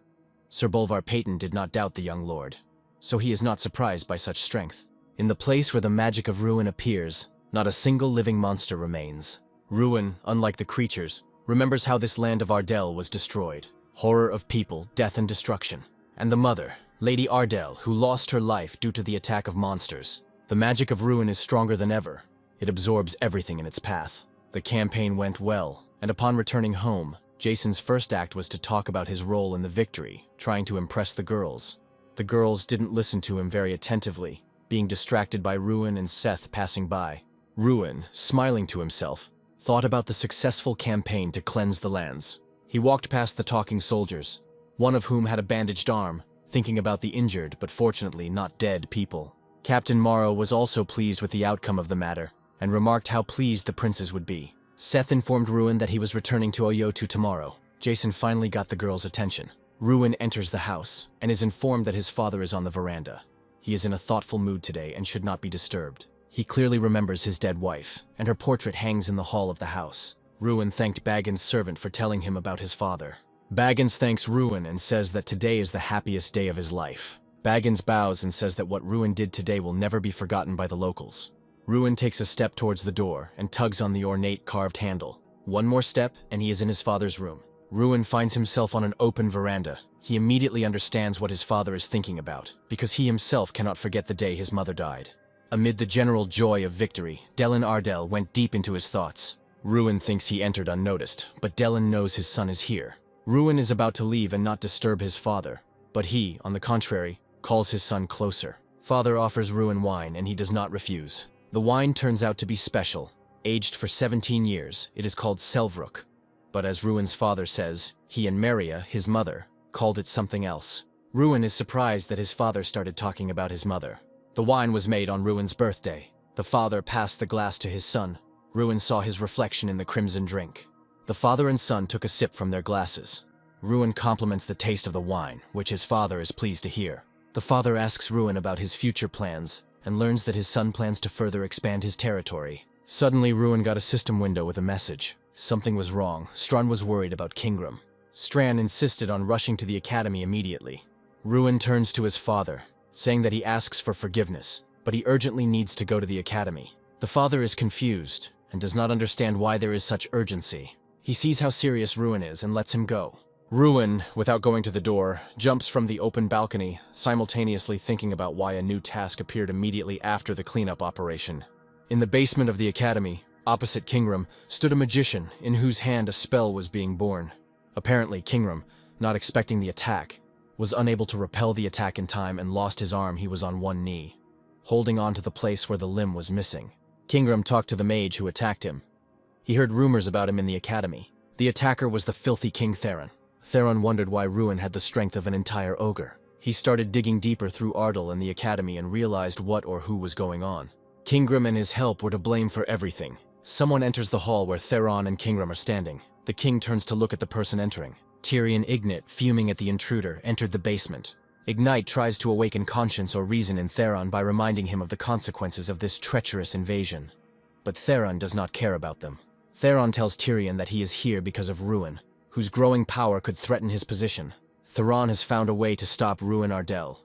Sir Bolvar Peyton did not doubt the young lord, so he is not surprised by such strength. In the place where the magic of Ruin appears, not a single living monster remains. Ruin, unlike the creatures, remembers how this land of Ardell was destroyed. Horror of people, death and destruction. And the mother, Lady Ardell, who lost her life due to the attack of monsters. The magic of Ruin is stronger than ever. It absorbs everything in its path. The campaign went well, and upon returning home, Jason's first act was to talk about his role in the victory, trying to impress the girls. The girls didn't listen to him very attentively, being distracted by Ruin and Seth passing by. Ruin, smiling to himself, thought about the successful campaign to cleanse the lands. He walked past the talking soldiers, one of whom had a bandaged arm, thinking about the injured but fortunately not dead people. Captain Morrow was also pleased with the outcome of the matter, and remarked how pleased the princes would be. Seth informed Ruin that he was returning to Oyotu tomorrow. Jason finally got the girls' attention. Ruin enters the house, and is informed that his father is on the veranda. He is in a thoughtful mood today and should not be disturbed. He clearly remembers his dead wife, and her portrait hangs in the hall of the house. Ruin thanked Baggins' servant for telling him about his father. Baggins thanks Ruin and says that today is the happiest day of his life. Baggins bows and says that what Ruin did today will never be forgotten by the locals. Ruin takes a step towards the door and tugs on the ornate carved handle. One more step and he is in his father's room. Ruin finds himself on an open veranda. He immediately understands what his father is thinking about, because he himself cannot forget the day his mother died. Amid the general joy of victory, Delin Ardell went deep into his thoughts. Ruin thinks he entered unnoticed, but Delin knows his son is here. Ruin is about to leave and not disturb his father, but he, on the contrary, calls his son closer. Father offers Ruin wine and he does not refuse. The wine turns out to be special. Aged for 17 years, it is called Selvrook. But as Ruin's father says, he and Maria, his mother, called it something else. Ruin is surprised that his father started talking about his mother. The wine was made on Ruin's birthday. The father passed the glass to his son. Ruin saw his reflection in the crimson drink. The father and son took a sip from their glasses. Ruin compliments the taste of the wine, which his father is pleased to hear. The father asks Ruin about his future plans, and learns that his son plans to further expand his territory. Suddenly, Ruin got a system window with a message. Something was wrong. Strahn was worried about Kingram. Strahn insisted on rushing to the academy immediately. Ruin turns to his father, saying that he asks for forgiveness, but he urgently needs to go to the academy. The father is confused and does not understand why there is such urgency. He sees how serious Ruin is and lets him go. Ruin, without going to the door, jumps from the open balcony, simultaneously thinking about why a new task appeared immediately after the cleanup operation. In the basement of the academy, opposite Kingram, stood a magician in whose hand a spell was being born. Apparently, Kingram, not expecting the attack, was unable to repel the attack in time and lost his arm. He was on one knee, holding on to the place where the limb was missing. Kingram talked to the mage who attacked him. He heard rumors about him in the academy. The attacker was the filthy King Theron. Theron wondered why Ruin had the strength of an entire ogre. He started digging deeper through Ardell and the academy and realized what or who was going on. Kingram and his help were to blame for everything. Someone enters the hall where Theron and Kingram are standing. The king turns to look at the person entering. Tyrion Ignite, fuming at the intruder, entered the basement. Ignite tries to awaken conscience or reason in Theron by reminding him of the consequences of this treacherous invasion. But Theron does not care about them. Theron tells Tyrion that he is here because of Ruin, whose growing power could threaten his position. Theron has found a way to stop Ruin Ardell.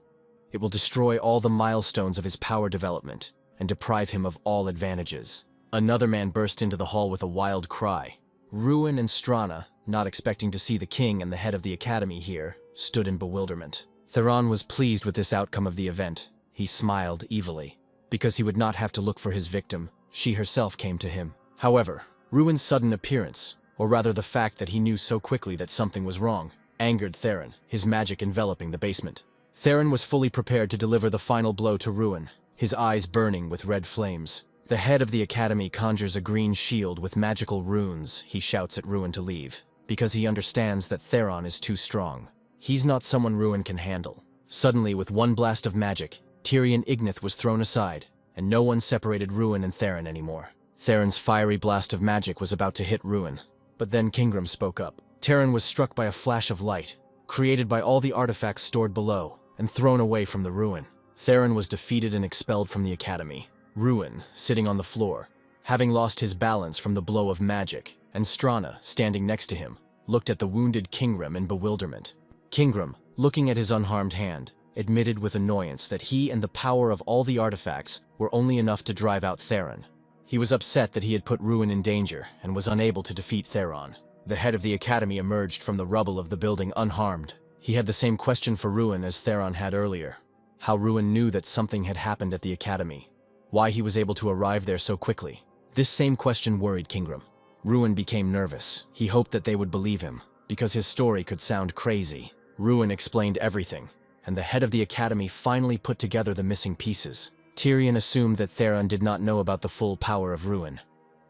It will destroy all the milestones of his power development and deprive him of all advantages. Another man burst into the hall with a wild cry. Ruin and Strana, not expecting to see the king and the head of the academy here, stood in bewilderment. Theron was pleased with this outcome of the event. He smiled evilly. Because he would not have to look for his victim, she herself came to him. However, Ruin's sudden appearance, or rather the fact that he knew so quickly that something was wrong, angered Theron, his magic enveloping the basement. Theron was fully prepared to deliver the final blow to Ruin, his eyes burning with red flames. The head of the academy conjures a green shield with magical runes. He shouts at Ruin to leave, because he understands that Theron is too strong. He's not someone Ruin can handle. Suddenly, with one blast of magic, Tyrion Ignith was thrown aside, and no one separated Ruin and Theron anymore. Theron's fiery blast of magic was about to hit Ruin, but then Kingram spoke up. Theron was struck by a flash of light, created by all the artifacts stored below, and thrown away from the Ruin. Theron was defeated and expelled from the academy. Ruin, sitting on the floor, having lost his balance from the blow of magic, and Strana, standing next to him, looked at the wounded Kingram in bewilderment. Kingram, looking at his unharmed hand, admitted with annoyance that he and the power of all the artifacts were only enough to drive out Theron. He was upset that he had put Ruin in danger and was unable to defeat Theron. The head of the academy emerged from the rubble of the building unharmed. He had the same question for Ruin as Theron had earlier. How Ruin knew that something had happened at the academy. Why he was able to arrive there so quickly. This same question worried Kingram. Ruin became nervous. He hoped that they would believe him, because his story could sound crazy. Ruin explained everything, and the head of the academy finally put together the missing pieces. Tyrion assumed that Theron did not know about the full power of Ruin,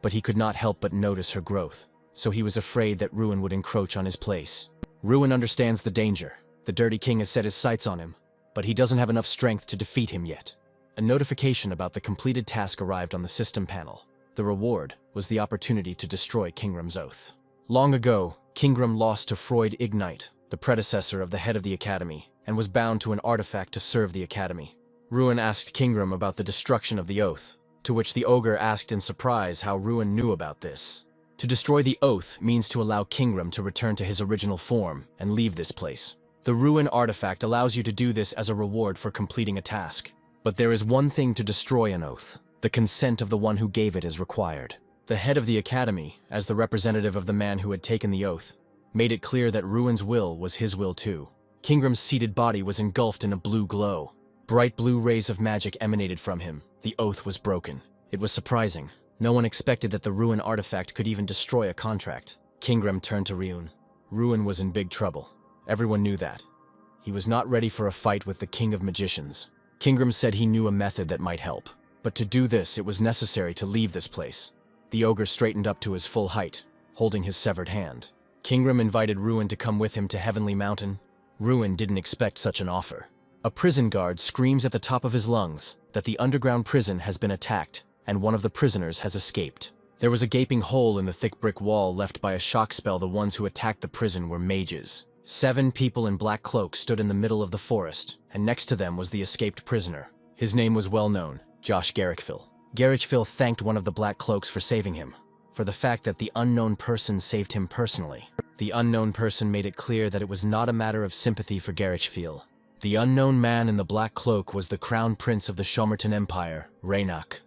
but he could not help but notice her growth, so he was afraid that Ruin would encroach on his place. Ruin understands the danger. The Dirty King has set his sights on him, but he doesn't have enough strength to defeat him yet. A notification about the completed task arrived on the system panel. The reward was the opportunity to destroy Kingram's oath. Long ago, Kingram lost to Freud Ignite, the predecessor of the head of the academy, and was bound to an artifact to serve the academy. Ruin asked Kingram about the destruction of the oath, to which the ogre asked in surprise how Ruin knew about this. To destroy the oath means to allow Kingram to return to his original form and leave this place. The Ruin artifact allows you to do this as a reward for completing a task. But there is one thing to destroy an oath. The consent of the one who gave it is required. The head of the academy, as the representative of the man who had taken the oath, made it clear that Ruin's will was his will too. Kingram's seated body was engulfed in a blue glow. Bright blue rays of magic emanated from him. The oath was broken. It was surprising. No one expected that the Ruin artifact could even destroy a contract. Kingram turned to Ruin. Ruin was in big trouble. Everyone knew that. He was not ready for a fight with the King of Magicians. Kingram said he knew a method that might help. But to do this, it was necessary to leave this place. The ogre straightened up to his full height, holding his severed hand. Kingram invited Ruin to come with him to Heavenly Mountain. Ruin didn't expect such an offer. A prison guard screams at the top of his lungs that the underground prison has been attacked and one of the prisoners has escaped. There was a gaping hole in the thick brick wall left by a shock spell. The ones who attacked the prison were mages. 7 people in black cloaks stood in the middle of the forest, and next to them was the escaped prisoner. His name was well known, Josh Garrickville. Garrickville thanked one of the black cloaks for saving him. for the fact that the unknown person saved him personally. The unknown person made it clear that it was not a matter of sympathy for Garishfeel. The unknown man in the black cloak was the crown prince of the Shomerton Empire, Raynak.